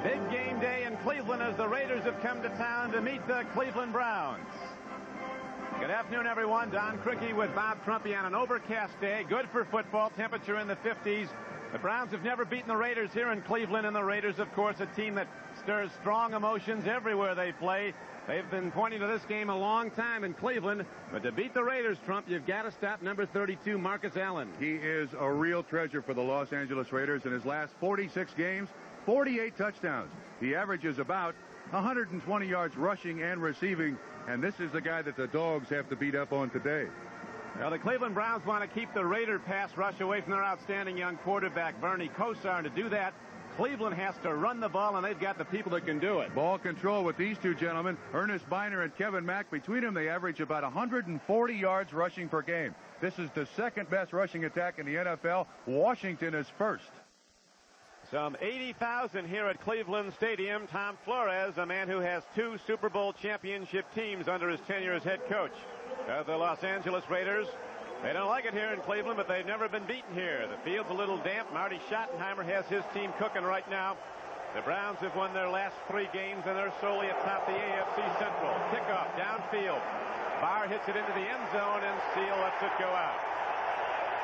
Big game day in Cleveland as the Raiders have come to town to meet the Cleveland Browns. Good afternoon, everyone. Don Criqui with Bob Trumpy on an overcast day. Good for football. Temperature in the 50s. The Browns have never beaten the Raiders here in Cleveland, and the Raiders, of course, a team that stirs strong emotions everywhere they play. They've been pointing to this game a long time in Cleveland, but to beat the Raiders, Trump, you've got to stop number 32, Marcus Allen. He is a real treasure for the Los Angeles Raiders. In his last 46 games, 48 touchdowns. He averages about 120 yards rushing and receiving, and this is the guy that the Dogs have to beat up on today. Now, the Cleveland Browns want to keep the Raider pass rush away from their outstanding young quarterback, Bernie Kosar, and to do that, Cleveland has to run the ball, and they've got the people that can do it. Ball control with these two gentlemen, Ernest Biner and Kevin Mack. Between them, they average about 140 yards rushing per game. This is the second best rushing attack in the NFL. Washington is first. Some 80,000 here at Cleveland Stadium. Tom Flores, a man who has 2 Super Bowl championship teams under his tenure as head coach of the Los Angeles Raiders. They don't like it here in Cleveland, but they've never been beaten here. The field's a little damp. Marty Schottenheimer has his team cooking right now. The Browns have won their last 3 games, and they're solely atop the AFC Central. Kickoff downfield. Barr hits it into the end zone, and Steele lets it go out.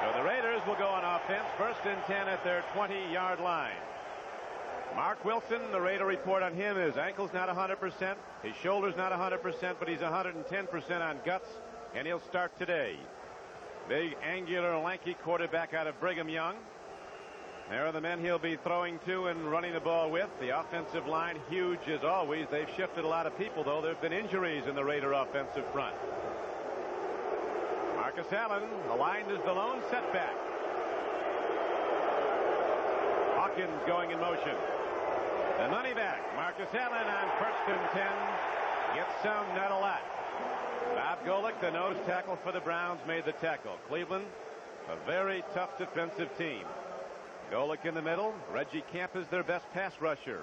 So the Raiders will go on offense, 1st and 10 at their 20-yard line. Mark Wilson, the Raider report on him is ankle's not 100%, his shoulder's not 100%, but he's 110% on guts, and he'll start today. Big, angular, lanky quarterback out of Brigham Young. There are the men he'll be throwing to and running the ball with. The offensive line, huge as always. They've shifted a lot of people, though. There have been injuries in the Raider offensive front. Marcus Allen aligned as the lone setback. Hawkins going in motion. The money back. Marcus Allen on 1st and 10. Gets some, not a lot. Bob Golick, the nose tackle for the Browns, made the tackle. Cleveland, a very tough defensive team. Golick in the middle. Reggie Camp is their best pass rusher.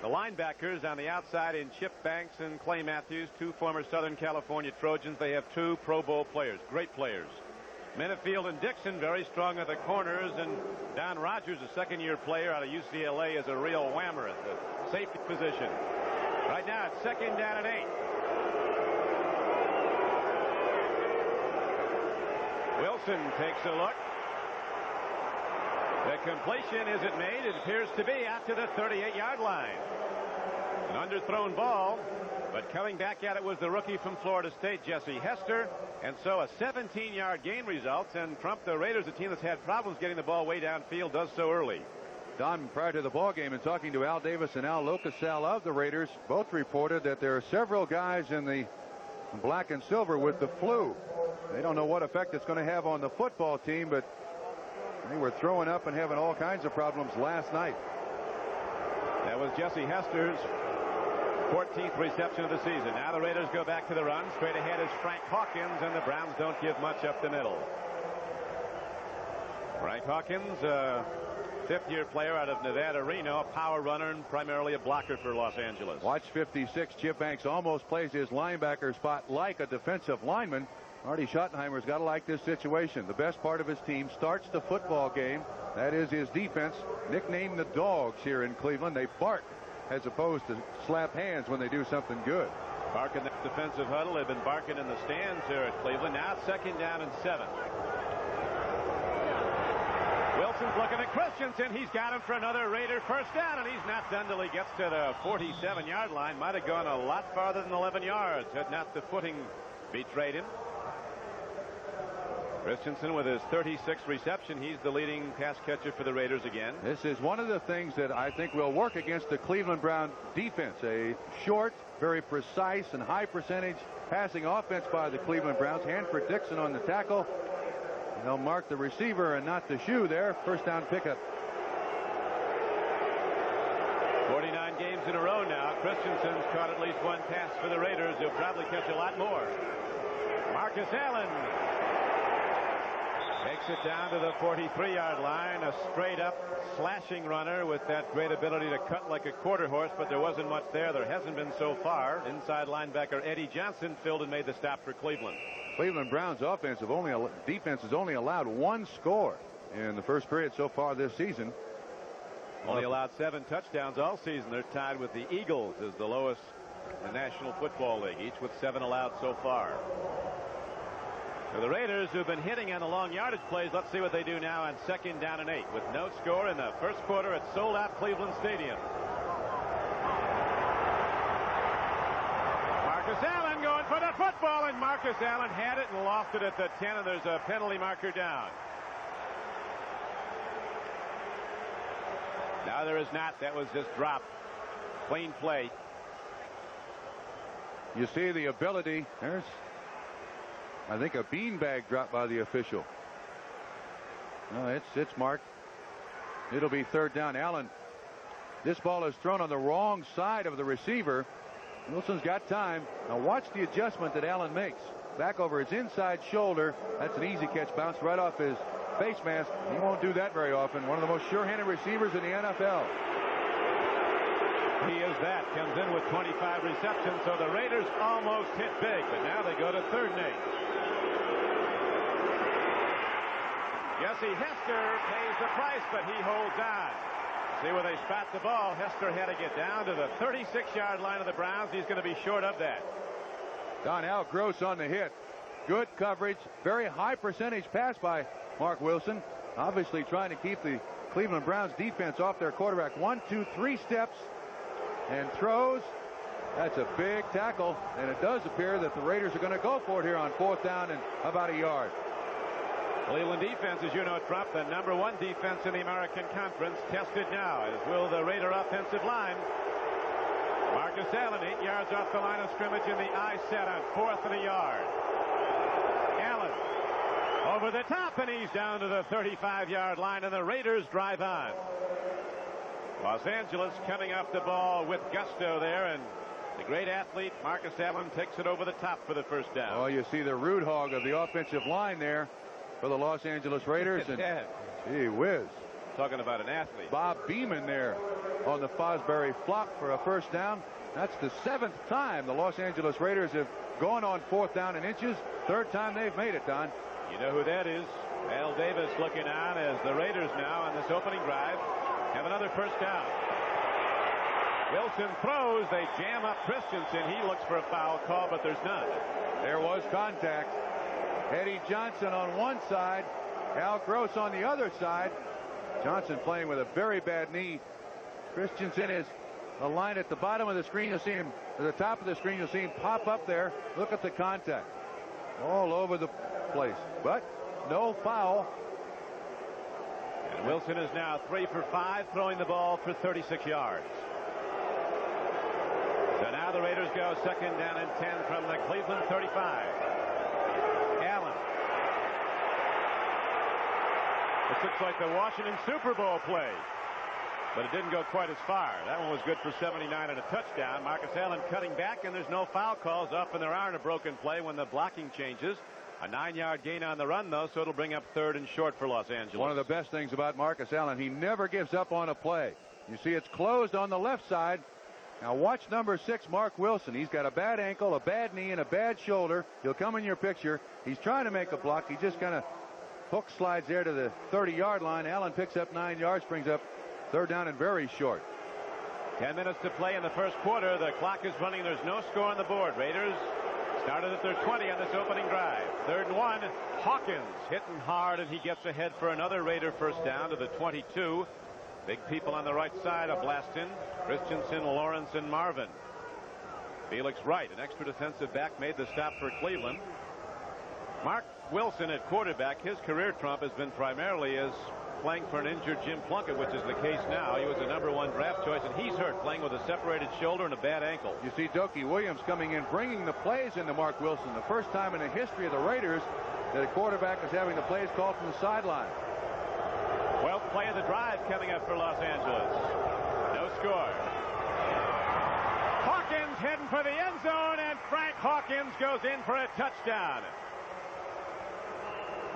The linebackers on the outside in Chip Banks and Clay Matthews, 2 former Southern California Trojans. They have 2 Pro Bowl players, great players. Minifield and Dixon very strong at the corners, and Don Rogers, a second-year player out of UCLA, is a real whammer at the safety position. Right now it's 2nd down and 8. Wilson takes a look. The completion, is it made? It appears to be out to the 38-yard line. An underthrown ball, but coming back at it was the rookie from Florida State, Jesse Hester. And so a 17-yard gain results, and Trump, the Raiders, a team that's had problems getting the ball way downfield, does so early. Don, prior to the ball game and talking to Al Davis and Al Locasal of the Raiders, both reported that there are several guys in the black and silver with the flu. They don't know what effect it's going to have on the football team, but they were throwing up and having all kinds of problems last night. That was Jesse Hester's 14th reception of the season. Now the Raiders go back to the run. Straight ahead is Frank Hawkins, and the Browns don't give much up the middle. Frank Hawkins, 5th-year player out of Nevada, Reno, a power runner and primarily a blocker for Los Angeles. Watch 56. Chip Banks almost plays his linebacker spot like a defensive lineman. Marty Schottenheimer's got to like this situation. The best part of his team starts the football game. That is his defense, nicknamed the Dogs here in Cleveland. They bark as opposed to slap hands when they do something good. Bark in the defensive huddle. They've been barking in the stands here at Cleveland. Now it's 2nd down and 7. Wilson's looking at Christensen. He's got him for another Raider 1st down, and he's not done till he gets to the 47-yard line. Might have gone a lot farther than 11 yards had not the footing betrayed him. Christensen with his 36th reception. He's the leading pass catcher for the Raiders again. This is one of the things that I think will work against the Cleveland Brown defense. A short, very precise, and high percentage passing offense by the Cleveland Browns. Hanford Dixon on the tackle. They'll mark the receiver and not the shoe there. 1st down pickup. 49 games in a row now. Christensen's caught at least 1 pass for the Raiders. He'll probably catch a lot more. Marcus Allen takes it down to the 43-yard line. A straight-up slashing runner with that great ability to cut like a quarter horse, but there wasn't much there. There hasn't been so far. Inside linebacker Eddie Johnson filled and made the stop for Cleveland. Cleveland Browns defense has only allowed 1 score in the first period so far this season. Only allowed 7 touchdowns all season. They're tied with the Eagles as the lowest in the National Football League, each with 7 allowed so far. So the Raiders, who've been hitting on the long yardage plays, let's see what they do now on 2nd down and 8 with no score in the first quarter at sold-out Cleveland Stadium. Marcus Allen going for the football, and Marcus Allen had it and lost it at the 10, and there's a penalty marker down. Now there is not. That was just dropped. Clean play. You see the ability. There's, I think, a beanbag dropped by the official. No, it's marked. It'll be 3rd down. Allen. This ball is thrown on the wrong side of the receiver. Wilson's got time. Now watch the adjustment that Allen makes. Back over his inside shoulder. That's an easy catch. Bounced right off his face mask. He won't do that very often. One of the most sure-handed receivers in the NFL. He is that. Comes in with 25 receptions, so the Raiders almost hit big, but now they go to 3rd and 8. Jesse Hester pays the price, but he holds on. See where they spot the ball. Hester had to get down to the 36-yard line of the Browns. He's going to be short of that. Donnell Gross on the hit. Good coverage. Very high percentage pass by Mark Wilson. Obviously trying to keep the Cleveland Browns defense off their quarterback. 1, 2, 3 steps and throws. That's a big tackle, and it does appear that the Raiders are going to go for it here on 4th down and about a yard. Cleveland defense, as you know, Trump, the #1 defense in the American Conference, tested now, as will the Raider offensive line. Marcus Allen 8 yards off the line of scrimmage in the I set on 4th and a yard. Allen over the top, and he's down to the 35-yard line, and the Raiders drive on. Los Angeles coming off the ball with gusto there, and the great athlete Marcus Allen takes it over the top for the 1st down. Oh, you see the root hog of the offensive line there for the Los Angeles Raiders. And gee whiz. Talking about an athlete. Bob Beamon there on the Fosbury flop for a 1st down. That's the 7th time the Los Angeles Raiders have gone on 4th down and inches. 3rd time they've made it, Don. You know who that is? Al Davis looking on as the Raiders now on this opening drive have another 1st down. Wilson throws. They jam up Christensen. He looks for a foul call, but there's none. There was contact. Eddie Johnson on one side, Al Gross on the other side. Johnson playing with a very bad knee. Christensen is a line at the bottom of the screen. You'll see him at the top of the screen. You'll see him pop up there. Look at the contact all over the place, but no foul. And Wilson is now 3 for 5, throwing the ball for 36 yards. So now the Raiders go 2nd down and 10 from the Cleveland 35. Allen. This looks like the Washington Super Bowl play, but it didn't go quite as far. That one was good for 79 and a touchdown. Marcus Allen cutting back, and there's no foul calls up, and there aren't a broken play when the blocking changes. A 9-yard gain on the run, though, so it'll bring up 3rd and short for Los Angeles. One of the best things about Marcus Allen, he never gives up on a play. You see it's closed on the left side. Now watch number 6, Mark Wilson. He's got a bad ankle, a bad knee, and a bad shoulder. He'll come in your picture. He's trying to make a block. He just kind of hook slides there to the 30-yard line. Allen picks up 9 yards, brings up 3rd down and very short. 10 minutes to play in the first quarter. The clock is running. There's no score on the board. Raiders started at their 20 on this opening drive. 3rd and 1. Hawkins hitting hard, and he gets ahead for another Raider 1st down to the 22. Big people on the right side of Blaston. Christensen, Lawrence, and Marvin. Felix Wright, an extra defensive back, made the stop for Cleveland. Mark Wilson at quarterback. His career, Trump, has been primarily as playing for an injured Jim Plunkett, which is the case now. He was a #1 draft choice, and he's hurt, playing with a separated shoulder and a bad ankle. You see Dokie Williams coming in, bringing the plays into Mark Wilson. The first time in the history of the Raiders that a quarterback is having the plays called from the sideline. 12th play of the drive coming up for Los Angeles. No score. Hawkins heading for the end zone, and Frank Hawkins goes in for a touchdown.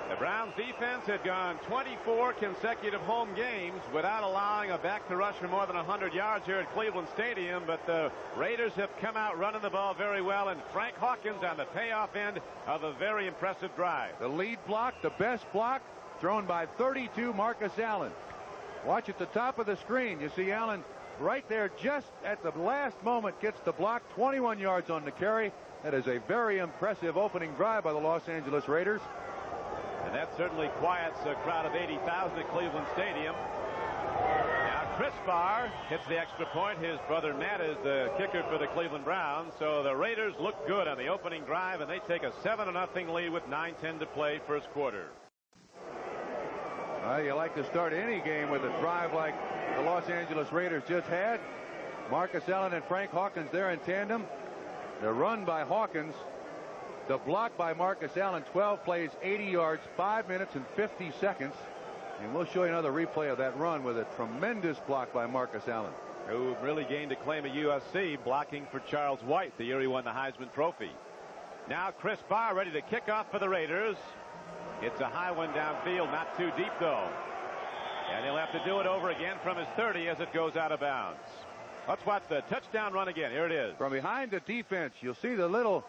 The Browns defense had gone 24 consecutive home games without allowing a back to rush for more than 100 yards here at Cleveland Stadium, but the Raiders have come out running the ball very well, and Frank Hawkins on the payoff end of a very impressive drive. The lead block, the best block, thrown by 32 Marcus Allen. Watch at the top of the screen. You see Allen right there just at the last moment gets the block, 21 yards on the carry. That is a very impressive opening drive by the Los Angeles Raiders. And that certainly quiets a crowd of 80,000 at Cleveland Stadium. Now Chris Barr hits the extra point. His brother Matt is the kicker for the Cleveland Browns. So the Raiders look good on the opening drive, and they take a 7-0 lead with 9:10 to play first quarter. You like to start any game with a drive like the Los Angeles Raiders just had. Marcus Allen and Frank Hawkins there in tandem. The run by Hawkins, the block by Marcus Allen, 12 plays, 80 yards, 5 minutes and 50 seconds. And we'll show you another replay of that run with a tremendous block by Marcus Allen, who really gained acclaim at USC, blocking for Charles White the year he won the Heisman Trophy. Now Chris Barr ready to kick off for the Raiders. It's a high one downfield, not too deep though. And he'll have to do it over again from his 30 as it goes out of bounds. Let's watch the touchdown run again. Here it is. From behind the defense, you'll see the little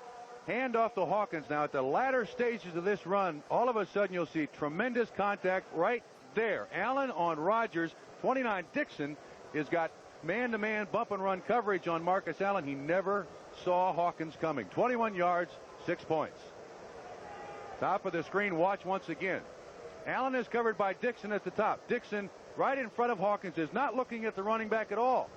hand off to Hawkins. Now at the latter stages of this run, all of a sudden you'll see tremendous contact right there. Allen on Rodgers. 29 Dixon has got man-to-man bump and run coverage on Marcus Allen. He never saw Hawkins coming. 21 yards, 6 points. Top of the screen, watch once again. Allen is covered by Dixon at the top. Dixon right in front of Hawkins is not looking at the running back at all.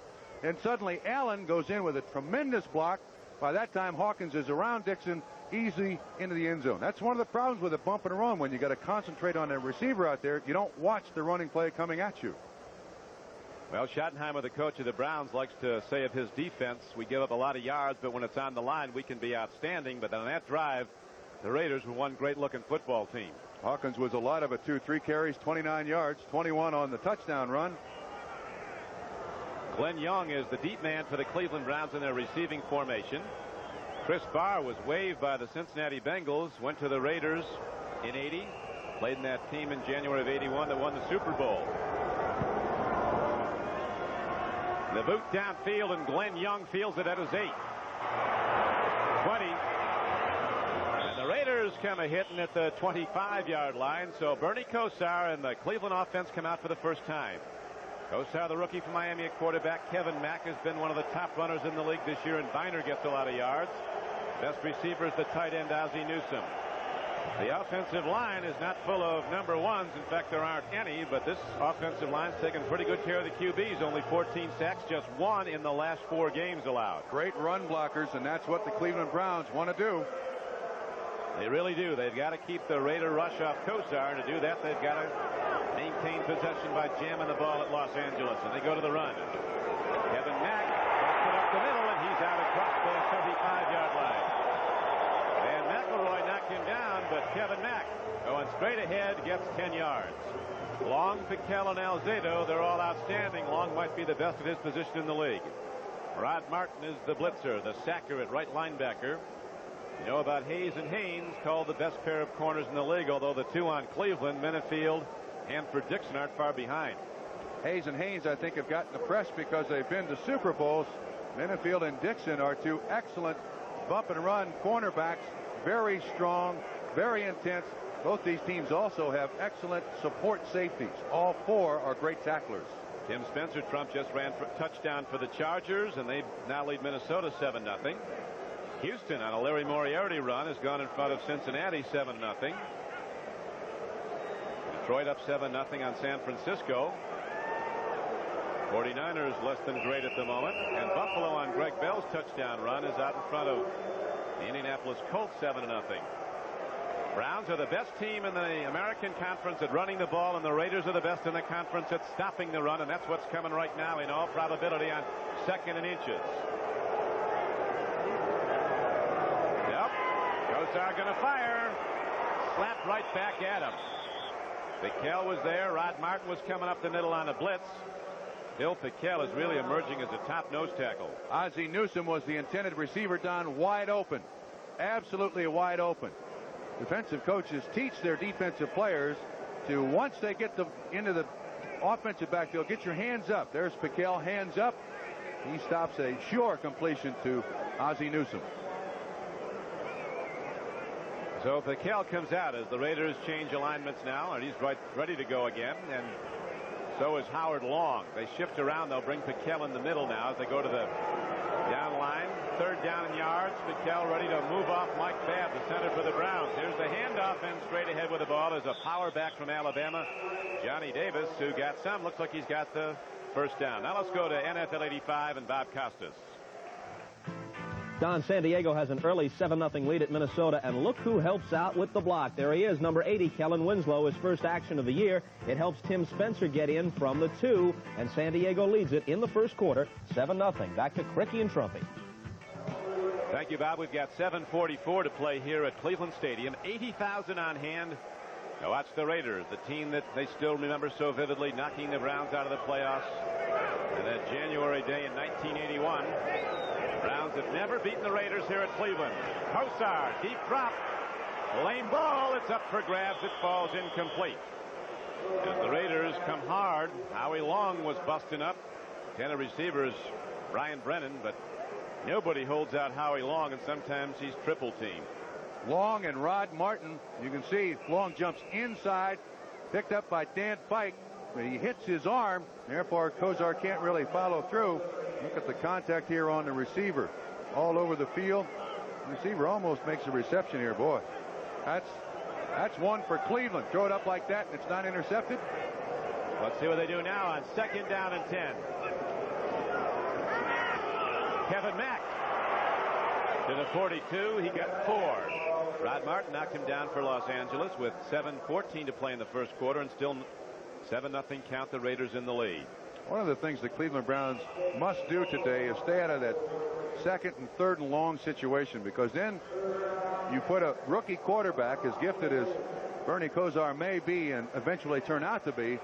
And suddenly Allen goes in with a tremendous block. By that time Hawkins is around Dixon, easy into the end zone. That's one of the problems with a bump and run. When you got to concentrate on the receiver out there, you don't watch the running play coming at you. Well, Schottenheimer, the coach of the Browns, likes to say of his defense, we give up a lot of yards, but when it's on the line, we can be outstanding. But on that drive, the Raiders were one great-looking football team. Hawkins was a lot of it, too. 3 carries, 29 yards, 21 on the touchdown run. Glenn Young is the deep man for the Cleveland Browns in their receiving formation. Chris Barr was waived by the Cincinnati Bengals, went to the Raiders in '80, played in that team in January of '81 that won the Super Bowl. The boot downfield, and Glenn Young fields it at his 8. 20. And the Raiders come a hitting at the 25-yard line, so Bernie Kosar and the Cleveland offense come out for the first time. Kosar, the rookie from Miami at quarterback. Kevin Mack has been one of the top runners in the league this year, and Biner gets a lot of yards. Best receiver is the tight end, Ozzie Newsome. The offensive line is not full of number ones. In fact, there aren't any, but this offensive line's taken pretty good care of the QBs. Only 14 sacks, just 1 in the last 4 games allowed. Great run blockers, and that's what the Cleveland Browns want to do. They really do. They've got to keep the Raider rush off Kosar. To do that, they've got to maintain possession by jamming the ball at Los Angeles, and they go to the run. Kevin Mack puts it up the middle, and he's out across the 35-yard line. And McElroy knocked him down, but Kevin Mack, going straight ahead, gets 10 yards. Long, Piquel, and Alzado, they're all outstanding. Long might be the best at his position in the league. Rod Martin is the blitzer, the sacker at right linebacker. You know about Hayes and Haynes, called the best pair of corners in the league, although the 2 on Cleveland, Minifield and for Dixon, aren't far behind. Hayes and Haynes, I think, have gotten the press because they've been to Super Bowls. Minifield and Dixon are 2 excellent bump and run cornerbacks, very strong, very intense. Both these teams also have excellent support safeties. All 4 are great tacklers. Tim Spencer Trump just ran for a touchdown for the Chargers, and they now lead Minnesota 7-0. Houston on a Larry Moriarty run has gone in front of Cincinnati 7-0. Detroit up 7-0 on San Francisco. 49ers less than great at the moment, and Buffalo on Greg Bell's touchdown run is out in front of the Indianapolis Colts 7-0. Browns are the best team in the American Conference at running the ball, and the Raiders are the best in the conference at stopping the run, and that's what's coming right now in all probability on 2nd and inches. Yep. Kosar going to fire. Slapped right back at him. Piquel was there. Rod Martin was coming up the middle on a blitz. Bill Piquel is really emerging as a top nose tackle. Ozzie Newsome was the intended receiver, Don, wide open. Absolutely wide open. Defensive coaches teach their defensive players to, once they get into the offensive backfield, get your hands up. There's Piquel, hands up. He stops a sure completion to Ozzie Newsome. So Piquel comes out as the Raiders change alignments now, and he's ready to go again. And So is Howard Long. They shift around. They'll bring Piquel in the middle now as they go to the down line. Third down in yards. Piquel ready to move off Mike Babb, the center for the Browns. Here's the handoff, and straight ahead with the ball is a power back from Alabama, Johnny Davis, who got some. Looks like he's got the first down. Now let's go to NFL 85 and Bob Costas. Don, San Diego has an early 7-0 lead at Minnesota, and look who helps out with the block. There he is, number 80, Kellen Winslow, his first action of the year. It helps Tim Spencer get in from the 2, and San Diego leads it in the first quarter, 7-0. Back to Cricky and Trumpy. Thank you, Bob. We've got 7:44 to play here at Cleveland Stadium. 80,000 on hand. Now watch the Raiders, the team that they still remember so vividly, knocking the Browns out of the playoffs. And that January day in 1981. Browns have never beaten the Raiders here at Cleveland. Kosar, deep drop. Lane ball. It's up for grabs. It falls incomplete. As the Raiders come hard, Howie Long was busting up. 10 of receivers, Brian Brennan, but nobody holds out Howie Long, and sometimes he's triple teamed. Long and Rod Martin. You can see Long jumps inside, picked up by Dan Fike. He hits his arm, therefore Kosar can't really follow through. Look at the contact here on the receiver. All over the field. The receiver almost makes a reception here, boy. That's one for Cleveland. Throw it up like that and it's not intercepted. Let's see what they do now on second down and 10. Kevin Mack to the 42. He got 4. Rod Martin knocked him down for Los Angeles with 7:14 to play in the first quarter, and still 7-0 count the Raiders in the lead. One of the things the Cleveland Browns must do today is stay out of that second and third and long situation, because then you put a rookie quarterback, as gifted as Bernie Kosar may be and eventually turn out to be,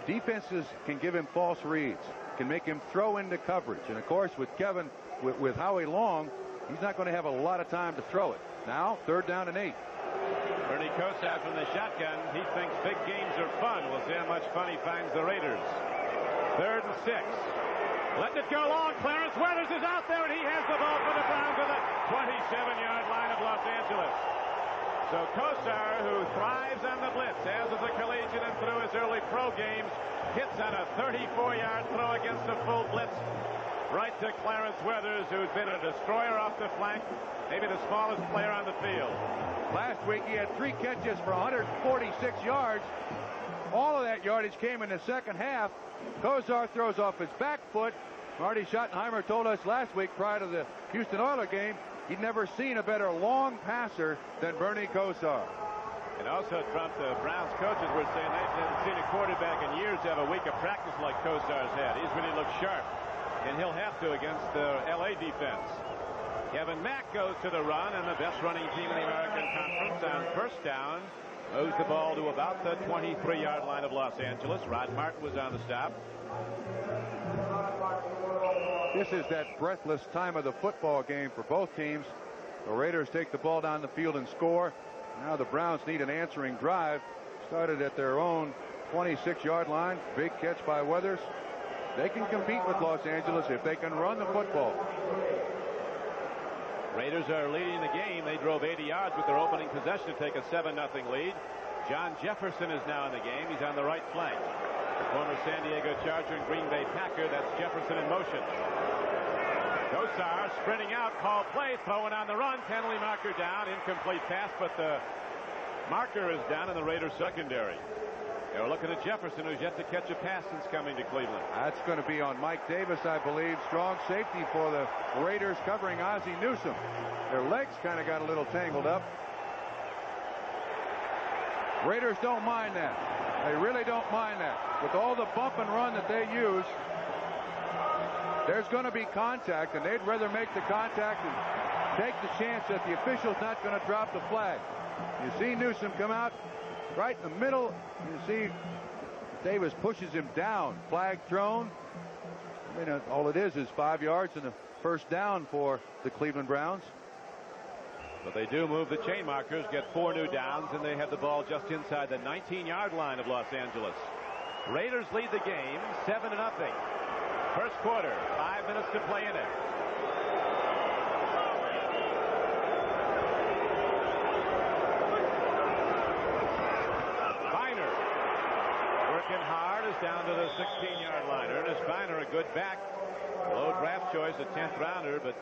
defenses can give him false reads, can make him throw into coverage. And of course with Kevin, with Howie Long, he's not going to have a lot of time to throw it. Now third down and 8. Bernie Kosar from the shotgun. He thinks big games are fun. We'll see how much fun he finds the Raiders. Third and 6. Letting it go long. Clarence Weathers is out there, and he has the ball for the Browns at the 27-yard line of Los Angeles. So Kosar, who thrives on the blitz, as is a collegiate and through his early pro games, hits on a 34-yard throw against a full blitz right to Clarence Weathers, who's been a destroyer off the flank, maybe the smallest player on the field. Last week he had 3 catches for 146 yards. All of that yardage came in the second half. Kosar throws off his back foot. Marty Schottenheimer told us last week prior to the Houston Oilers game he'd never seen a better long passer than Bernie Kosar. And also, Trump, the Browns coaches were saying they haven't seen a quarterback in years have a week of practice like Kosar's had. He's really looked sharp, and he'll have to against the L.A. defense. Kevin Mack goes to the run, and the best running team in the American Conference on first down moves the ball to about the 23-yard line of Los Angeles. Rod Martin was on the stop. This is that breathless time of the football game for both teams. The Raiders take the ball down the field and score. Now the Browns need an answering drive. Started at their own 26-yard line. Big catch by Weathers. They can compete with Los Angeles if they can run the football. Raiders are leading the game. They drove 80 yards with their opening possession to take a 7-0 lead. John Jefferson is now in the game. He's on the right flank. The former San Diego Charger and Green Bay Packer. That's Jefferson in motion. Kosar sprinting out, call play, throwing on the run. Penalty marker down, incomplete pass, but the marker is down in the Raiders secondary. They're looking at Jefferson, who's yet to catch a pass since coming to Cleveland. That's going to be on Mike Davis, I believe. Strong safety for the Raiders covering Ozzie Newsome. Their legs kind of got a little tangled up. Raiders don't mind that. They really don't mind that. With all the bump and run that they use, there's going to be contact, and they'd rather make the contact and take the chance that the official's not going to drop the flag. You see Newsome come out right in the middle. You see Davis pushes him down. Flag thrown. I mean, all it is 5 yards and a first down for the Cleveland Browns. But they do move the chain markers, get 4 new downs, and they have the ball just inside the 19-yard line of Los Angeles. Raiders lead the game 7-0. First quarter, 5 minutes to play in it. Working hard Raiders down to the 16-yard line. Ernest Biner, a good back. Low draft choice, a 10th rounder, but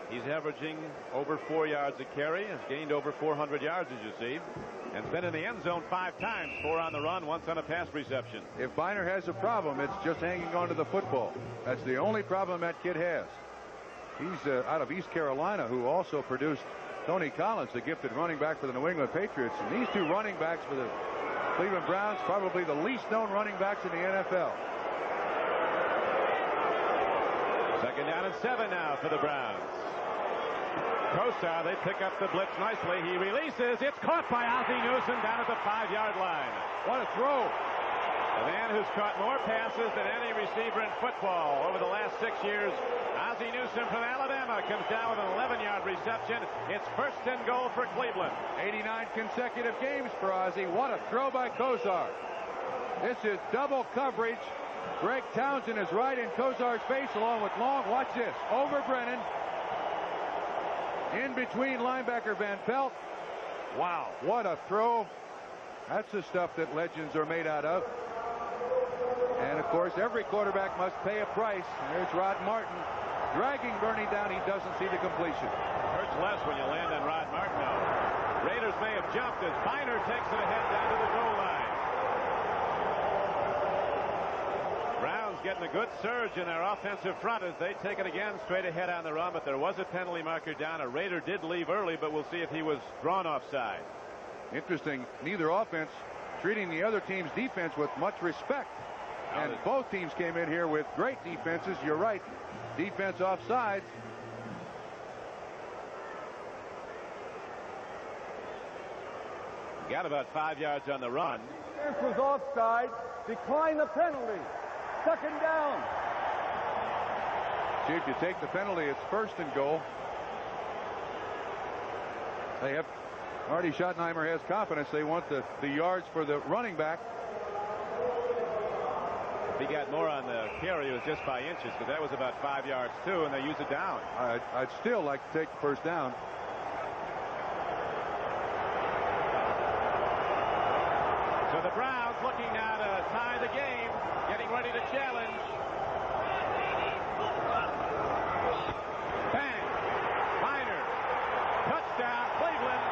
he's averaging over 4 yards a carry. Has gained over 400 yards, as you see. And has been in the end zone 5 times. 4 on the run, once on a pass reception. If Biner has a problem, it's just hanging on to the football. That's the only problem that kid has. He's out of East Carolina, who also produced Tony Collins, the gifted running back for the New England Patriots. And these two running backs for the Cleveland Browns, probably the least known running backs in the NFL. Second down and 7 now for the Browns. Kosar, they pick up the blitz nicely. He releases. It's caught by Ozzie Newsome down at the 5-yard line. What a throw. The man who's caught more passes than any receiver in football over the last 6 years. Ozzie Newsome from Alabama comes down with an 11-yard reception. It's first and goal for Cleveland. 89 consecutive games for Ozzie. What a throw by Kosar. This is double coverage. Greg Townsend is right in Kosar's face along with Long. Watch this. Over Brennan. In between linebacker Van Pelt. Wow, what a throw. That's the stuff that legends are made out of. And of course, every quarterback must pay a price. There's Rod Martin dragging Bernie down. He doesn't see the completion. Hurts less when you land on Rod Martin now. Raiders may have jumped as Biner takes it ahead down to the goal line. Browns getting a good surge in their offensive front as they take it again straight ahead on the run, but there was a penalty marker down. A Raider did leave early, but we'll see if he was drawn offside. Interesting, neither offense treating the other team's defense with much respect. And both teams came in here with great defenses. You're right. Defense offside. Got about 5 yards on the run. This was offside. Decline the penalty. Second down. See, if you take the penalty, it's first and goal. They have Marty Schottenheimer has confidence. They want the yards for the running back. If he got more on the carry, it was just by inches, because that was about 5 yards too, and they use it down. I'd still like to take the first down. So the Browns looking now to tie the game, getting ready to challenge. Bang! Biner. Touchdown, Cleveland.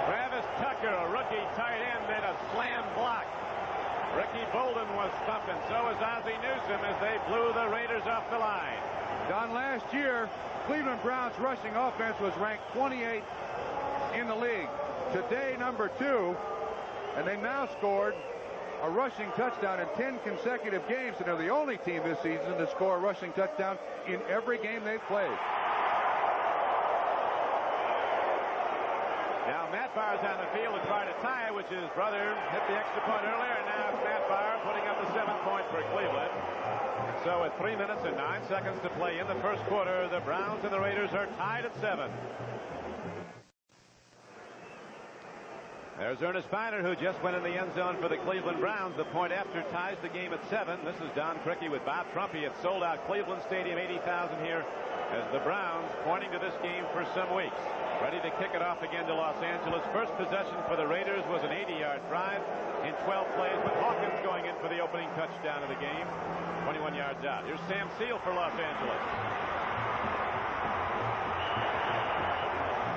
Travis Tucker, a rookie tight end, made a slam block. Ricky Bolden was stumped, and so was Ozzie Newsome as they blew the Raiders off the line. Don, last year, Cleveland Browns rushing offense was ranked 28 in the league. Today, number 2, and they now scored a rushing touchdown in 10 consecutive games, and they're the only team this season to score a rushing touchdown in every game they've played. Now Matt Barr's on the field to try to tie it, which his brother hit the extra point earlier, and now it's Matt Barr putting up the 7th point for Cleveland. So at 3 minutes and 9 seconds to play in the first quarter, the Browns and the Raiders are tied at 7. There's Ernest Biner, who just went in the end zone for the Cleveland Browns. The point after ties the game at 7. This is Don Criqui with Bob Trumpy at sold-out Cleveland Stadium. 80,000 here as the Browns pointing to this game for some weeks. Ready to kick it off again to Los Angeles. First possession for the Raiders was an 80-yard drive in 12 plays, with Hawkins going in for the opening touchdown of the game. 21 yards out. Here's Sam Seal for Los Angeles.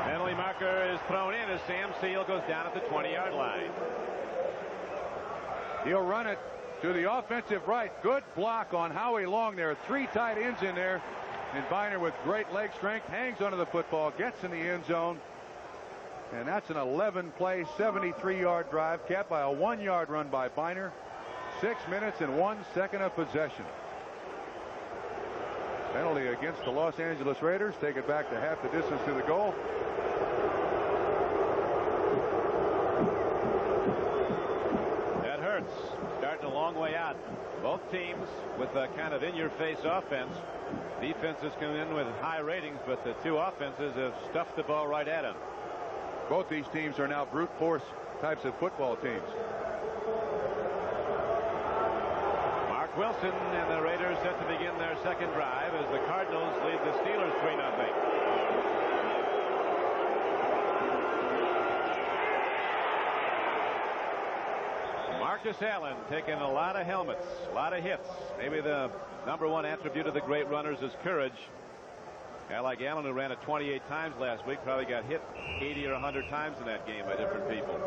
Penalty marker is thrown in as Sam Seal goes down at the 20-yard line. He'll run it to the offensive right. Good block on Howie Long. There are 3 tight ends in there. And Biner, with great leg strength, hangs onto the football, gets in the end zone. And that's an 11-play, 73-yard drive, capped by a 1-yard run by Biner. 6 minutes and 1 second of possession. Penalty against the Los Angeles Raiders. Take it back to half the distance to the goal. That hurts. Starting a long way out. Both teams with a kind of in-your-face offense. Defenses come in with high ratings, but the two offenses have stuffed the ball right at them. Both these teams are now brute force types of football teams. Mark Wilson and the Raiders set to begin their second drive as the Cardinals lead the Steelers 3-0. Marcus Allen taking a lot of helmets, a lot of hits. Maybe the #1 attribute of the great runners is courage. A guy like Allen, who ran it 28 times last week, probably got hit 80 or 100 times in that game by different people.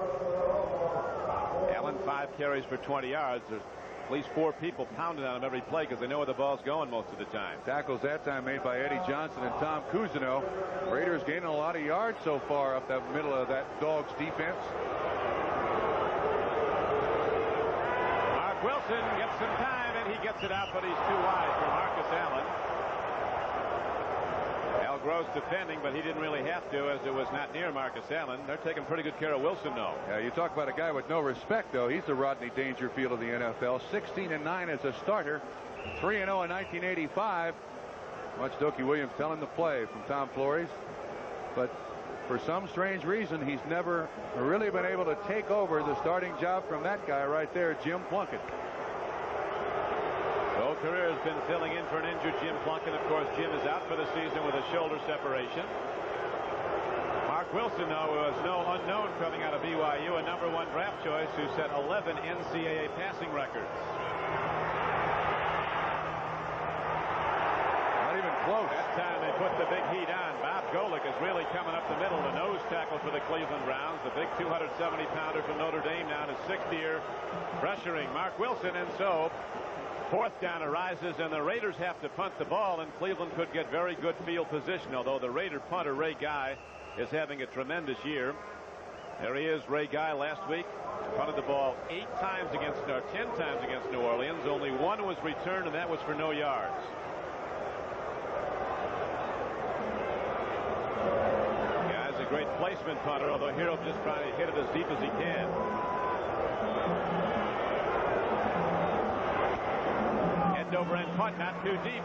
Allen 5 carries for 20 yards. There's at least 4 people pounding on him every play because they know where the ball's going most of the time. Tackles that time made by Eddie Johnson and Tom Cousineau. Raiders gaining a lot of yards so far up the middle of that Dogs defense. Mark Wilson gets some time and he gets it out, but he's too wide for Marcus Allen. Al Gross defending, but he didn't really have to, as it was not near Marcus Allen. They're taking pretty good care of Wilson, though. Yeah, you talk about a guy with no respect, though. He's the Rodney Dangerfield of the NFL. 16-9 as a starter, 3-0 in 1985. Watch Dokie Williams tell him to play from Tom Flores, but for some strange reason, he's never really been able to take over the starting job from that guy right there, Jim Plunkett. Whole career has been filling in for an injured Jim Plunkett. Of course, Jim is out for the season with a shoulder separation. Mark Wilson, though, was no unknown coming out of BYU, a #1 draft choice who set 11 NCAA passing records. Not even close. That time they put the big heat on. Bob Golick is really coming up the middle. The nose tackle for the Cleveland Browns. The big 270-pounder from Notre Dame now in his 6th year, pressuring Mark Wilson, and so 4th down arises, and the Raiders have to punt the ball, and Cleveland could get very good field position, although the Raider punter, Ray Guy, is having a tremendous year. There he is, Ray Guy, last week. Punted the ball 10 times against New Orleans. Only 1 was returned, and that was for no yards. Guy's a great placement punter, although here he'll just try to hit it as deep as he can. Over and punt, not too deep.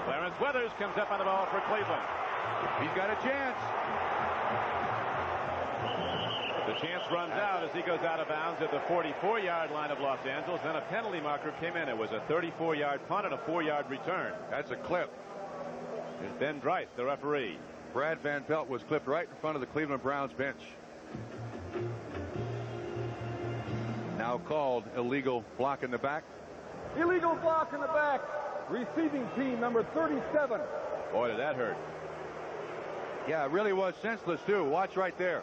Clarence Weathers comes up on the ball for Cleveland. He's got a chance. The chance runs out as he goes out of bounds at the 44-yard line of Los Angeles. Then a penalty marker came in. It was a 34-yard punt and a 4-yard return. That's a clip. It's Ben Dryce, the referee. Brad Van Pelt was clipped right in front of the Cleveland Browns bench. Now called illegal block in the back. Illegal block in the back. Receiving team number 37. Boy, did that hurt. Yeah, it really was senseless, too. Watch right there.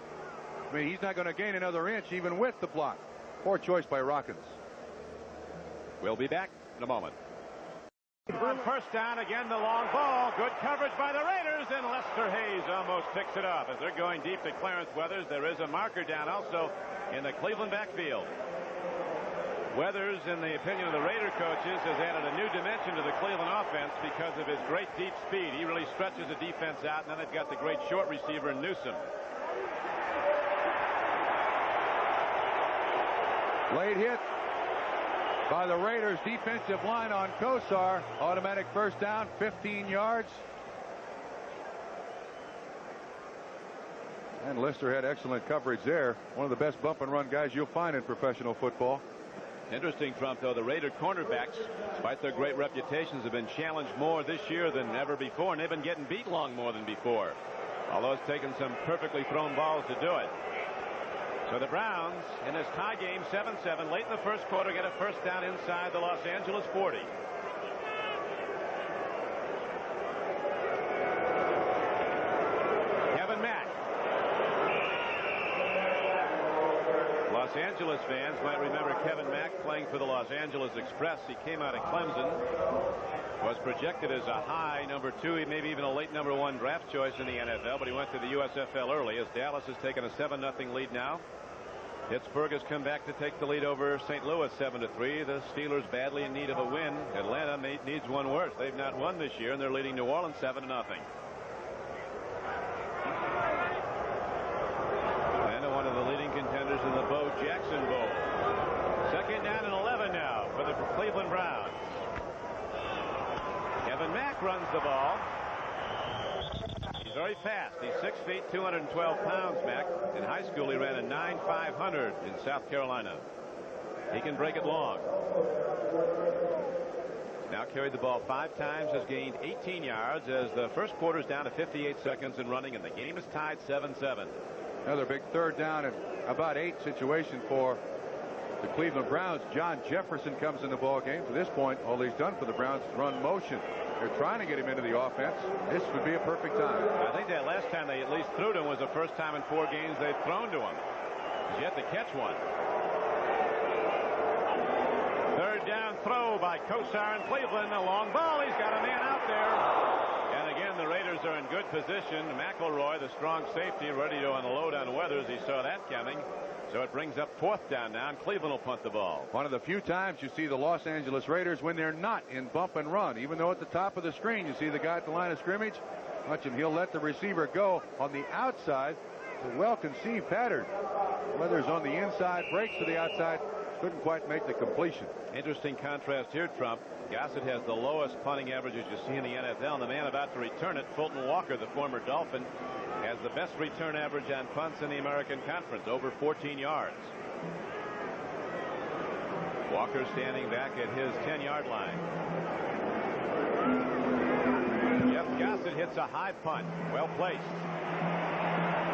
I mean, he's not going to gain another inch even with the block. Poor choice by Rockins. We'll be back in a moment. On 1st down, again the long ball. Good coverage by the Raiders, and Lester Hayes almost picks it up. As they're going deep to Clarence Weathers, there is a marker down also in the Cleveland backfield. Weathers, in the opinion of the Raider coaches, has added a new dimension to the Cleveland offense because of his great deep speed. He really stretches the defense out, and then they've got the great short receiver Newsome. Late hit by the Raiders defensive line on Kosar. Automatic 1st down, 15 yards. And Lister had excellent coverage there. One of the best bump and run guys you'll find in professional football. Interesting, Trump, though, the Raider cornerbacks, despite their great reputations, have been challenged more this year than ever before, and they've been getting beat long more than before. Although it's taken some perfectly thrown balls to do it. So the Browns, in this tie game, 7-7, late in the 1st quarter, get a 1st down inside the Los Angeles 40. Kevin Mack. Los Angeles fans might remember Kevin Mack playing for the Los Angeles Express. He came out of Clemson, was projected as a high #2, maybe even a late #1 draft choice in the NFL, but he went to the USFL early as Dallas has taken a 7-0 lead now. Pittsburgh has come back to take the lead over St. Louis 7-3. The Steelers badly in need of a win. Atlanta needs one worse. They've not won this year, and they're leading New Orleans 7-0. And one of the leading contenders in the Bo Jackson Bowl. 2nd down and 11 now for the Cleveland Browns. Kevin Mack runs the ball. He's very fast. He's 6 feet, 212 pounds, Mack. In high school, he ran a 9.500 in South Carolina. He can break it long. Now carried the ball 5 times, has gained 18 yards as the 1st quarter is down to 58 seconds and running, and the game is tied 7-7. Another big 3rd down and about 8 situation for the Cleveland Browns. John Jefferson comes in the ball game. To this point, all he's done for the Browns is run motion. They're trying to get him into the offense. This would be a perfect time. I think that last time they at least threw to him was the first time in 4 games they'd thrown to him. He's yet to catch one. Third down throw by Kosar in Cleveland. A long ball. He's got a man out there. And again, the Raiders are in good position. McElroy, the strong safety, ready to unload on Weathers. He saw that coming. So it brings up 4th down now, and Cleveland will punt the ball. One of the few times you see the Los Angeles Raiders when they're not in bump and run. Even though at the top of the screen you see the guy at the line of scrimmage. Watch him. He'll let the receiver go on the outside. It's a well-conceived pattern. Weathers on the inside, breaks to the outside. Couldn't quite make the completion. Interesting contrast here, Trump. Gossett has the lowest punting averages you see in the NFL. And the man about to return it, Fulton Walker, the former Dolphin, has the best return average on punts in the American Conference, over 14 yards. Walker standing back at his 10-yard line. Jeff Gossett hits a high punt. Well placed.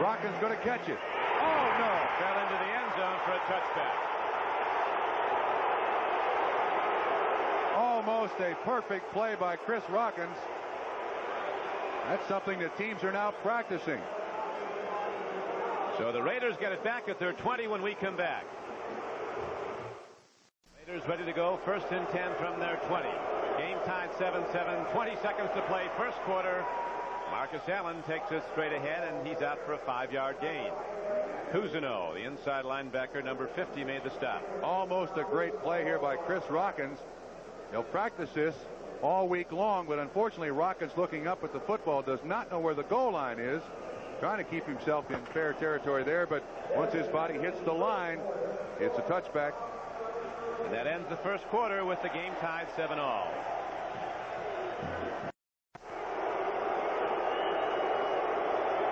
Rockins going to catch it. Oh, no. Fell into the end zone for a touchback. Almost a perfect play by Chris Rockins. That's something that teams are now practicing. So the Raiders get it back at their 20 when we come back. Raiders ready to go. 1st and 10 from their 20. Game tied 7-7. 20 seconds to play. First quarter. Marcus Allen takes it straight ahead, and he's out for a 5-yard gain. Cousineau, the inside linebacker, number 50, made the stop. Almost a great play here by Chris Rockins. They'll practice this all week long, but unfortunately Rockins, looking up at the football, does not know where the goal line is. Trying to keep himself in fair territory there, but once his body hits the line, it's a touchback. And that ends the first quarter with the game tied 7-all.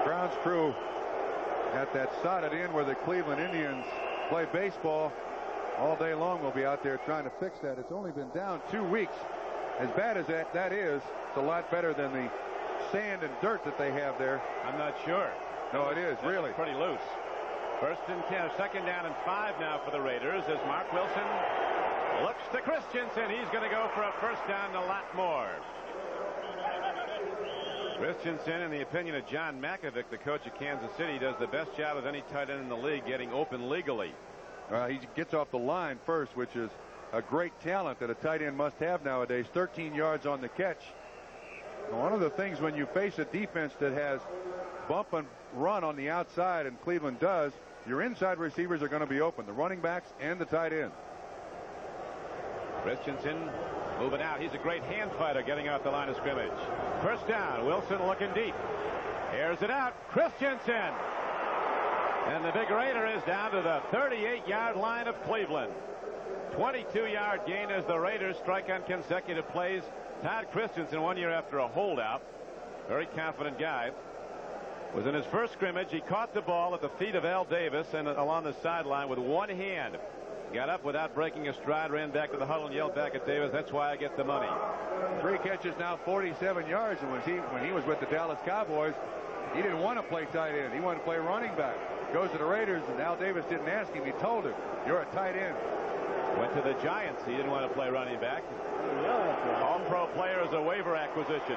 Browns crew at that sodded inn where the Cleveland Indians play baseball all day long will be out there trying to fix that. It's only been down 2 weeks. As bad as that is, it's a lot better than the sand and dirt that they have there. I'm not sure. No, it is really pretty loose. 1st and 10, 2nd down and 5 now for the Raiders as Mark Wilson looks to Christensen. He's going to go for a 1st down and a lot more. Christensen, in the opinion of John Makovic, the coach of Kansas City, does the best job of any tight end in the league getting open legally. He gets off the line first, which is a great talent that a tight end must have nowadays. 13 yards on the catch. One of the things when you face a defense that has bump and run on the outside, and Cleveland does, your inside receivers are going to be open, the running backs and the tight end. Christensen moving out. He's a great hand fighter getting out the line of scrimmage. 1st down. Wilson looking deep. Airs it out. Christensen. And the big Raider is down to the 38-yard line of Cleveland. 22-yard gain as the Raiders strike on consecutive plays. Todd Christensen, 1 year after a holdout, very confident guy, was in his first scrimmage. He caught the ball at the feet of Al Davis and along the sideline with one hand. Got up without breaking a stride, ran back to the huddle and yelled back at Davis, "That's why I get the money." 3 catches now, 47 yards. And when he was with the Dallas Cowboys, he didn't want to play tight end. He wanted to play running back. Goes to the Raiders, and Al Davis didn't ask him. He told him, "You're a tight end." Went to the Giants. He didn't want to play running back. All-pro player is a waiver acquisition.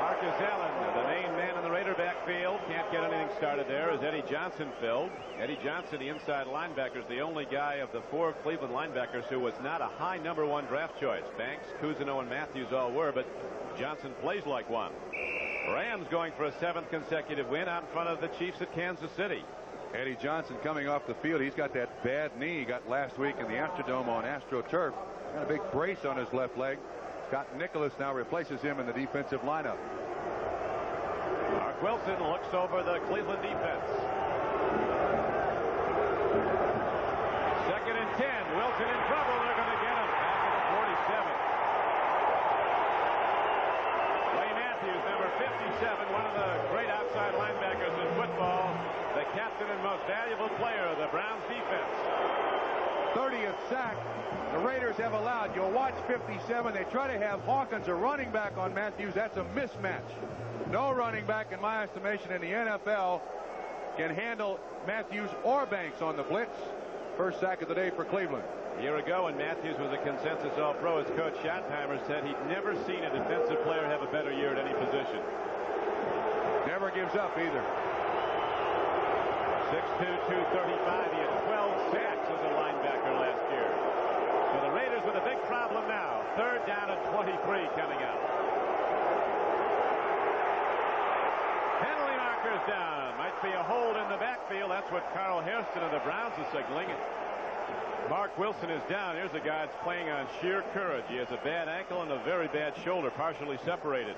Marcus Allen, the main man in the Raider backfield, can't get anything started there as Eddie Johnson filled. Eddie Johnson, the inside linebacker, is the only guy of the 4 Cleveland linebackers who was not a high #1 draft choice. Banks, Cousineau, and Matthews all were, but Johnson plays like one. Rams going for a 7th consecutive win out in front of the Chiefs at Kansas City. Eddie Johnson coming off the field. He's got that bad knee he got last week in the Astrodome on AstroTurf. Got a big brace on his left leg. Scott Nicholas now replaces him in the defensive lineup. Mark Wilson looks over the Cleveland defense. 2nd and 10. Wilson in trouble. They're going to get him back at the 47. Clay Matthews, number 57, one of the great outside linebackers in football, the captain and most valuable player of the Browns defense. 30th sack the Raiders have allowed. You'll watch 57. They try to have Hawkins a running back on Matthews. That's a mismatch. No running back, in my estimation, in the NFL can handle Matthews or Banks on the blitz. First sack of the day for Cleveland. A year ago, when Matthews was a consensus All-Pro, as Coach Schottenheimer said he'd never seen a defensive player have a better year at any position. Never gives up either. 6'2", 235. He had 12 sacks as a linebacker last year. So the Raiders with a big problem now. Third down at 23 coming up. Penalty markers down. Might be a hold in the backfield. That's what Carl Hairston of the Browns is signaling. Mark Wilson is down. Here's a guy that's playing on sheer courage. He has a bad ankle and a very bad shoulder, partially separated.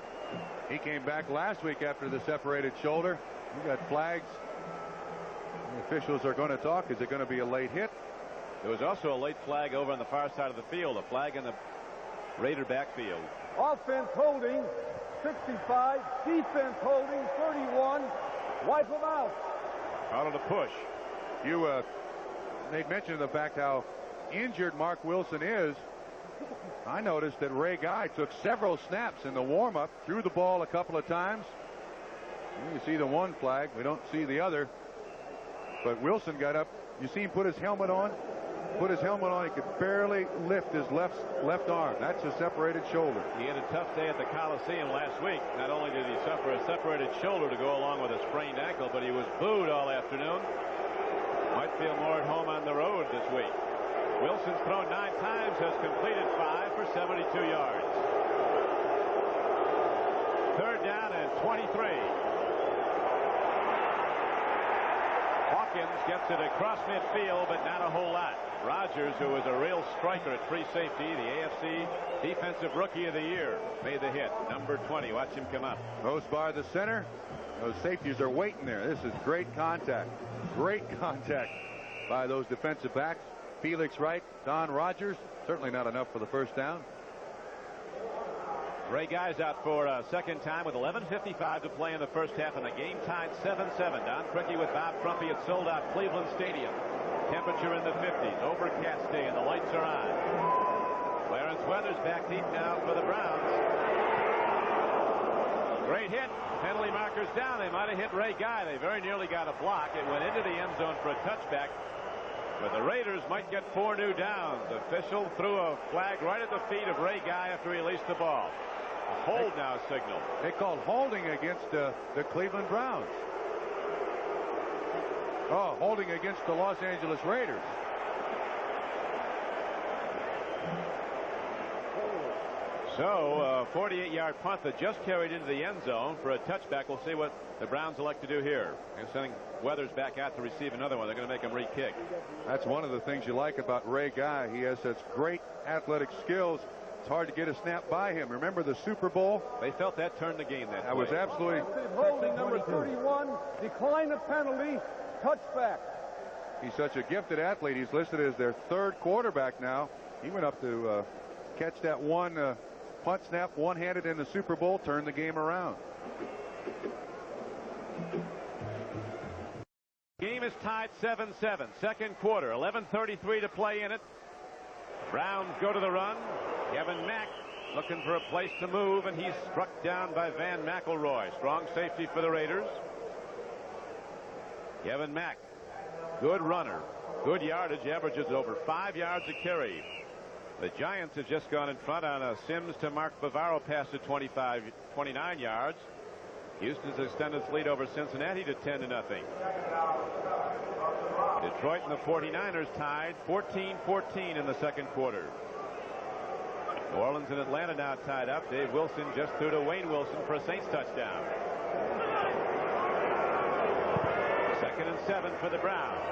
He came back last week after the separated shoulder. He got flags. The officials are going to talk. Is it going to be a late hit? There was also a late flag over on the far side of the field, a flag in the Raider backfield. Offense holding 65, defense holding 31. Wipe them out. Call it a push. You made mention of the fact how injured Mark Wilson is. I noticed that Ray Guy took several snaps in the warm-up, threw the ball a couple of times. You see the one flag. We don't see the other. But Wilson got up. You see him put his helmet on? Put his helmet on. He could barely lift his left arm. That's a separated shoulder. He had a tough day at the Coliseum last week. Not only did he suffer a separated shoulder to go along with a sprained ankle, but he was booed all afternoon. Might feel more at home on the road this week. Wilson's thrown 9 times, has completed 5 for 72 yards. Third down and 23. Hawkins gets it across midfield, but not a whole lot. Rogers, who was a real striker at free safety, the AFC Defensive Rookie of the Year, made the hit. Number 20. Watch him come up. Goes by the center. Those safeties are waiting there. This is great contact. Great contact by those defensive backs. Felix Wright, Don Rogers. Certainly not enough for the first down. Ray Guy's out for a second time with 11:55 to play in the first half, and the game tied 7-7. Don Criqui with Bob Crumpy at sold-out Cleveland Stadium. Temperature in the 50s. Overcast day, and the lights are on. Clarence Weathers back deep now for the Browns. Great hit. Penalty markers down. They might have hit Ray Guy. They very nearly got a block. It went into the end zone for a touchback. But the Raiders might get 4 new downs. The official threw a flag right at the feet of Ray Guy after he released the ball. A hold now signaled. They called holding against the Cleveland Browns. Oh, holding against the Los Angeles Raiders. So, 48-yard punt that just carried into the end zone for a touchback. We'll see what the Browns elect to do here. And sending Weathers back out to receive another one. They're going to make him re-kick. That's one of the things you like about Ray Guy. He has such great athletic skills. It's hard to get a snap by him. Remember the Super Bowl? They felt that turned the game that That was absolutely. Holding number 31. Decline the penalty. Touchback. He's such a gifted athlete. He's listed as their 3rd quarterback now. He went up to catch that one punt snap one-handed in the Super Bowl, turned the game around. Game is tied 7-7. Second quarter, 11:33 to play in it. Browns go to the run. Kevin Mack looking for a place to move, and he's struck down by Van McElroy. Strong safety for the Raiders. Kevin Mack, good runner, good yardage, averages over 5 yards a carry. The Giants have just gone in front on a Sims to Mark Bavaro pass to 29 yards. Houston's extended its lead over Cincinnati to 10-0. Detroit and the 49ers tied 14-14 in the second quarter. New Orleans and Atlanta now tied up. Dave Wilson just threw to Wayne Wilson for a Saints touchdown. 2nd and 7 for the Browns.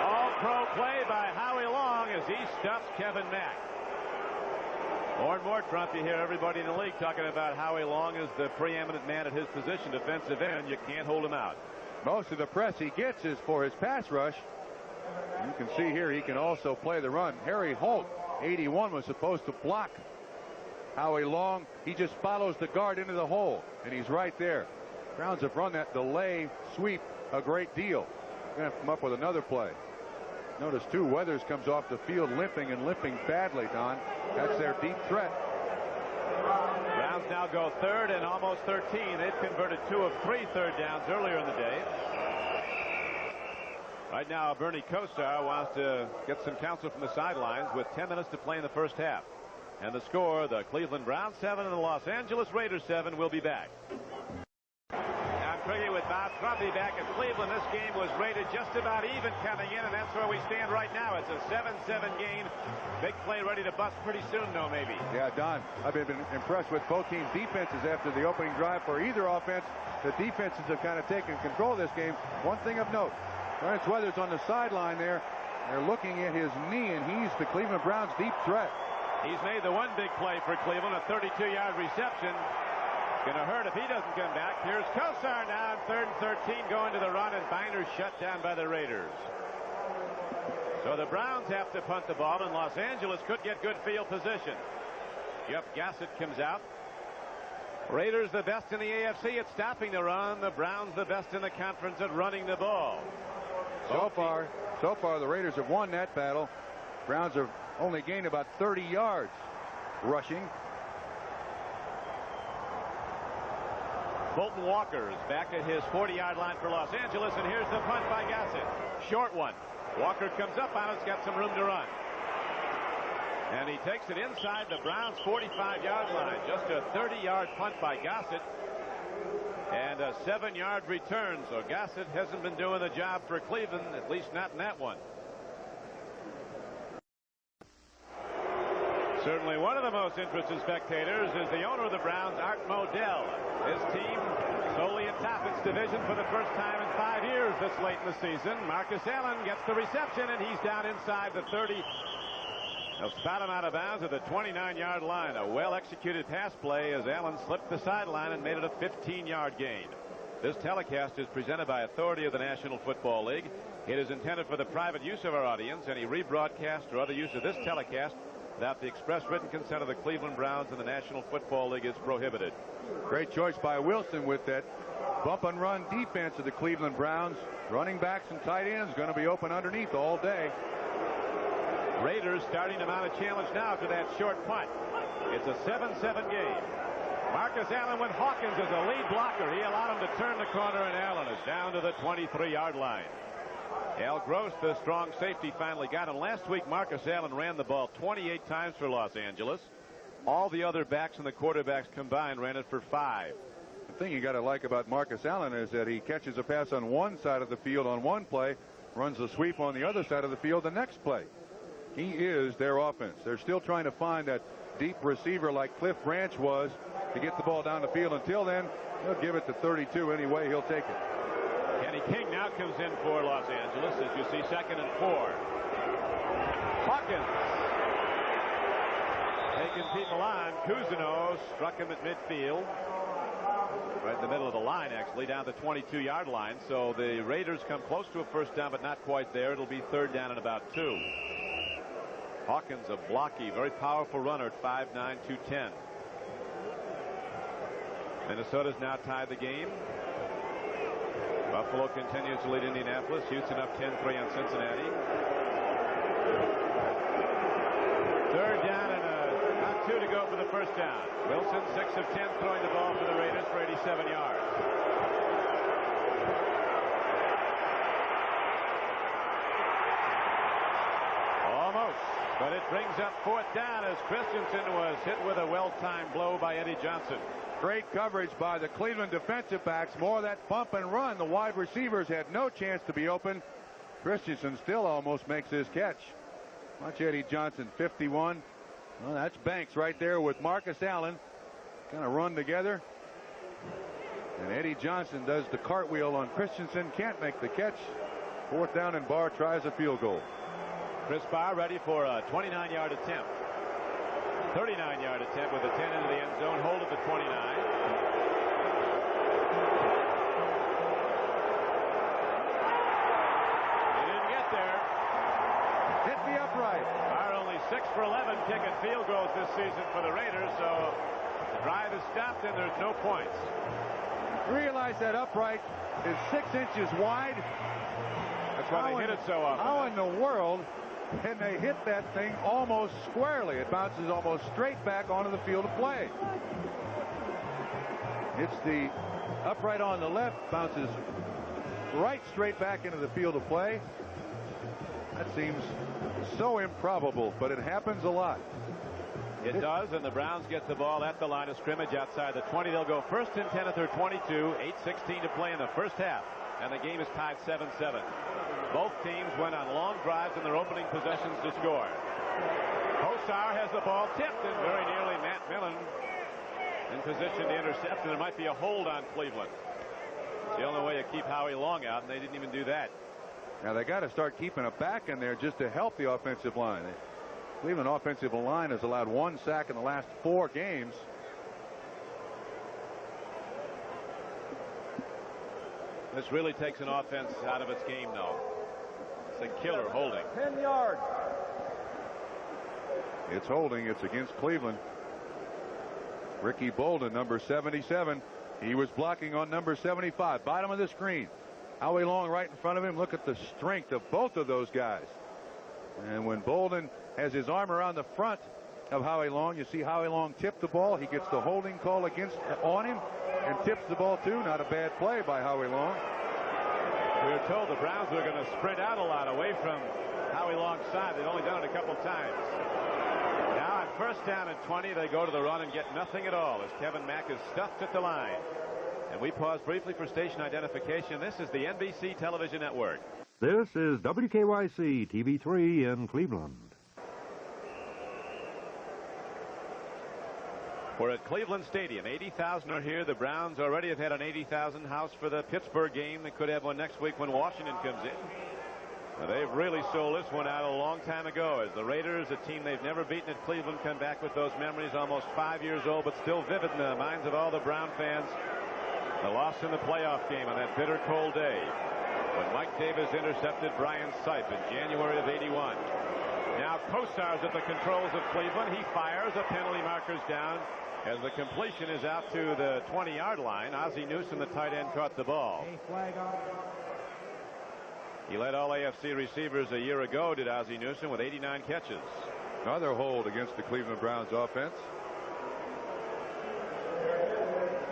All-pro play by Howie Long as he stuffs Kevin Mack. More and more, Trump, you hear everybody in the league talking about Howie Long as the preeminent man at his position, defensive end. You can't hold him out. Most of the press he gets is for his pass rush. You can see here he can also play the run. Harry Holt, 81, was supposed to block Howie Long. He just follows the guard into the hole, and he's right there. Browns have run that delay sweep a great deal. They're going to come up with another play. Notice, too, Weathers comes off the field limping and limping badly, Don. That's their deep threat. Browns Browns now go third and almost 13. They've converted 2 of 3 third downs earlier in the day. Right now, Bernie Kosar wants to get some counsel from the sidelines with 10 minutes to play in the first half. And the score, the Cleveland Browns 7 and the Los Angeles Raiders 7. Will be back. I'm Craigie with Bob Crumpy back at Cleveland. This game was rated just about even coming in, and that's where we stand right now. It's a 7-7 game. Big play ready to bust pretty soon, though, maybe. Yeah, Don, I've been impressed with both teams' defenses after the opening drive for either offense. The defenses have kind of taken control of this game. One thing of note, Clarence Weathers on the sideline there. They're looking at his knee, and he's the Cleveland Browns' deep threat. He's made the one big play for Cleveland, a 32-yard reception. Going to hurt if he doesn't come back. Here's Kosar now on 3rd and 13, going to the run, and Binders shut down by the Raiders. So the Browns have to punt the ball, and Los Angeles could get good field position. Jeff Gassett comes out. Raiders the best in the AFC at stopping the run. The Browns the best in the conference at running the ball. So far, the Raiders have won that battle. Browns have only gained about 30 yards rushing. Bolton Walker is back at his 40-yard line for Los Angeles, and here's the punt by Gassett. Short one. Walker comes up on it. It's got some room to run. And he takes it inside the Browns' 45-yard line. Just a 30-yard punt by Gassett. And a 7-yard return. So Gassett hasn't been doing the job for Cleveland, at least not in that one. Certainly one of the most interested spectators is the owner of the Browns, Art Modell. His team solely atop its division for the first time in 5 years this late in the season. Marcus Allen gets the reception, and he's down inside the 30. They'll spot him out of bounds at the 29-yard line. A well-executed pass play as Allen slipped the sideline and made it a 15-yard gain. This telecast is presented by authority of the National Football League. It is intended for the private use of our audience. Any rebroadcast or other use of this telecast without the express written consent of the Cleveland Browns and the National Football League is prohibited. Great choice by Wilson with that bump and run defense of the Cleveland Browns. Running backs and tight ends going to be open underneath all day. Raiders starting to mount a challenge now to that short punt. It's a 7-7 game. Marcus Allen with Hawkins as a lead blocker. He allowed him to turn the corner, and Allen is down to the 23-yard line. Al Gross, the strong safety, finally got him. Last week, Marcus Allen ran the ball 28 times for Los Angeles. All the other backs and the quarterbacks combined ran it for 5. The thing you got to like about Marcus Allen is that he catches a pass on one side of the field on one play, runs the sweep on the other side of the field the next play. He is their offense. They're still trying to find that deep receiver like Cliff Branch was to get the ball down the field. Until then, he'll give it to 32 anyway. He'll take it. Kenny King now comes in for Los Angeles as you see 2nd and 4. Hawkins taking people on. Cousineau struck him at midfield. Right in the middle of the line, actually, down the 22-yard line. So the Raiders come close to a first down, but not quite there. It'll be 3rd down and about 2. Hawkins, a blocky, very powerful runner at 5'9", 210. Minnesota's now tied the game. Buffalo continues to lead Indianapolis. Houston up 10-3 on Cincinnati. 3rd down and about 2 to go for the first down. Wilson 6 of 10 throwing the ball for the Raiders for 87 yards. Almost, but it brings up 4th down as Christensen was hit with a well-timed blow by Eddie Johnson. Great coverage by the Cleveland defensive backs. More of that bump and run. The wide receivers had no chance to be open. Christensen still almost makes his catch. Watch Eddie Johnson, 51. Well, that's Banks right there with Marcus Allen. Kind of run together. And Eddie Johnson does the cartwheel on Christensen. Can't make the catch. 4th down and Barr tries a field goal. Chris Barr ready for a 29-yard attempt. 39-yard attempt with a 10 into the end zone. Hold at the 29. He didn't get there. Hit the upright. Barr only 6 for 11 kicking field goals this season for the Raiders, so the drive is stopped and there's no points. Realize that upright is 6 inches wide. That's why they hit it so often. How in the world and they hit that thing almost squarely. It bounces almost straight back onto the field of play. It's the upright on the left, bounces right straight back into the field of play. That seems so improbable, but it happens a lot. It does, and the Browns get the ball at the line of scrimmage outside the 20. They'll go first and 10 at their 22. 8:16 to play in the first half, and the game is tied 7-7. Both teams went on long drives in their opening possessions to score. Kosar has the ball tipped, and very nearly Matt Millen in position to intercept, and there might be a hold on Cleveland. It's the only way to keep Howie Long out, and they didn't even do that. Now they got to start keeping a back in there just to help the offensive line. Cleveland offensive line has allowed 1 sack in the last 4 games. This really takes an offense out of its game, though. It's a killer holding. 10 yards. It's holding. It's against Cleveland. Ricky Bolden, number 77. He was blocking on number 75. Bottom of the screen. Howie Long right in front of him. Look at the strength of both of those guys. And when Bolden has his arm around the front of Howie Long, you see Howie Long tip the ball. He gets the holding call on him and tips the ball too. Not a bad play by Howie Long. We were told the Browns were going to sprint out a lot away from Howie Long's side. They'd only done it a couple times. Now on first down and 20, they go to the run and get nothing at all as Kevin Mack is stuffed at the line. And we pause briefly for station identification. This is the NBC Television Network. This is WKYC TV3 in Cleveland. We're at Cleveland Stadium. 80,000 are here. The Browns already have had an 80,000 house for the Pittsburgh game. They could have one next week when Washington comes in. Now, they've really sold this one out a long time ago as the Raiders, a team they've never beaten at Cleveland, come back with those memories, almost 5 years old, but still vivid in the minds of all the Brown fans. The loss in the playoff game on that bitter cold day when Mike Davis intercepted Brian Sipe in January of '81. Now Kosar's at the controls of Cleveland. He fires. A penalty marker's down as the completion is out to the 20-yard line. Ozzie Newsome, the tight end, caught the ball. He led all AFC receivers a year ago, did Ozzie Newsome, with 89 catches. Another hold against the Cleveland Browns offense.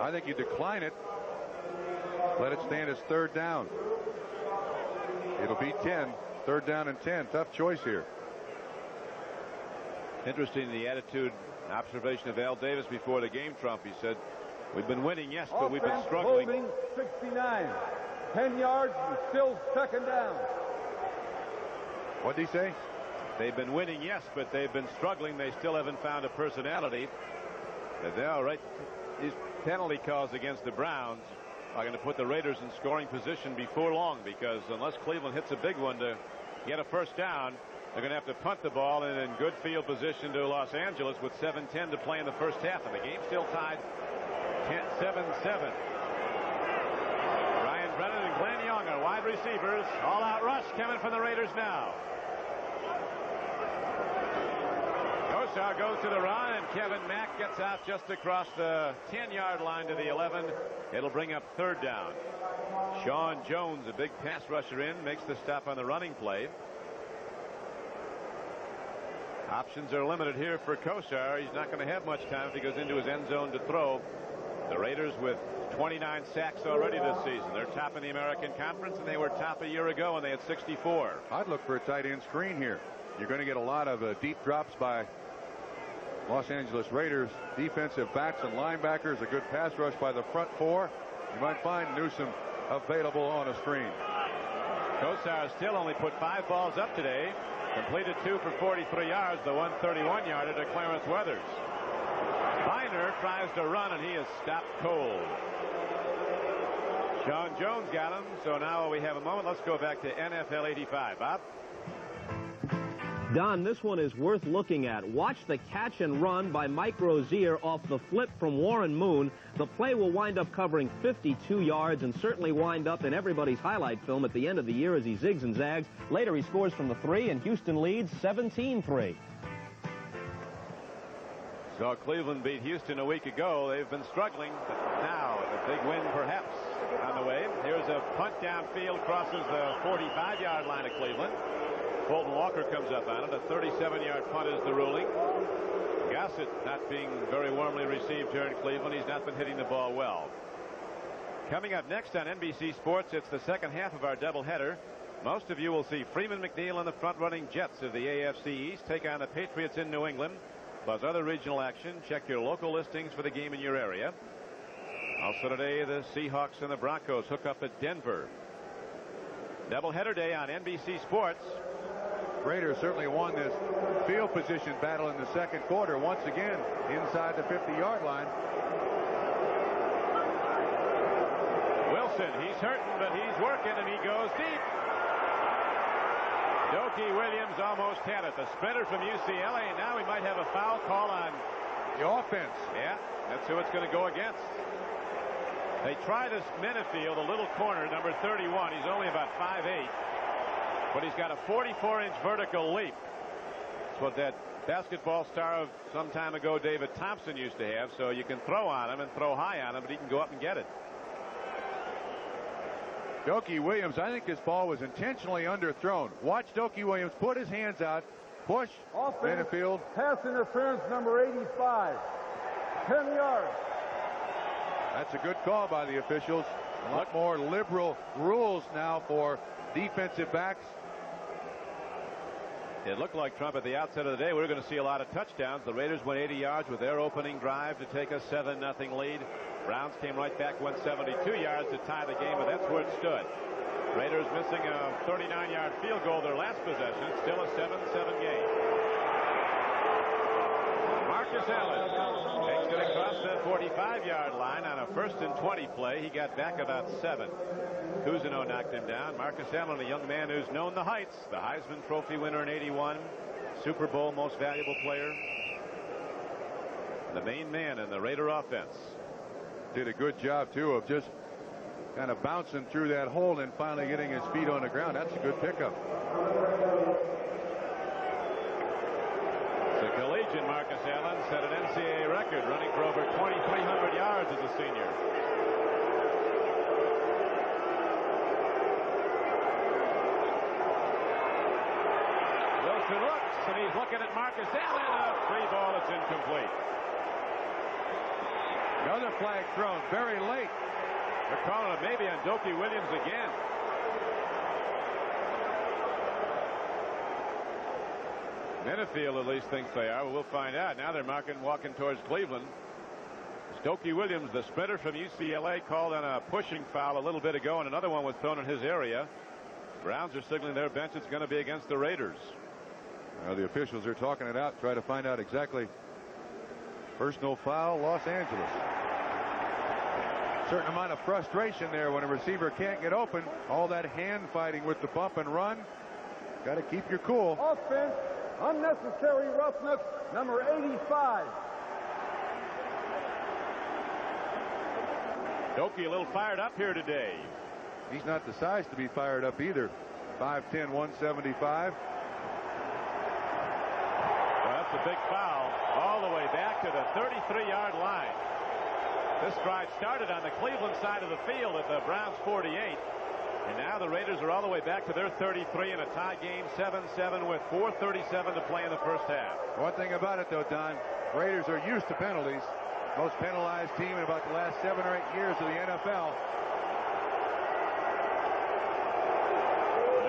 I think you decline it. Let it stand as third down. It'll be 10. Third down and 10. Tough choice here. Interesting, the attitude observation of Al Davis before the game, Trump. He said, we've been winning, yes, but we've been struggling. Holding 69. 10 yards and still second down. What did he say? They've been winning, yes, but they've been struggling. They still haven't found a personality. And now, right, these penalty calls against the Browns are going to put the Raiders in scoring position before long, because unless Cleveland hits a big one to get a first down, they're going to have to punt the ball in good field position to Los Angeles with 7:10 to play in the first half, and the game's still tied 7-7. Brian Brennan and Glenn Young are wide receivers. All-out rush coming from the Raiders now. Kosar goes to the run, and Kevin Mack gets out just across the 10-yard line to the 11. It'll bring up third down. Sean Jones, a big pass rusher in, makes the stop on the running play. Options are limited here for Kosar. He's not going to have much time if he goes into his end zone to throw. The Raiders with 29 sacks already this season. They're top in the American Conference, and they were top a year ago, and they had 64. I'd look for a tight end screen here. You're going to get a lot of deep drops by Los Angeles Raiders defensive backs and linebackers. A good pass rush by the front four. You might find Newsome available on a screen. Kosar still only put 5 balls up today. Completed 2 for 43 yards. The 131-yarder to Clarence Weathers. Biner tries to run, and he is stopped cold. Sean Jones got him. So now we have a moment. Let's go back to NFL 85. Bob? Don, this one is worth looking at. Watch the catch and run by Mike Rozier off the flip from Warren Moon. The play will wind up covering 52 yards and certainly wind up in everybody's highlight film at the end of the year as he zigs and zags. Later he scores from the 3, and Houston leads 17-3. So Cleveland beat Houston a week ago. They've been struggling, but now a big win perhaps on the way. Here's a punt downfield, crosses the 45-yard line of Cleveland. Fulton Walker comes up on it. A 37-yard punt is the ruling. Gossett not being very warmly received here in Cleveland. He's not been hitting the ball well. Coming up next on NBC Sports, it's the second half of our doubleheader. Most of you will see Freeman McNeil and the front-running Jets of the AFC East take on the Patriots in New England, plus other regional action. Check your local listings for the game in your area. Also today, the Seahawks and the Broncos hook up at Denver. Doubleheader day on NBC Sports. Raiders certainly won this field position battle in the second quarter. Once again, inside the 50-yard line. Wilson, he's hurting, but he's working, and he goes deep. Dokie Williams almost had it. The sprinter from UCLA, and now we might have a foul call on the offense. Yeah, that's who it's going to go against. They try this Minifield, a little corner, number 31. He's only about 5'8", but he's got a 44-inch vertical leap. It's what that basketball star of some time ago, David Thompson, used to have. So you can throw on him and throw high on him, but he can go up and get it. Dokie Williams, I think this ball was intentionally underthrown. Watch Dokie Williams put his hands out, push, Minifield. Pass interference number 85. 10 yards. That's a good call by the officials. A lot more liberal rules now for defensive backs. It looked like, Trump, at the outset of the day, we were going to see a lot of touchdowns. The Raiders went 80 yards with their opening drive to take a 7-0 lead. Browns came right back, went 72 yards to tie the game, but that's where it stood. Raiders missing a 39-yard field goal their last possession. It's still a 7-7 game. Marcus Allen takes it across the 45-yard line on a 1st and 20 play. He got back about 7. Cousineau knocked him down. Marcus Allen, a young man who's known the heights. The Heisman Trophy winner in '81. Super Bowl most valuable player. The main man in the Raider offense. Did a good job, too, of just kind of bouncing through that hole and finally getting his feet on the ground. That's a good pickup. The collegiate Marcus Allen set an NCAA record, running for over 2,300 yards as a senior. Wilson looks, and he's looking at Marcus Allen. A free ball that's incomplete. Another flag thrown very late. They're calling it maybe on Dokie Williams again. Minifield at least thinks they are. Well, we'll find out. Now they're walking towards Cleveland. Dokie Williams, the sprinter from UCLA, called on a pushing foul a little bit ago, and another one was thrown in his area. Browns are signaling their bench. It's going to be against the Raiders. Well, the officials are talking it out, try to find out exactly. Personal foul, Los Angeles. Certain amount of frustration there when a receiver can't get open. All that hand fighting with the bump and run. Got to keep your cool. Offense, unnecessary roughness, number 85. Dokie a little fired up here today. He's not the size to be fired up either. 5'10", 175. Well, that's a big foul all the way back to the 33-yard line. This drive started on the Cleveland side of the field at the Browns 48. And now the Raiders are all the way back to their 33 in a tie game, 7-7 with 4:37 to play in the first half. One thing about it, though, Don, Raiders are used to penalties. Most penalized team in about the last 7 or 8 years of the NFL.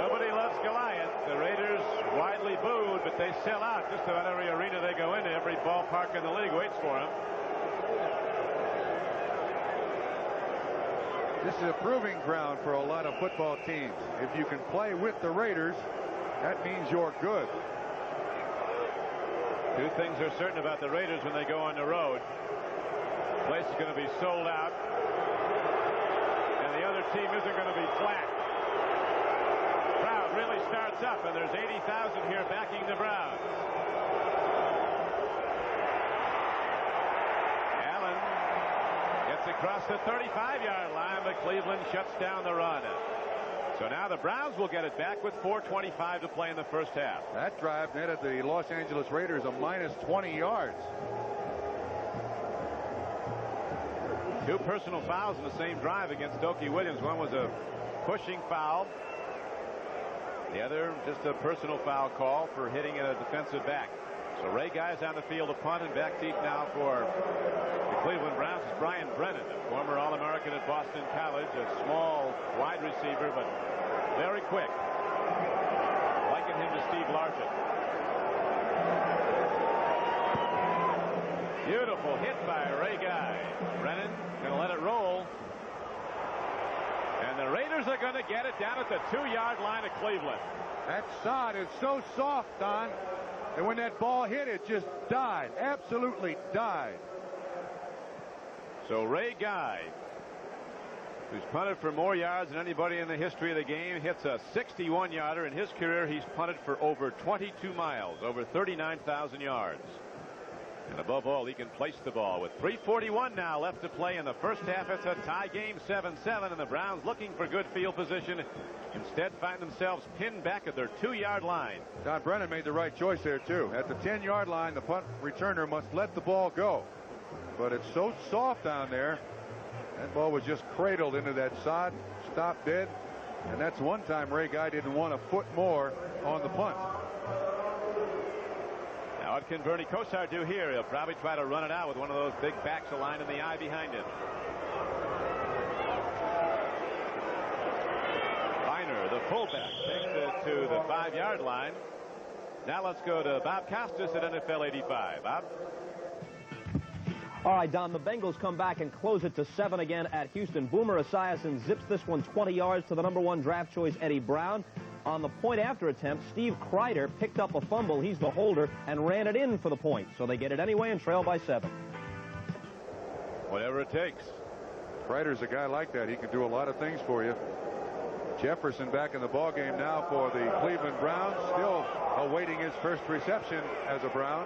Nobody loves Goliath. The Raiders widely booed, but they sell out just about every arena they go into. Every ballpark in the league waits for them. This is a proving ground for a lot of football teams. If you can play with the Raiders, that means you're good. Two things are certain about the Raiders when they go on the road. The place is going to be sold out, and the other team isn't going to be flat. Crowd really starts up, and there's 80,000 here backing the Browns. Allen gets across the 35-yard line, but Cleveland shuts down the run. So now the Browns will get it back with 4:25 to play in the first half. That drive netted the Los Angeles Raiders a minus 20 yards. Two personal fouls in the same drive against Dokie Williams. One was a pushing foul, The other, just a personal foul call for hitting a defensive back. So Ray Guy's on the field to punt, and back deep now for the Cleveland Browns is Brian Brennan, a former All-American at Boston College, a small wide receiver, but very quick. Liken him to Steve Largent. Beautiful hit by Ray Guy. Brennan going to let it roll. And the Raiders are going to get it down at the 2-yard line of Cleveland. That sod is so soft, Don, and when that ball hit, it just died. Absolutely died. So Ray Guy, who's punted for more yards than anybody in the history of the game, hits a 61-yarder. In his career, he's punted for over 22 miles, over 39,000 yards. And above all, he can place the ball. With 3:41 now left to play in the first half, it's a tie game, 7-7, and the Browns looking for good field position. Instead, find themselves pinned back at their 2-yard line. Don Brennan made the right choice there, too. At the 10-yard line, the punt returner must let the ball go. But it's so soft down there. That ball was just cradled into that sod, stopped dead. And that's one time Ray Guy didn't want a foot more on the punt. Now, what can Bernie Kosar do here? He'll probably try to run it out with one of those big backs aligned in the eye behind him. Viner, the fullback, takes it to the 5-yard line. Now let's go to Bob Costas at NFL 85. Bob? All right, Don, the Bengals come back and close it to 7 again at Houston. Boomer Esiason zips this one 20 yards to the #1 draft choice, Eddie Brown. On the point after attempt, Steve Kreider picked up a fumble. He's the holder and ran it in for the point. So they get it anyway and trail by 7. Whatever it takes. Kreider's a guy like that. He can do a lot of things for you. Jefferson back in the ballgame now for the Cleveland Browns, still awaiting his first reception as a Brown.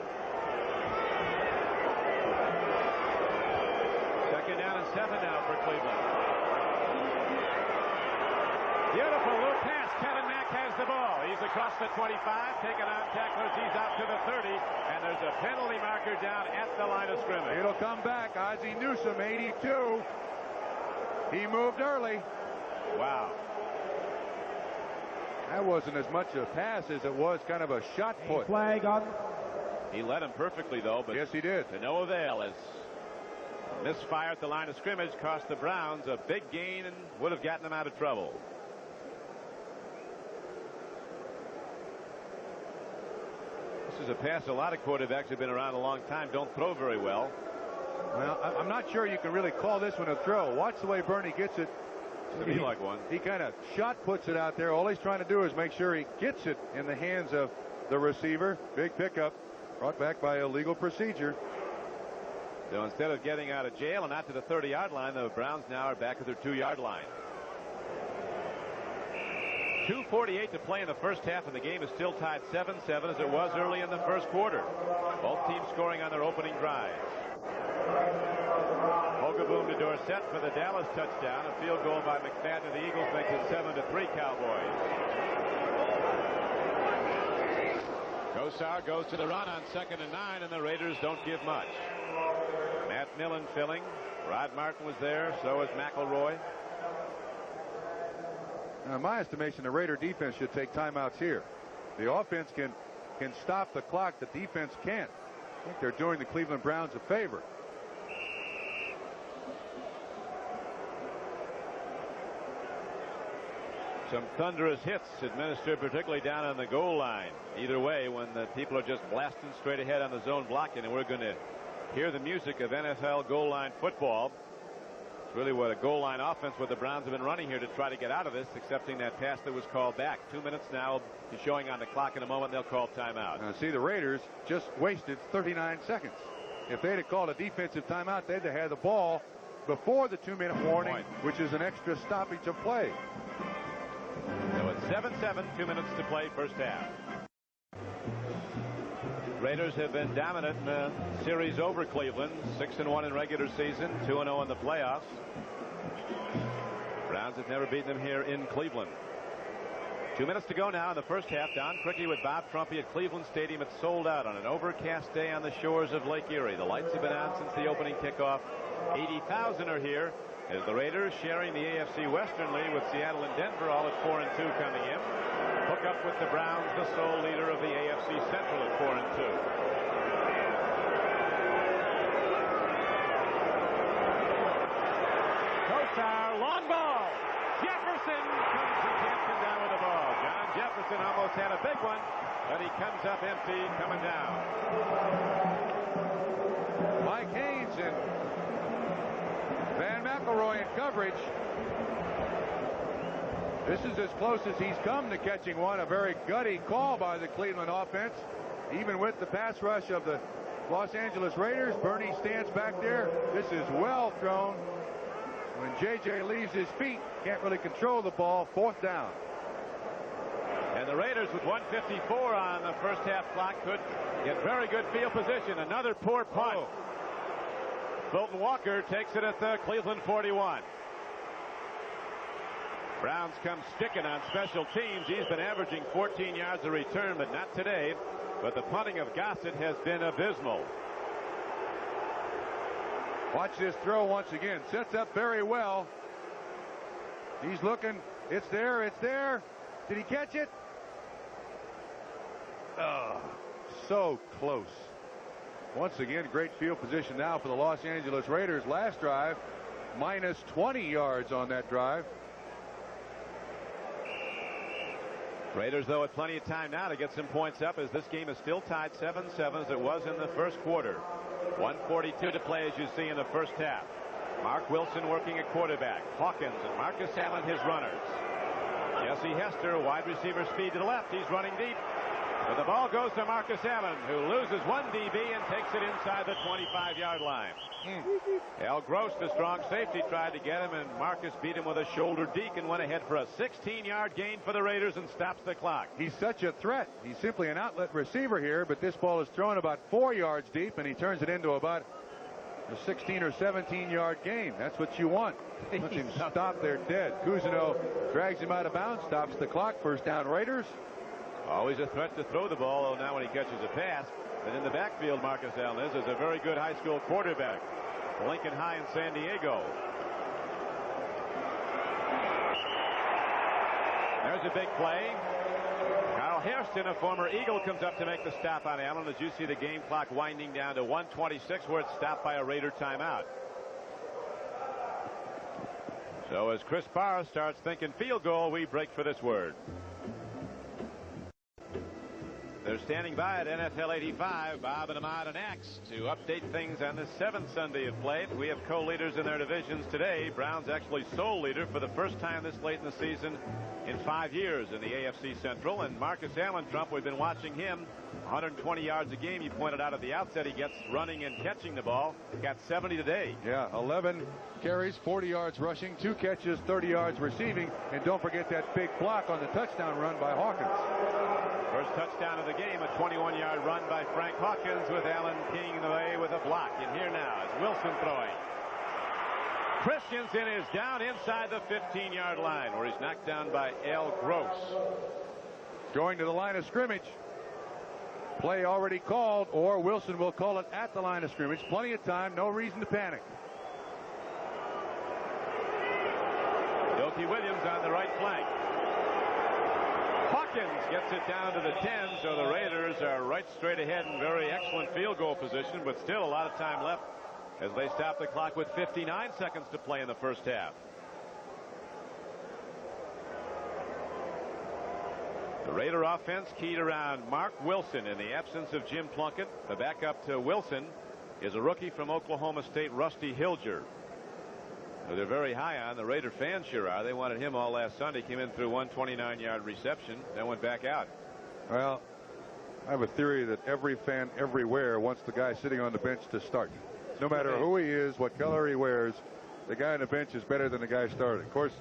Second down and 7 now for Cleveland. Beautiful loop pass. Kevin Mack has the ball. He's across the 25, taken on tacklers. He's out to the 30, and there's a penalty marker down at the line of scrimmage. It'll come back. Ozzie Newsome, 82. He moved early. Wow. That wasn't as much a pass as it was kind of a shot put. Flag on. He led him perfectly, though, but yes, he did. To no avail, as misfire at the line of scrimmage cost the Browns a big gain and would have gotten them out of trouble. This is a pass a lot of quarterbacks have been around a long time don't throw very well. Well, I'm not sure you can really call this one a throw. Watch the way Bernie gets it. To be like one. He kind of shot puts it out there. All he's trying to do is make sure he gets it in the hands of the receiver. Big pickup brought back by a legal procedure. So instead of getting out of jail and out to the 30-yard line, the Browns now are back at their 2-yard line. 2:48 to play in the first half, and the game is still tied 7-7 as it was early in the first quarter. Both teams scoring on their opening drives. Boom to Dorsett for the Dallas touchdown. A field goal by McFadden of the Eagles makes it 7-3 Cowboys. Kosar goes to the run on 2nd and 9, and the Raiders don't give much. Matt Millen filling. Rod Martin was there. So was McElroy. Now, in my estimation, the Raider defense should take timeouts here. The offense can stop the clock. The defense can't. I think they're doing the Cleveland Browns a favor. Some thunderous hits administered particularly down on the goal line. Either way, when the people are just blasting straight ahead on the zone blocking, and we're going to hear the music of NFL goal line football. It's really what a goal line offense what the Browns have been running here to try to get out of this, excepting that pass that was called back. 2 minutes now is showing on the clock. In a moment they'll call timeout. Now see, the Raiders just wasted 39 seconds. If they'd have called a defensive timeout, they'd have had the ball before the 2-minute warning, which is an extra stoppage of play. So it's 7-7, 2 minutes to play, first half. Raiders have been dominant in the series over Cleveland. 6-1 in regular season, 2-0 in the playoffs. Browns have never beaten them here in Cleveland. 2 minutes to go now in the first half. Don Criqui with Bob Trumpy at Cleveland Stadium. It's sold out on an overcast day on the shores of Lake Erie. The lights have been on since the opening kickoff. 80,000 are here. As the Raiders sharing the AFC Western lead with Seattle and Denver, all at 4-2 coming in. Hook up with the Browns, the sole leader of the AFC Central at 4-2. Kosar, long ball. Jefferson comes to Hampton down with the ball. John Jefferson almost had a big one, but he comes up empty, coming down. Mike Haynes and Van McElroy in coverage. This is as close as he's come to catching one. A very gutty call by the Cleveland offense. Even with the pass rush of the Los Angeles Raiders, Bernie stands back there. This is well thrown. When J.J. leaves his feet, can't really control the ball. 4th down. And the Raiders with 1:54 on the first half clock could get very good field position. Another poor punt. Fulton Walker takes it at the Cleveland 41. Browns come sticking on special teams. He's been averaging 14 yards a return, but not today. But the punting of Gossett has been abysmal. Watch this throw once again. Sets up very well. He's looking. It's there. It's there. Did he catch it? Oh, so close. Once again, great field position now for the Los Angeles Raiders. Last drive, minus 20 yards on that drive. Raiders, though, with plenty of time now to get some points up, as this game is still tied 7-7 as it was in the first quarter. 1:42 to play, as you see in the first half. Mark Wilson working at quarterback. Hawkins and Marcus Allen his runners. Jesse Hester, wide receiver speed to the left. He's running deep. But the ball goes to Marcus Allen, who loses one DB and takes it inside the 25-yard line. Al Gross, the strong safety, tried to get him, and Marcus beat him with a shoulder deke and went ahead for a 16-yard gain for the Raiders and stops the clock. He's such a threat. He's simply an outlet receiver here, but this ball is thrown about 4 yards deep, and he turns it into about a 16 or 17-yard gain. That's what you want. Let him stop there dead. Cousineau drags him out of bounds, stops the clock. First down, Raiders. Always a threat to throw the ball, though now when he catches a pass. And in the backfield, Marcus Allen is a very good high school quarterback. Lincoln High in San Diego. There's a big play. Carl Hairston, a former Eagle, comes up to make the stop on Allen as you see the game clock winding down to 1:26, where it's stopped by a Raider timeout. So as Chris Barr starts thinking field goal, we break for this word. They're standing by at NFL 85, Bob and Ahmad and Axe, to update things on the 7th Sunday of play. We have co-leaders in their divisions today. Browns actually sole leader for the first time this late in the season in 5 years in the AFC Central. And Marcus Allen, Trump, we've been watching him. 120 yards a game. You pointed out at the outset he gets running and catching the ball. Got 70 today. Yeah, 11 carries, 40 yards rushing, 2 catches, 30 yards receiving. And don't forget that big block on the touchdown run by Hawkins. First touchdown of the game, a 21-yard run by Frank Hawkins, with Allen keying the way with a block. And here now is Wilson throwing. Christensen is down inside the 15-yard line, where he's knocked down by Al Gross. Going to the line of scrimmage. Play already called, or Wilson will call it at the line of scrimmage. Plenty of time, no reason to panic. Doki Williams on the right flank. Hawkins gets it down to the 10, so the Raiders are right straight ahead in very excellent field goal position, but still a lot of time left as they stop the clock with 59 seconds to play in the first half. The Raider offense keyed around Mark Wilson in the absence of Jim Plunkett. The backup to Wilson is a rookie from Oklahoma State, Rusty Hilger, who they're very high on. The Raider fans sure are. They wanted him all last Sunday. Came in through 129-yard reception, then went back out. Well, I have a theory that every fan everywhere wants the guy sitting on the bench to start. No matter who he is, what color he wears, the guy on the bench is better than the guy starting. Of course,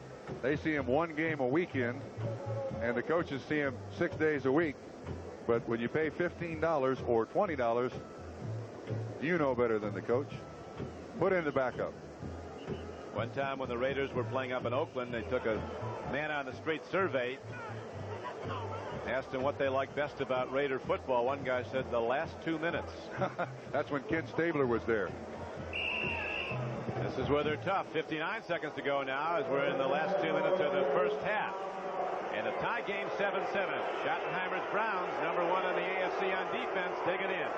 they see him one game a weekend, and the coaches see him 6 days a week. But when you pay $15 or $20, you know better than the coach. Put in the backup. One time when the Raiders were playing up in Oakland, they took a man on the street survey, asked them what they liked best about Raider football. One guy said the last 2 minutes. That's when Ken Stabler was there. The This is where they're tough. 59 seconds to go now as we're in the last 2 minutes of the first half. And a tie game, 7-7. Schottenheimer's Browns, number 1 in the AFC on defense, take it in.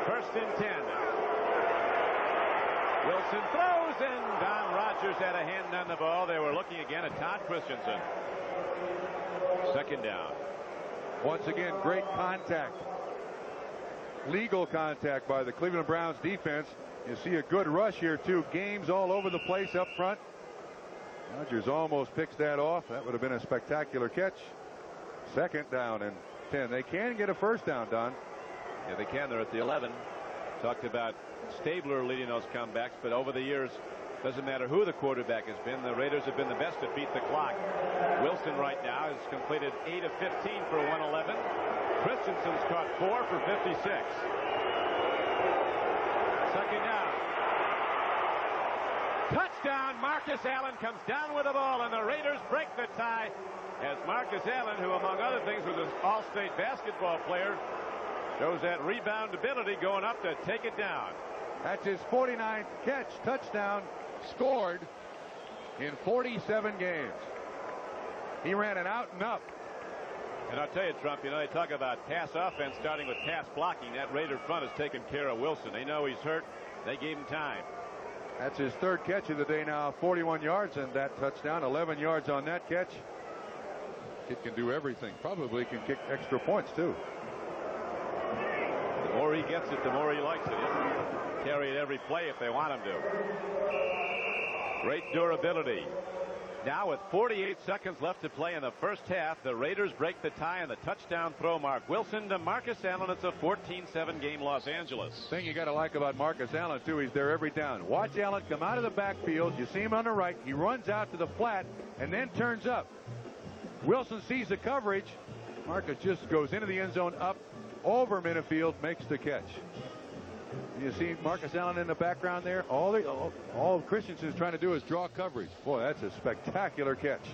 First and 10. Wilson throws, and Don Rogers had a hand on the ball. They were looking again at Todd Christensen. Second down. Once again, great contact. Legal contact by the Cleveland Browns defense. You see a good rush here, too. Games all over the place up front. Rodgers almost picks that off. That would have been a spectacular catch. Second down and 10. They can get a first down, Don. Yeah, they can. They're at the 11. Talked about Stabler leading those comebacks, but over the years, doesn't matter who the quarterback has been, the Raiders have been the best to beat the clock. Wilson right now has completed 8 of 15 for 111. Christensen's caught 4 for 56. Second down. Touchdown. Marcus Allen comes down with the ball, and the Raiders break the tie as Marcus Allen, who among other things was an all-state basketball player, shows that rebound ability going up to take it down. That's his 49th catch. Touchdown scored in 47 games. He ran it out and up. And I'll tell you, Trump, you know, they talk about pass offense starting with pass blocking. That Raider front has taken care of Wilson. They know he's hurt. They gave him time. That's his third catch of the day now, 41 yards, and that touchdown, 11 yards on that catch. Kid can do everything. Probably can kick extra points, too. The more he gets it, the more he likes it. He'll carry it every play if they want him to. Great durability. Now with 48 seconds left to play in the first half, the Raiders break the tie on the touchdown throw. Mark Wilson to Marcus Allen. It's a 14-7 game Los Angeles. Thing you got to like about Marcus Allen, too, he's there every down. Watch Allen come out of the backfield. You see him on the right. He runs out to the flat and then turns up. Wilson sees the coverage. Marcus just goes into the end zone, up over Minifield, makes the catch. You see Marcus Allen in the background there. All Christensen's trying to do is draw coverage. Boy, that's a spectacular catch.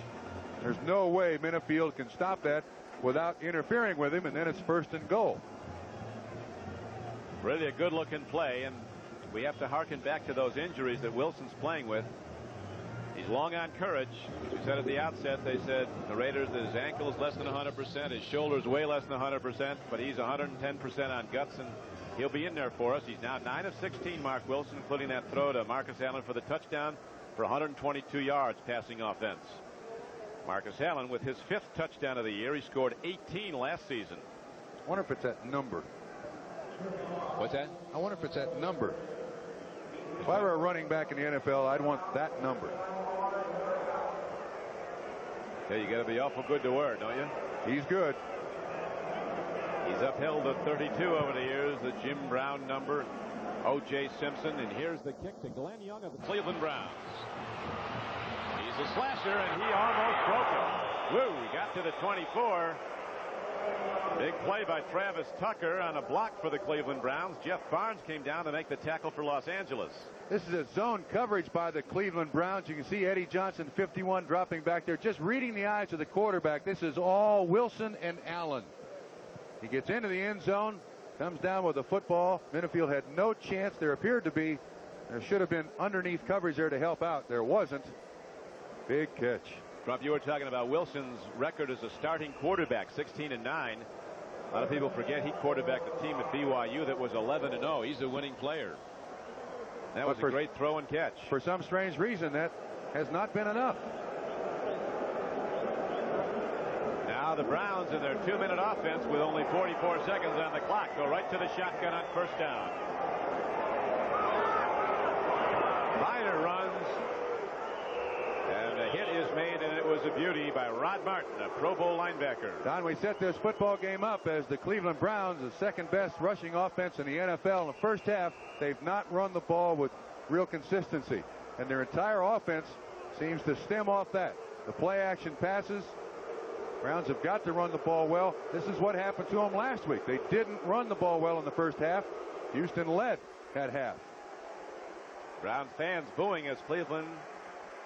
There's no way Minifield can stop that without interfering with him, and then it's first and goal. Really a good-looking play, and we have to harken back to those injuries that Wilson's playing with. He's long on courage. As we said at the outset, they said the Raiders, his ankle's less than 100%, his shoulder's way less than 100%, but he's 110% on guts, and he'll be in there for us. He's now 9 of 16, Mark Wilson, including that throw to Marcus Allen for the touchdown for 122 yards passing offense. Marcus Allen with his 5th touchdown of the year. He scored 18 last season. I wonder if it's that number. What's that? I wonder if it's that number. If I were a running back in the NFL, I'd want that number. Yeah, you got to be awful good to wear, don't you? He's good. He's upheld the 32 over the years, the Jim Brown number, O.J. Simpson, and here's the kick to Glenn Young of the Cleveland Browns. He's a slasher, and he almost broke it. Woo, he got to the 24. Big play by Travis Tucker on a block for the Cleveland Browns. Jeff Barnes came down to make the tackle for Los Angeles. This is a zone coverage by the Cleveland Browns. You can see Eddie Johnson, 51, dropping back there, just reading the eyes of the quarterback. This is all Wilson and Allen. He gets into the end zone, comes down with the football. Minifield had no chance. There should have been underneath coverage there to help out. There wasn't. Big catch. Trump, you were talking about Wilson's record as a starting quarterback, 16-9. A lot of people forget he quarterbacked a team at BYU that was 11-0. He's a winning player. That was a great throw and catch. For some strange reason, that has not been enough. Now the Browns in their 2-minute offense with only 44 seconds on the clock go right to the shotgun on first down. Viner runs, and a hit is made, and it was a beauty by Rod Martin, a Pro Bowl linebacker. Don, we set this football game up as the Cleveland Browns, the second best rushing offense in the NFL. In the first half, they've not run the ball with real consistency, and their entire offense seems to stem off that. The play action passes. Browns have got to run the ball well. This is what happened to them last week. They didn't run the ball well in the first half. Houston led that half. Browns fans booing as Cleveland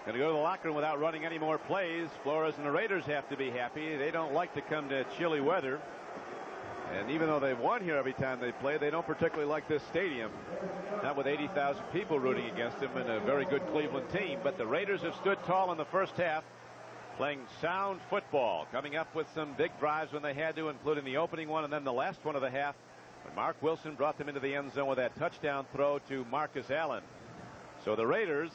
going to go to the locker room without running any more plays. Flores and the Raiders have to be happy. They don't like to come to chilly weather. And even though they won here every time they play, they don't particularly like this stadium. Not with 80,000 people rooting against them and a very good Cleveland team. But the Raiders have stood tall in the first half, playing sound football, coming up with some big drives when they had to, including the opening one and then the last one of the half, when Mark Wilson brought them into the end zone with that touchdown throw to Marcus Allen. So the Raiders,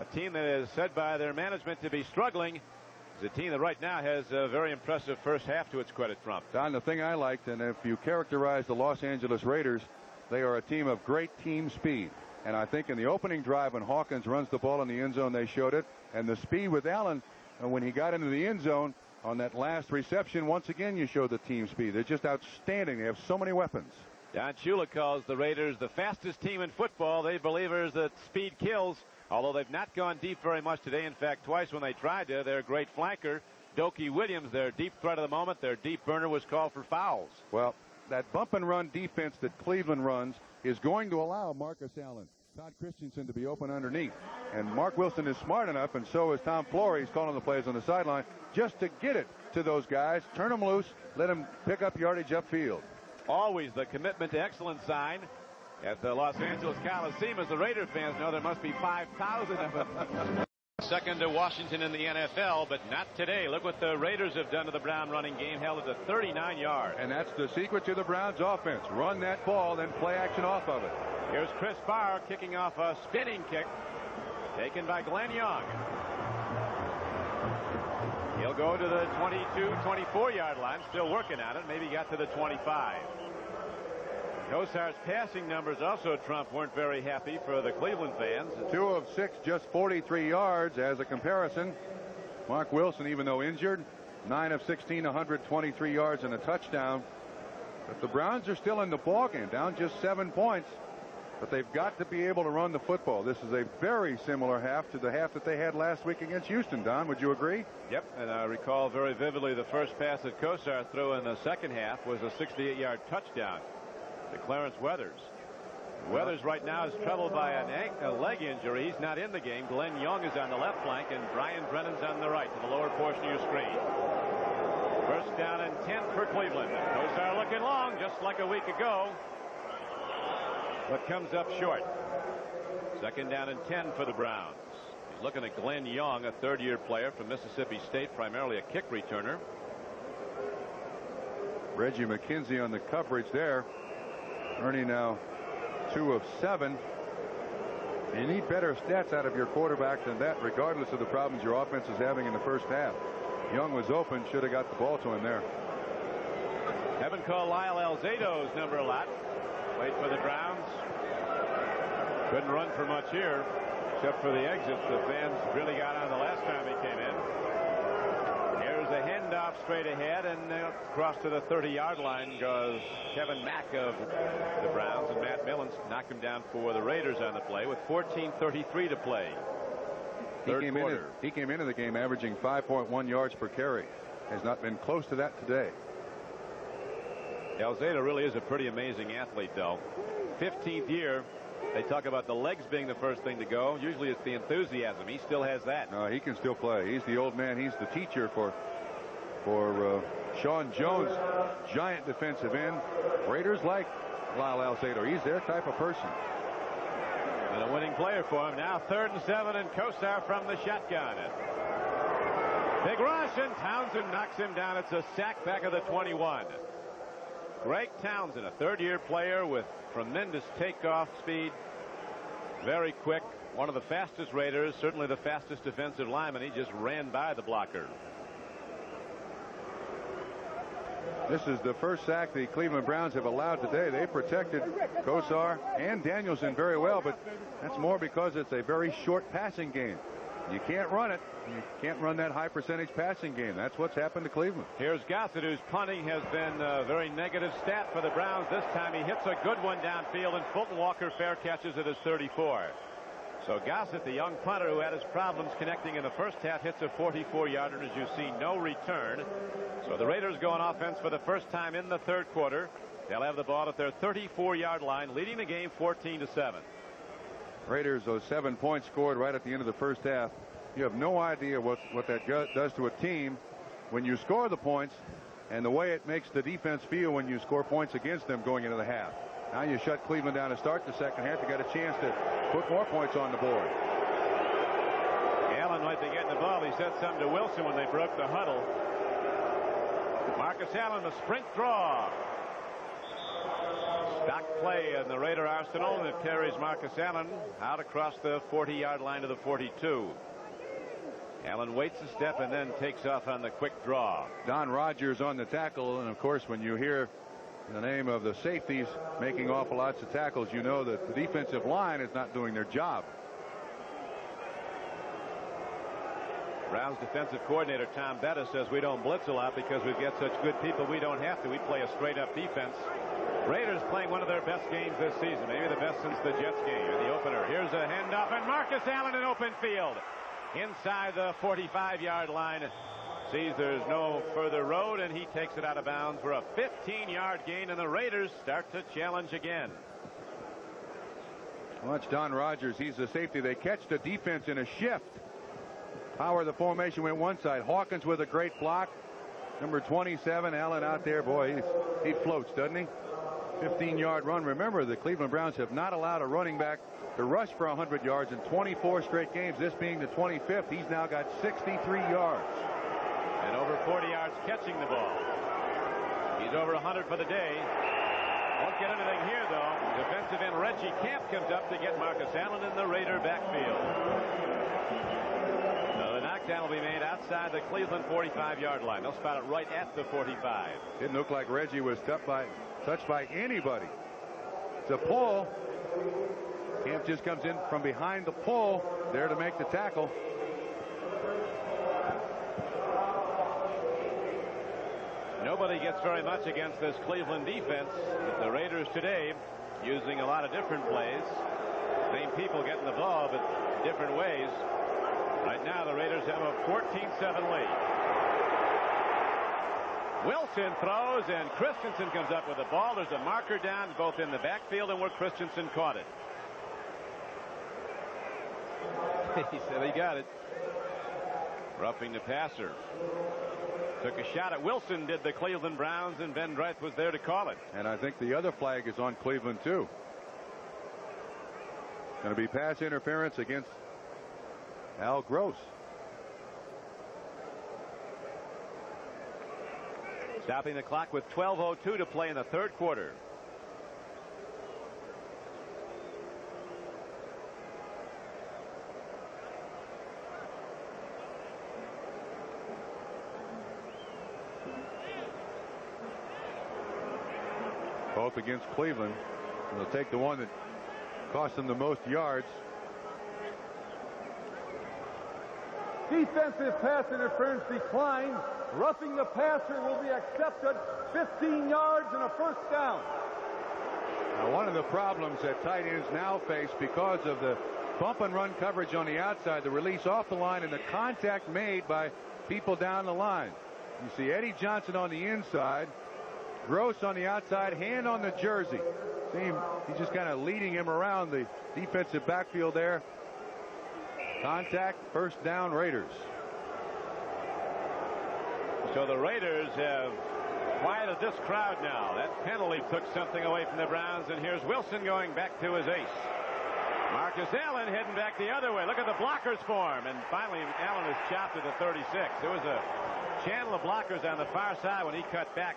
a team that is said by their management to be struggling, is a team that right now has a very impressive first half to its credit, Trump. Don, the thing I liked, and if you characterize the Los Angeles Raiders, they are a team of great team speed. And I think in the opening drive when Hawkins runs the ball in the end zone, they showed it. And the speed with Allen, and when he got into the end zone on that last reception, once again you showed the team speed. They're just outstanding. They have so many weapons. Don Shula calls the Raiders the fastest team in football. They believers that speed kills, although they've not gone deep very much today. In fact, twice when they tried to, their great flanker, Doki Williams, their deep threat of the moment, their deep burner, was called for fouls. Well, that bump and run defense that Cleveland runs is going to allow Marcus Allen, Todd Christensen to be open underneath. And Mark Wilson is smart enough, and so is Tom Flores, calling the plays on the sideline, just to get it to those guys, turn them loose, let them pick up yardage upfield. Always the commitment to excellence sign at the Los Angeles Coliseum. As the Raider fans know, there must be 5,000 of them. Second to Washington in the NFL, but not today. Look what the Raiders have done to the Brown running game, held it to 39 yards. And that's the secret to the Browns offense. Run that ball, then play action off of it. Here's Chris Barr kicking off a spinning kick taken by Glenn Young. He'll go to the 22, 24-yard line, still working on it. Maybe got to the 25. Kosar's passing numbers also, Trump, weren't very happy for the Cleveland fans. 2 of 6, just 43 yards as a comparison. Mark Wilson, even though injured, 9 of 16, 123 yards and a touchdown. But the Browns are still in the ballgame, down just 7 points. But they've got to be able to run the football. This is a very similar half to the half that they had last week against Houston, Don. Would you agree? Yep, and I recall very vividly the first pass that Kosar threw in the second half was a 68-yard touchdown to Clarence Weathers. Weathers right now is troubled by a leg injury. He's not in the game. Glenn Young is on the left flank, and Brian Brennan's on the right to the lower portion of your screen. First down and 10 for Cleveland. Kosar looking long, just like a week ago, but comes up short. Second down and 10 for the Browns. He's looking at Glenn Young, a third-year player from Mississippi State, primarily a kick returner. Reggie McKenzie on the coverage there. Ernie now 2 of 7. You need better stats out of your quarterback than that, regardless of the problems your offense is having in the first half. Young was open, should have got the ball to him there. Haven't called Lyle Alzado's number a lot. Played for the Browns. Couldn't run for much here, except for the exits. The fans really got on the last time he came in. Here's a handoff straight ahead, and across to the 30-yard line goes Kevin Mack of the Browns, and Matt Millens knocked him down for the Raiders on the play with 14:33 to play. Third quarter. He came into the game averaging 5.1 yards per carry. Has not been close to that today. Alzado really is a pretty amazing athlete, though. 15th year. They talk about the legs being the first thing to go. Usually it's the enthusiasm. He still has that. No, he can still play. He's the old man. He's the teacher for Sean Jones, giant defensive end. Raiders like Lyle Alzado. He's their type of person. And a winning player for him. Now 3rd and 7, and Kosar from the shotgun. Big rush, and Townsend knocks him down. It's a sack back of the 21. Greg Townsend, a third-year player with tremendous takeoff speed, very quick, one of the fastest Raiders, certainly the fastest defensive lineman. He just ran by the blocker. This is the first sack the Cleveland Browns have allowed today. They protected Kosar and Danielson very well, but that's more because it's a very short passing game. You can't run it. You can't run that high percentage passing game. That's what's happened to Cleveland. Here's Gossett, whose punting has been a very negative stat for the Browns. This time he hits a good one downfield, and Fulton Walker fair catches it as 34. So Gossett, the young punter who had his problems connecting in the first half, hits a 44-yarder, and as you see, no return. So the Raiders go on offense for the first time in the third quarter. They'll have the ball at their 34-yard line, leading the game 14-7. Raiders, those 7 points scored right at the end of the first half. You have no idea what that does to a team when you score the points and the way it makes the defense feel when you score points against them going into the half. Now you shut Cleveland down to start the second half. You got a chance to put more points on the board. Allen might be getting the ball. He said something to Wilson when they broke the huddle. Marcus Allen, the sprint draw. Stock play in the Raider arsenal, and it carries Marcus Allen out across the 40-yard line to the 42. Allen waits a step and then takes off on the quick draw. Don Rogers on the tackle, and of course when you hear the name of the safeties making awful lots of tackles, you know that the defensive line is not doing their job. Browns defensive coordinator Tom Bettis says we don't blitz a lot because we've got such good people. We don't have to. We play a straight-up defense. Raiders playing one of their best games this season, maybe the best since the Jets game in the opener. Here's a handoff, and Marcus Allen in open field inside the 45-yard line. Sees there's no further road, and he takes it out of bounds for a 15-yard gain, and the Raiders start to challenge again. Watch Don Rogers. He's the safety. They catch the defense in a shift. Power of the formation went one side. Hawkins with a great block. Number 27, Allen out there. Boy, he floats, doesn't he? 15-yard run. Remember, the Cleveland Browns have not allowed a running back to rush for 100 yards in 24 straight games. This being the 25th. He's now got 63 yards. And over 40 yards catching the ball. He's over 100 for the day. Won't get anything here, though. Defensive end Reggie Camp comes up to get Marcus Allen in the Raider backfield. So the knockdown will be made outside the Cleveland 45-yard line. They'll spot it right at the 45. Didn't look like Reggie was touched by anybody. It's a pull. Camp just comes in from behind the pull there to make the tackle. Nobody gets very much against this Cleveland defense. The Raiders today using a lot of different plays. Same people getting the ball, but different ways. Right now, the Raiders have a 14-7 lead. Wilson throws, and Christensen comes up with the ball. There's a marker down both in the backfield and where Christensen caught it. He said he got it. Roughing the passer. Took a shot at Wilson, did the Cleveland Browns, and Ben Dreith was there to call it. And I think the other flag is on Cleveland, too. Going to be pass interference against Al Gross. Stopping the clock with 12:02 to play in the third quarter. Both against Cleveland. They'll take the one that cost them the most yards. Defensive pass interference declined. Roughing the passer will be accepted. 15 yards and a first down. Now, one of the problems that tight ends now face because of the bump and run coverage on the outside, the release off the line, and the contact made by people down the line. You see Eddie Johnson on the inside, Gross on the outside, hand on the jersey. See him, he's just kind of leading him around the defensive backfield there. Contact, first down, Raiders. So the Raiders have quieted this crowd now. That penalty took something away from the Browns, and here's Wilson going back to his ace. Marcus Allen heading back the other way. Look at the blockers form, and finally Allen is chopped at the 36. There was a channel of blockers on the far side when he cut back,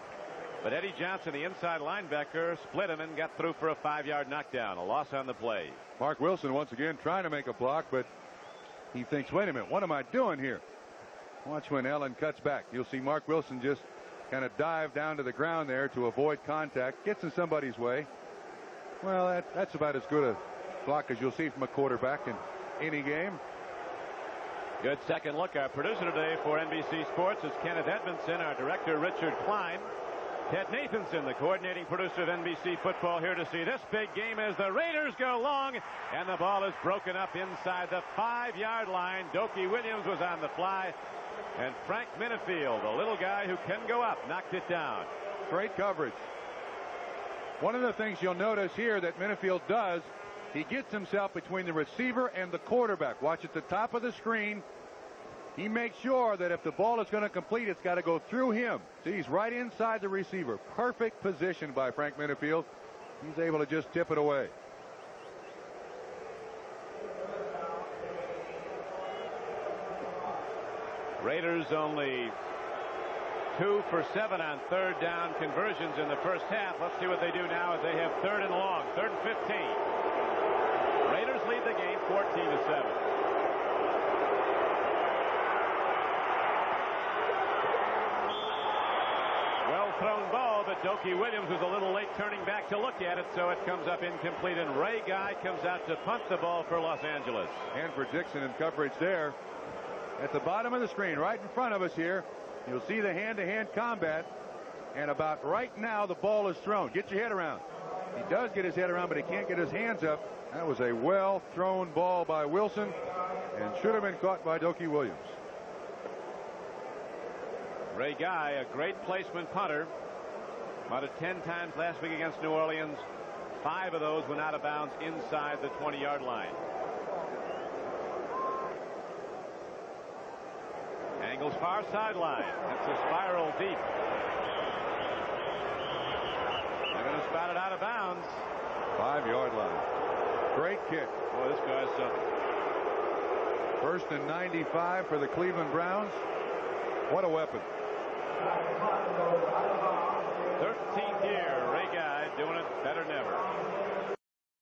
but Eddie Johnson, the inside linebacker, split him and got through for a 5-yard knockdown. A loss on the play. Mark Wilson once again trying to make a block, but he thinks, wait a minute, what am I doing here? Watch when Allen cuts back. You'll see Mark Wilson just kind of dive down to the ground there to avoid contact. Gets in somebody's way. Well, that's about as good a block as you'll see from a quarterback in any game. Good second look. Our producer today for NBC Sports is Kenneth Edmondson. Our director, Richard Klein. Ted Nathanson, the coordinating producer of NBC Football, here to see this big game as the Raiders go long, and the ball is broken up inside the 5-yard line. Dokie Williams was on the fly, and Frank Minifield, the little guy who can go up, knocked it down. Great coverage. One of the things you'll notice here that Minifield does, he gets himself between the receiver and the quarterback. Watch at the top of the screen. He makes sure that if the ball is going to complete, it's got to go through him. See, he's right inside the receiver. Perfect position by Frank Minifield. He's able to just tip it away. Raiders only 2 for 7 on third down conversions in the first half. Let's see what they do now as they have third and long. Third and 15. Raiders lead the game 14-7. Thrown ball, but Dokie Williams was a little late turning back to look at it, so it comes up incomplete, and Ray Guy comes out to punt the ball for Los Angeles. And for Dixon in coverage there. At the bottom of the screen, right in front of us here, you'll see the hand-to-hand combat, and about right now the ball is thrown. Get your head around. He does get his head around, but he can't get his hands up. That was a well-thrown ball by Wilson, and should have been caught by Dokie Williams. Ray Guy, a great placement punter. Punted 10 times last week against New Orleans. 5 of those went out of bounds inside the 20-yard line. Angles far sideline. That's a spiral deep. They're going to spot it out of bounds. 5-yard line. Great kick. Boy, this guy's something. First and 95 for the Cleveland Browns. What a weapon. 13th year, Ray Guy doing it better than ever.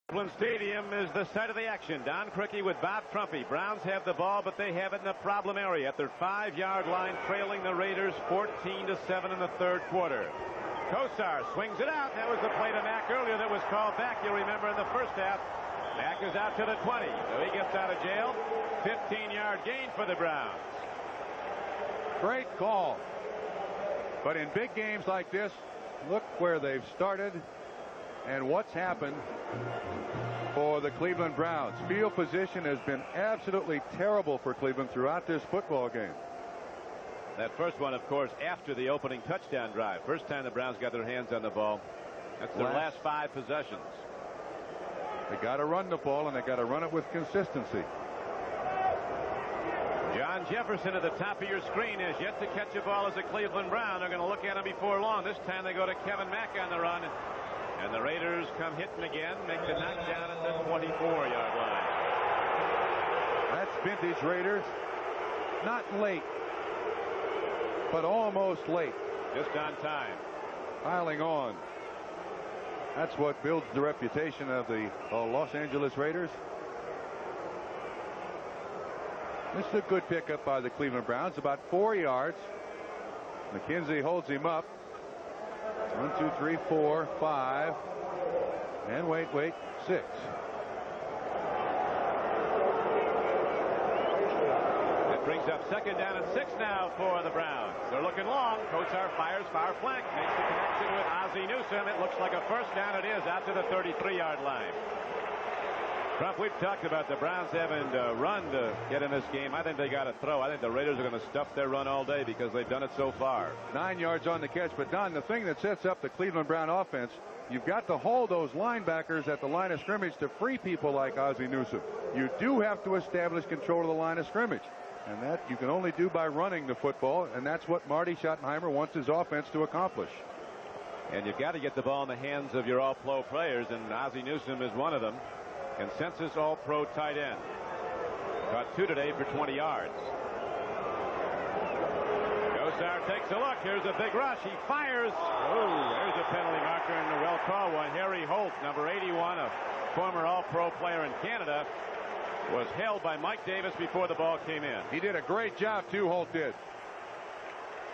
Cleveland Stadium is the site of the action. Don Criqui with Bob Trumpy. Browns have the ball, but they have it in a problem area at their 5-yard line, trailing the Raiders 14-7 in the third quarter. Kosar swings it out. That was the play to Mack earlier that was called back, you'll remember, in the first half. Mack is out to the 20, so he gets out of jail. 15-yard gain for the Browns. Great call. But in big games like this, look where they've started and what's happened for the Cleveland Browns. Field position has been absolutely terrible for Cleveland throughout this football game. That first one, of course, after the opening touchdown drive. First time the Browns got their hands on the ball. That's their last 5 possessions. They got to run the ball, and they got to run it with consistency. John Jefferson at the top of your screen has yet to catch a ball as a Cleveland Brown. They're going to look at him before long. This time they go to Kevin Mack on the run. And the Raiders come hitting again, make the knockdown at the 24-yard line. That's vintage Raiders. Not late, but almost late. Just on time. Piling on. That's what builds the reputation of the Los Angeles Raiders. This is a good pickup by the Cleveland Browns, about 4 yards. McKenzie holds him up. 1, 2, 3, 4, 5. And wait, 6. That brings up second down and 6 now for the Browns. They're looking long. Kosar fires far flank. Makes the connection with Ozzie Newsome. It looks like a first down. It is out to the 33-yard line. Trump, we've talked about the Browns having to run to get in this game. I think they got to throw. I think the Raiders are going to stuff their run all day because they've done it so far. 9 yards on the catch. But, Don, the thing that sets up the Cleveland Brown offense, you've got to hold those linebackers at the line of scrimmage to free people like Ozzie Newsome. You do have to establish control of the line of scrimmage. And that you can only do by running the football. And that's what Marty Schottenheimer wants his offense to accomplish. And you've got to get the ball in the hands of your all-pro players, and Ozzie Newsome is one of them. Consensus all-pro tight end. Caught 2 today for 20 yards. Kosar takes a look. Here's a big rush. He fires. Oh, there's a penalty marker and a well-called one. Harry Holt, number 81, a former all-pro player in Canada, was held by Mike Davis before the ball came in. He did a great job, too, Holt did.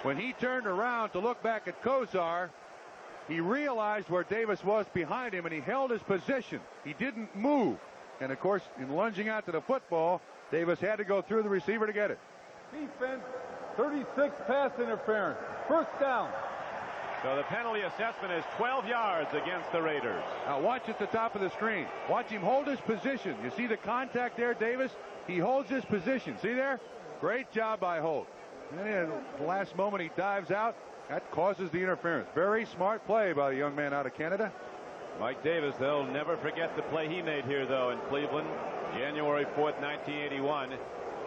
When he turned around to look back at Kosar, he realized where Davis was behind him, and he held his position. He didn't move. And, of course, in lunging out to the football, Davis had to go through the receiver to get it. Defense, 36 pass interference. First down. So the penalty assessment is 12 yards against the Raiders. Now watch at the top of the screen. Watch him hold his position. You see the contact there, Davis? He holds his position. See there? Great job by Holt. And in the last moment, he dives out. That causes the interference. Very smart play by the young man out of Canada. Mike Davis, they'll never forget the play he made here, though, in Cleveland. January 4th, 1981.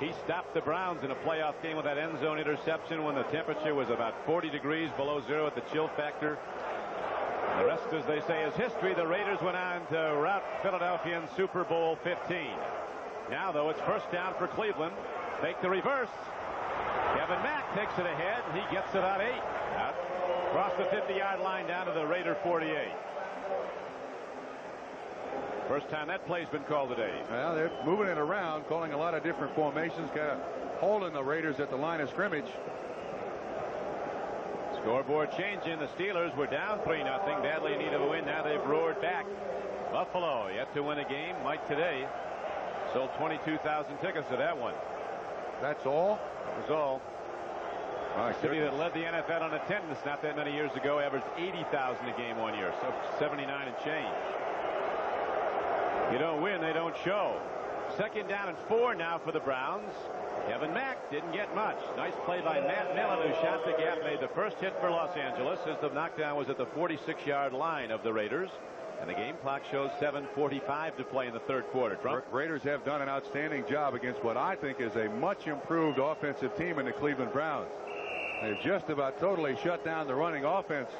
He stopped the Browns in a playoff game with that end zone interception when the temperature was about 40 degrees below zero at the chill factor. And the rest, as they say, is history. The Raiders went on to rout Philadelphia in Super Bowl 15. Now, though, it's first down for Cleveland. Take the reverse. Kevin Mack takes it ahead. He gets it out 8. Across the 50-yard line down to the Raider 48. First time that play's been called today. Well, they're moving it around, calling a lot of different formations, kind of holding the Raiders at the line of scrimmage. Scoreboard changing. The Steelers were down 3-0, badly in need of a win. Now they've roared back. Buffalo yet to win a game. Might today. Sold 22,000 tickets to that one. That's all? That was all. The city that led the NFL on attendance not that many years ago averaged 80,000 a game one year. So 79 and change. You don't win, they don't show. Second down and 4 now for the Browns. Kevin Mack didn't get much. Nice play by Matt Millen, who shot the gap, made the first hit for Los Angeles as the knockdown was at the 46-yard line of the Raiders. And the game clock shows 7:45 to play in the third quarter. Trump? Raiders have done an outstanding job against what I think is a much improved offensive team in the Cleveland Browns. They've just about totally shut down the running offense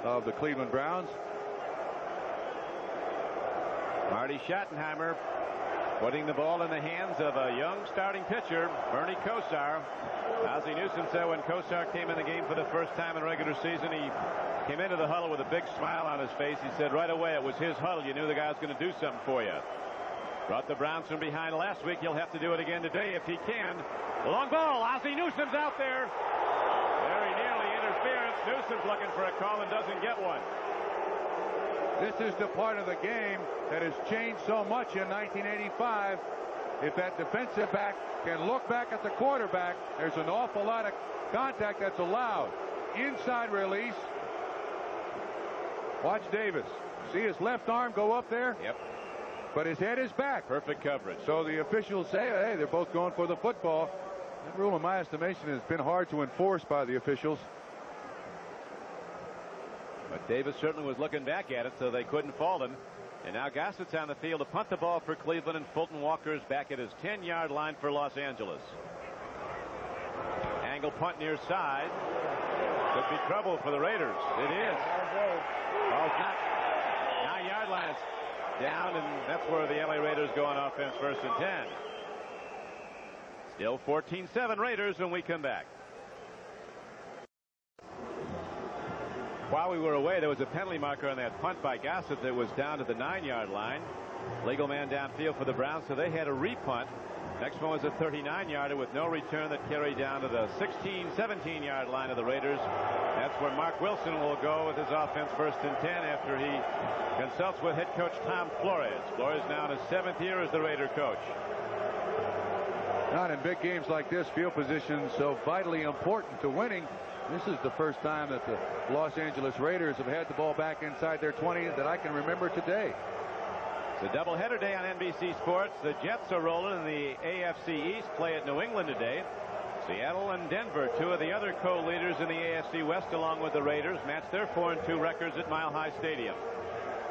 of the Cleveland Browns. Marty Schottenheimer putting the ball in the hands of a young starting pitcher, Bernie Kosar. Ozzie Newsome said when Kosar came in the game for the first time in regular season, he came into the huddle with a big smile on his face. He said right away it was his huddle. You knew the guy was going to do something for you. Brought the Browns from behind last week. He'll have to do it again today if he can. The long ball. Ozzie Newsome's out there. Very nearly interference. Newsome's looking for a call and doesn't get one. This is the part of the game that has changed so much in 1985. If that defensive back can look back at the quarterback, there's an awful lot of contact that's allowed. Inside release. Watch Davis. See his left arm go up there? Yep. But his head is back. Perfect coverage. So the officials say, hey, they're both going for the football. That rule, in my estimation, has been hard to enforce by the officials. But Davis certainly was looking back at it, so they couldn't fault him. And now Gossett's on the field to punt the ball for Cleveland, and Fulton Walker's back at his 10-yard line for Los Angeles. Angle punt near side. Could be trouble for the Raiders. It is. Ball's not. 9-yard line is down, and that's where the LA Raiders go on offense, first and 10. Still 14-7 Raiders when we come back. While we were away, there was a penalty marker on that punt by Gossett that was down to the 9-yard line. Legal man downfield for the Browns, so they had a repunt. Next one was a 39-yarder with no return that carried down to the 16, 17-yard line of the Raiders. That's where Mark Wilson will go with his offense, first and 10, after he consults with head coach Tom Flores. Flores now in his 7th year as the Raider coach. Not in big games like this, field position so vitally important to winning. This is the first time that the Los Angeles Raiders have had the ball back inside their 20 that I can remember today. It's a doubleheader day on NBC Sports. The Jets are rolling in the AFC East, play at New England today. Seattle and Denver, two of the other co-leaders in the AFC West, along with the Raiders, match their 4-2 records at Mile High Stadium.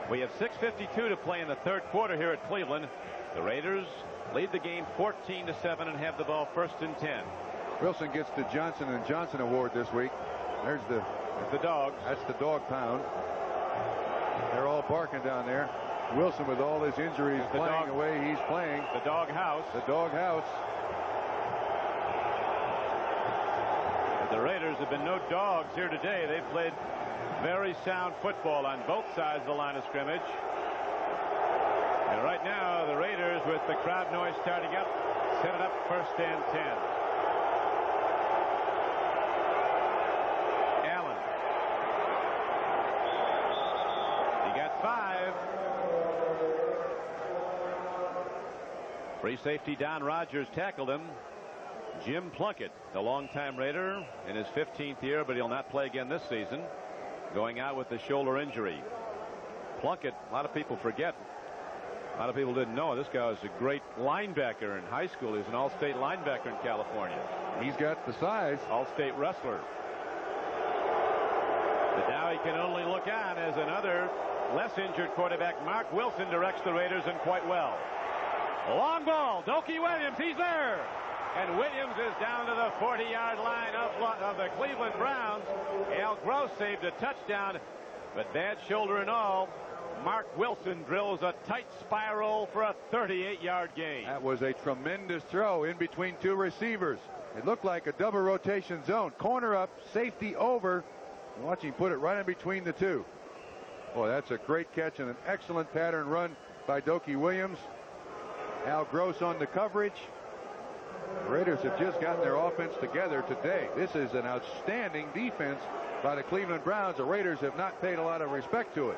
We have 6:52 to play in the third quarter here at Cleveland. The Raiders lead the game 14-7 and have the ball first and 10. Wilson gets the Johnson & Johnson Award this week. There's the dogs. That's the dog pound. They're all barking down there. Wilson, with all his injuries, playing the way he's playing. The dog house. The dog house. The Raiders have been no dogs here today. They've played very sound football on both sides of the line of scrimmage. And right now, the Raiders, with the crowd noise starting up, set it up first and 10. Allen. He got 5. Free safety Don Rogers tackled him. Jim Plunkett, the longtime Raider, in his 15th year, but he'll not play again this season, going out with the shoulder injury. Plunkett, a lot of people forget. A lot of people didn't know this guy was a great linebacker in high school. He's an all-state linebacker in California. He's got the size. All-state wrestler. But now he can only look on as another less injured quarterback, Mark Wilson, directs the Raiders, and quite well. A long ball. Dokie Williams, he's there. And Williams is down to the 40-yard line of the Cleveland Browns. Al Gross saved a touchdown, but bad shoulder and all. Mark Wilson drills a tight spiral for a 38-yard gain. That was a tremendous throw in between two receivers. It looked like a double rotation zone. Corner up, safety over. Watch him put it right in between the two. Boy, that's a great catch and an excellent pattern run by Dokie Williams. Al Gross on the coverage. The Raiders have just gotten their offense together today. This is an outstanding defense by the Cleveland Browns. The Raiders have not paid a lot of respect to it.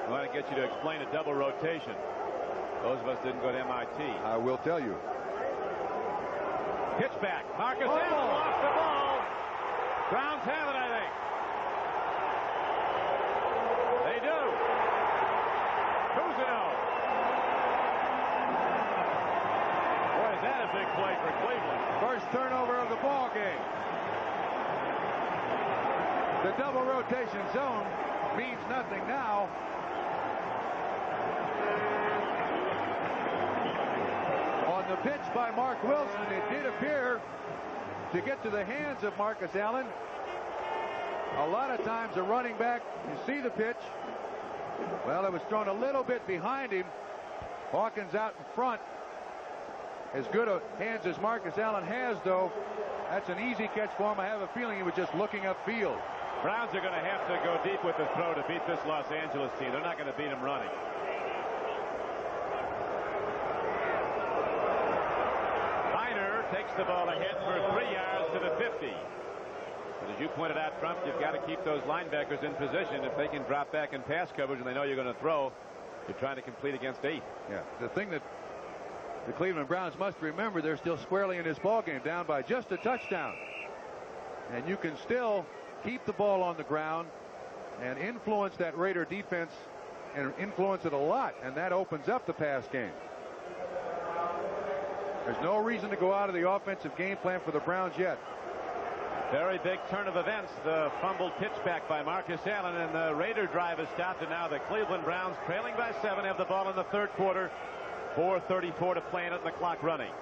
I want to get you to explain a double rotation. Those of us didn't go to MIT. I will tell you. Pitch back. Marcus Allen lost the ball. Browns have it, I think. They do. Cousineau. Boy, is that a big play for Cleveland. First turnover of the ball game. The double rotation zone means nothing now. On the pitch by Mark Wilson, it did appear to get to the hands of Marcus Allen. A lot of times a running back, you see the pitch. Well, it was thrown a little bit behind him. Hawkins out in front. As good a hands as Marcus Allen has, though, that's an easy catch for him. I have a feeling he was just looking upfield. Browns are going to have to go deep with the throw to beat this Los Angeles team. They're not going to beat him running. Biner takes the ball ahead for 3 yards to the 50. But as you pointed out, Trump, you've got to keep those linebackers in position. If they can drop back in pass coverage and they know you're going to throw, you're trying to complete against 8. Yeah, the thing that the Cleveland Browns must remember, they're still squarely in this ball game, down by just a touchdown. And you can still keep the ball on the ground and influence that Raider defense, and influence it a lot, and that opens up the pass game. There's no reason to go out of the offensive game plan for the Browns yet. Very big turn of events. The fumbled pitch back by Marcus Allen, and the Raider drive is stopped, and now the Cleveland Browns, trailing by 7, have the ball in the third quarter. 4:34 to play and the clock running.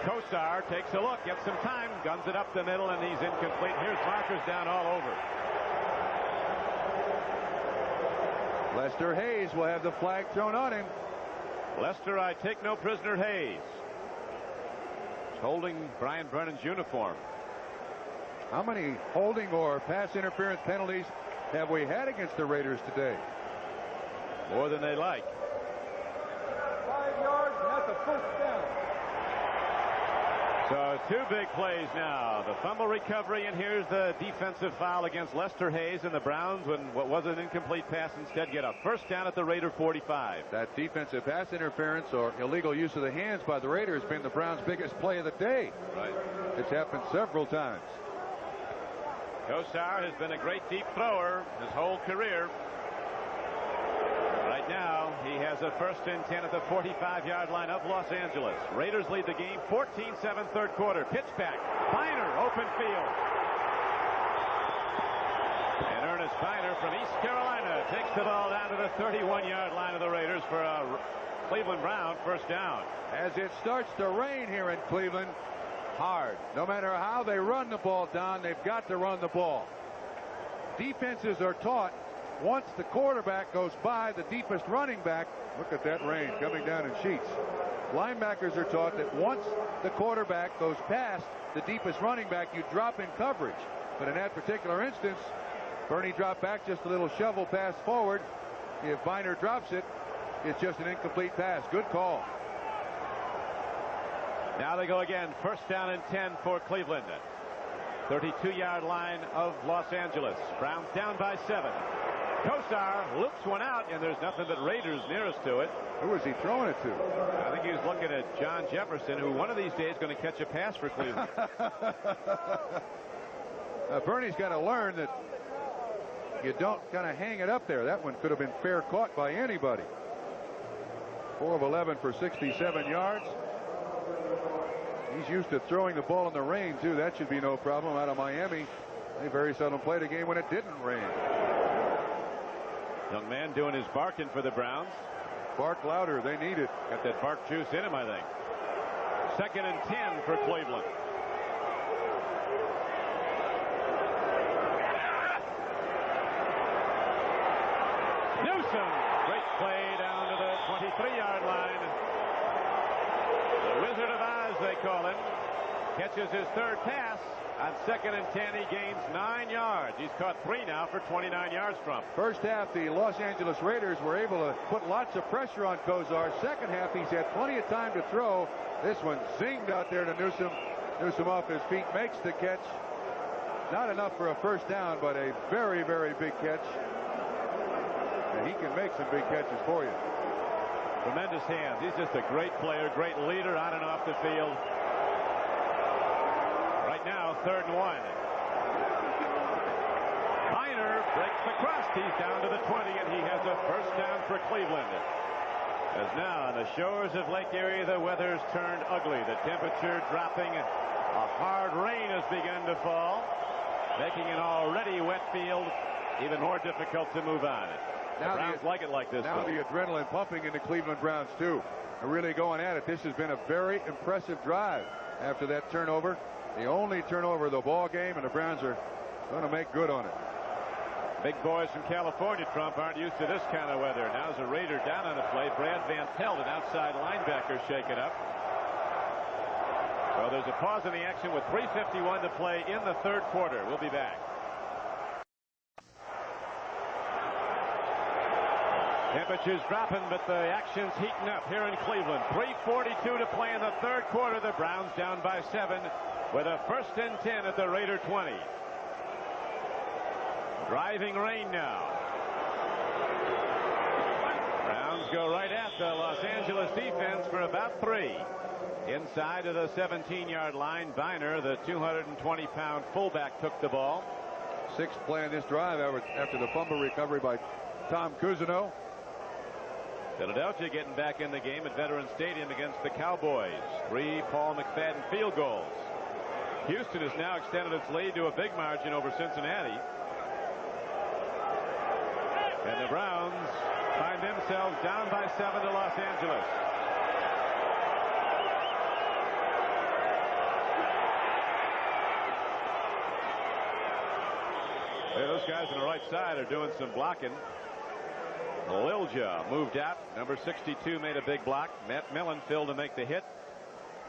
Kosar takes a look, gets some time, guns it up the middle, and he's incomplete. Here's Marcus down all over. Lester Hayes will have the flag thrown on him. Lester, I take no prisoner, Hayes. He's holding Brian Brennan's uniform. How many holding or pass interference penalties have we had against the Raiders today? More than they like. 5 yards, and that's a first down. So 2 big plays now. The fumble recovery, and here's the defensive foul against Lester Hayes, and the Browns, when what was an incomplete pass, instead get a first down at the Raider 45. That defensive pass interference or illegal use of the hands by the Raiders has been the Browns' biggest play of the day. Right. It's happened several times. Kosar has been a great deep thrower his whole career. Right now, he has a 1st and 10 at the 45-yard line of Los Angeles. Raiders lead the game 14-7 third quarter. Pitch back. Biner, open field. And Ernest Biner from East Carolina takes the ball down to the 31-yard line of the Raiders for a Cleveland Brown first down. As it starts to rain here in Cleveland, hard. No matter how they run the ball, Don, they've got to run the ball. Defenses are taught, once the quarterback goes by the deepest running back, look at that rain coming down in sheets. Linebackers are taught that once the quarterback goes past the deepest running back, you drop in coverage. But in that particular instance, Bernie dropped back, just a little shovel pass forward. If Biner drops it, it's just an incomplete pass. Good call. Now they go again. First down and 10 for Cleveland. 32-yard line of Los Angeles. Browns down by 7. Kosar loops one out, and there's nothing but Raiders nearest to it. Who was he throwing it to? I think he was looking at John Jefferson, who one of these days is going to catch a pass for Cleveland. Bernie's got to learn that you don't kind of hang it up there. That one could have been fair caught by anybody. 4 of 11 for 67 yards. He's used to throwing the ball in the rain, too. That should be no problem out of Miami. They very seldom played a game when it didn't rain. Young man doing his barking for the Browns. Bark louder. They need it. Got that bark juice in him, I think. 2nd and 10 for Cleveland. Newsom, great play down to the 23-yard line. The Wizard of Oz, they call him, catches his 3rd pass. On 2nd and 10, he gains 9 yards. He's caught 3 now for 29 yards from. First half, the Los Angeles Raiders were able to put lots of pressure on Kosar. Second half, he's had plenty of time to throw. This one zinged out there to Newsom. Newsom off his feet makes the catch. Not enough for a first down, but a very, very big catch. And he can make some big catches for you. Tremendous hands. He's just a great player, great leader on and off the field. Right now, 3rd and 1. Biner breaks the crust. He's down to the 20, and he has a first down for Cleveland. As now on the shores of Lake Erie, the weather's turned ugly. The temperature dropping. A hard rain has begun to fall, making an already wet field even more difficult to move on. The Browns like it like this. Now the adrenaline pumping in the Cleveland Browns, too. They're really going at it. This has been a very impressive drive after that turnover. The only turnover of the ball game, and the Browns are going to make good on it. Big boys from California, Trump, aren't used to this kind of weather. Now's a Raider down on the play. Brad Van Pelt, an outside linebacker, shaken up. So there's a pause in the action with 3:51 to play in the 3rd quarter. We'll be back. Temperatures dropping, but the action's heating up here in Cleveland. 3:42 to play in the 3rd quarter. The Browns down by 7 with a 1st and 10 at the Raider 20. Driving rain now. Browns go right at the Los Angeles defense for about 3. Inside of the 17-yard line, Biner, the 220-pound fullback, took the ball. 6th play in this drive after the fumble recovery by Tom Cousineau. Philadelphia getting back in the game at Veterans Stadium against the Cowboys. 3 Paul McFadden field goals. Houston has now extended its lead to a big margin over Cincinnati. And the Browns find themselves down by 7 to Los Angeles. Hey, those guys on the right side are doing some blocking. Lilja moved out. Number 62 made a big block. Matt Millen filled to make the hit.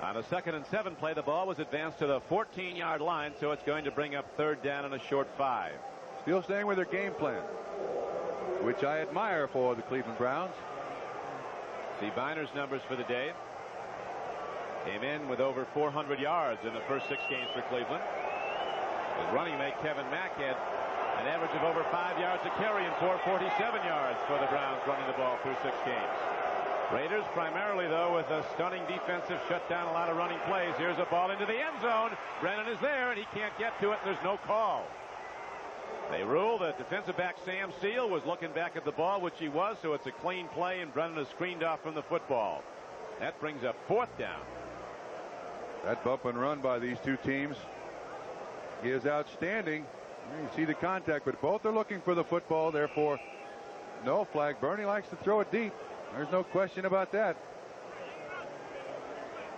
On a 2nd and 7 play, the ball was advanced to the 14-yard line, so it's going to bring up 3rd down and a short 5. Still staying with their game plan, which I admire for the Cleveland Browns. See Biner's numbers for the day. Came in with over 400 yards in the first 6 games for Cleveland. His running mate Kevin Mack had an average of over 5 yards a carry and 447 yards for the Browns running the ball through 6 games. Raiders primarily, though, with a stunning defensive shutdown, a lot of running plays. Here's a ball into the end zone. Brennan is there, and he can't get to it. There's no call. They rule that defensive back Sam Seal was looking back at the ball, which he was, so it's a clean play, and Brennan is screened off from the football. That brings up 4th down. That bump and run by these two teams is outstanding. You see the contact, but both are looking for the football. Therefore, no flag. Bernie likes to throw it deep. There's no question about that.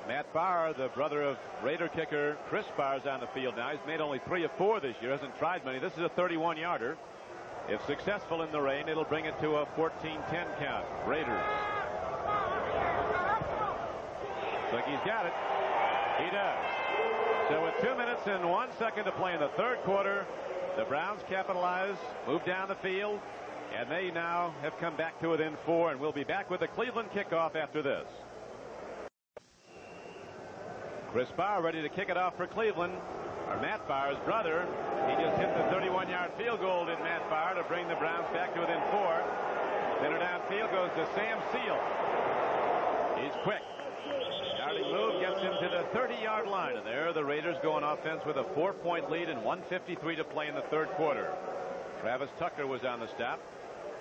Matt Barr, the brother of Raider kicker Chris Barr, is on the field now. He's made only 3 of 4 this year. Hasn't tried many. This is a 31-yarder. If successful in the rain, it'll bring it to a 14-10 count. Raiders. Looks like he's got it. He does. So with 2 minutes and 1 second to play in the 3rd quarter, the Browns capitalize, move down the field, and they now have come back to within 4, and we'll be back with the Cleveland kickoff after this. Chris Barr ready to kick it off for Cleveland. Or Matt Barr's brother. He just hit the 31-yard field goal, did Matt Barr, to bring the Browns back to within 4. Center downfield goes to Sam Seal. He's quick. Starting move gets him to the 30-yard line, and there the Raiders go on offense with a 4-point lead and 1:53 to play in the 3rd quarter. Travis Tucker was on the stop.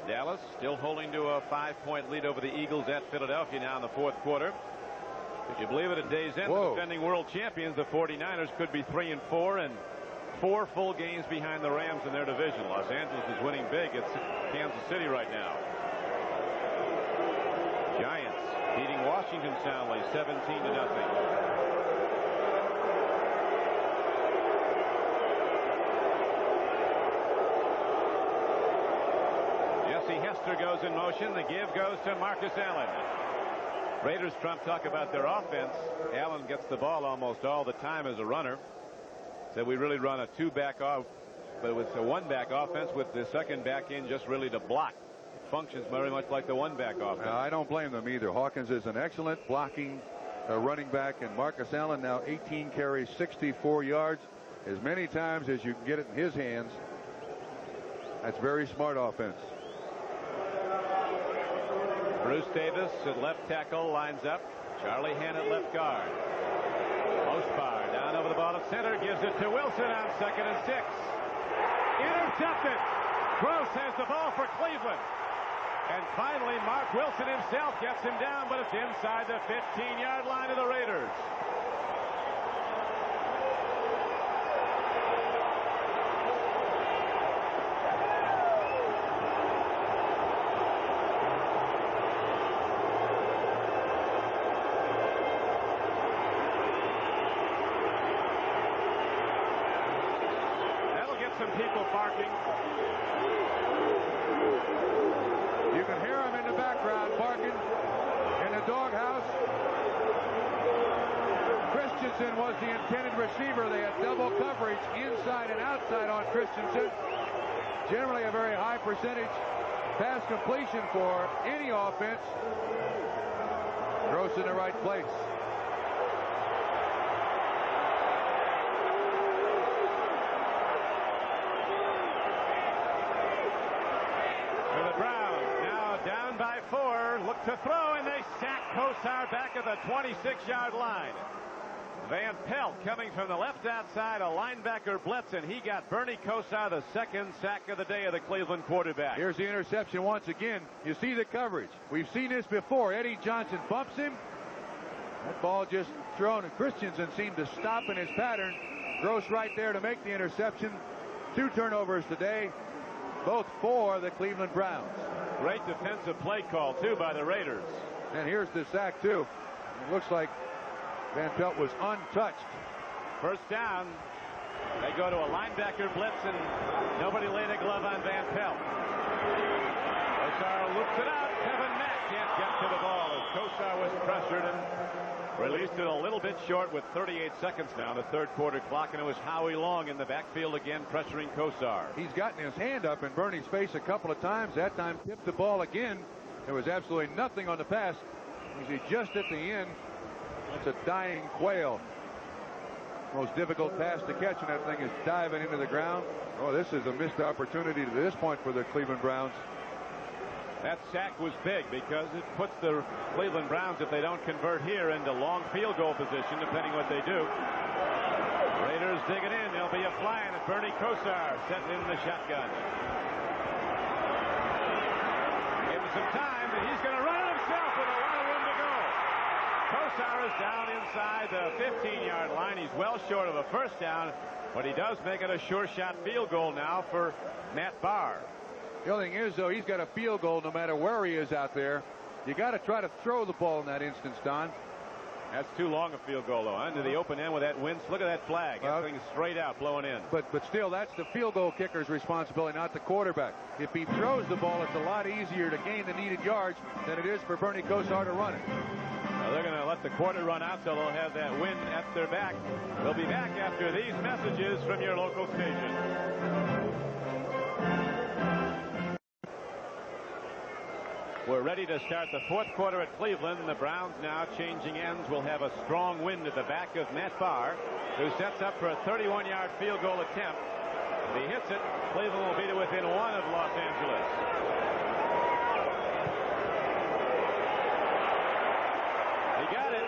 Dallas still holding to a 5-point lead over the Eagles at Philadelphia now in the 4th quarter. If you believe it, at day's end, the defending world champions, the 49ers, could be 3-4 and 4 full games behind the Rams in their division. Los Angeles is winning big. It's Kansas City right now. Giants beating Washington soundly 17-0. Jesse Hester goes in motion. The give goes to Marcus Allen. Raiders Trump talk about their offense. Allen gets the ball almost all the time as a runner. Said we really run a two-back off, but it was a one-back offense with the second back in just really to block. It functions very much like the one-back offense. I don't blame them either. Hawkins is an excellent blocking running back, and Marcus Allen now 18 carries, 64 yards, as many times as you can get it in his hands. That's very smart offense. Bruce Davis at left tackle lines up. Charlie Henn at left guard. Osbar down over the ball at center, gives it to Wilson on 2nd and 6. Intercepted. Gross has the ball for Cleveland. And finally, Mark Wilson himself gets him down, but it's inside the 15-yard line of the Raiders. Some people barking. You can hear them in the background barking in the doghouse. Christensen was the intended receiver. They had double coverage inside and outside on Christensen. Generally a very high percentage pass completion for any offense. Gross in the right place. By 4, look to throw, and they sack Kosar back at the 26-yard line. Van Pelt coming from the left outside, a linebacker blitz, and he got Bernie Kosar, the second sack of the day of the Cleveland quarterback. Here's the interception once again. You see the coverage. We've seen this before. Eddie Johnson bumps him. That ball just thrown, and Christensen seemed to stop in his pattern. Gross right there to make the interception. 2 turnovers today, both for the Cleveland Browns. Great defensive play call, too, by the Raiders. And here's the sack, too. It looks like Van Pelt was untouched. First down. They go to a linebacker blitz, and nobody laid a glove on Van Pelt. Kosar loops it out. Kevin Mack can't get to the ball as Kosar was pressured and released it a little bit short with 38 seconds now, the third quarter clock, and it was Howie Long in the backfield again pressuring Kosar. He's gotten his hand up in Bernie's face a couple of times. That time tipped the ball again. There was absolutely nothing on the pass. You see just at the end, that's a dying quail. Most difficult pass to catch, and that thing is diving into the ground. Oh, this is a missed opportunity to this point for the Cleveland Browns. That sack was big because it puts the Cleveland Browns, if they don't convert here, into long field goal position, depending what they do. Raiders digging in. There'll be a fly in at Bernie Kosar setting in the shotgun. Give him some time, and he's going to run it himself with a lot of room to go. Kosar is down inside the 15-yard line. He's well short of a first down, but he does make it a sure shot field goal now for Matt Barr. The only thing is, though, he's got a field goal no matter where he is out there. You got to try to throw the ball in that instance, Don. That's too long a field goal, though. Into the open end with that wind. Look at that flag. That thing's straight out, blowing in. But still, that's the field goal kicker's responsibility, not the quarterback. If he throws the ball, it's a lot easier to gain the needed yards than it is for Bernie Kosar to run it. Now they're going to let the quarter run out, so they'll have that wind at their back. They'll be back after these messages from your local station. We're ready to start the fourth quarter at Cleveland. The Browns now changing ends. Will have a strong wind at the back of Matt Barr, who sets up for a 31-yard field goal attempt. If he hits it, Cleveland will be to within 1 of Los Angeles. He got it.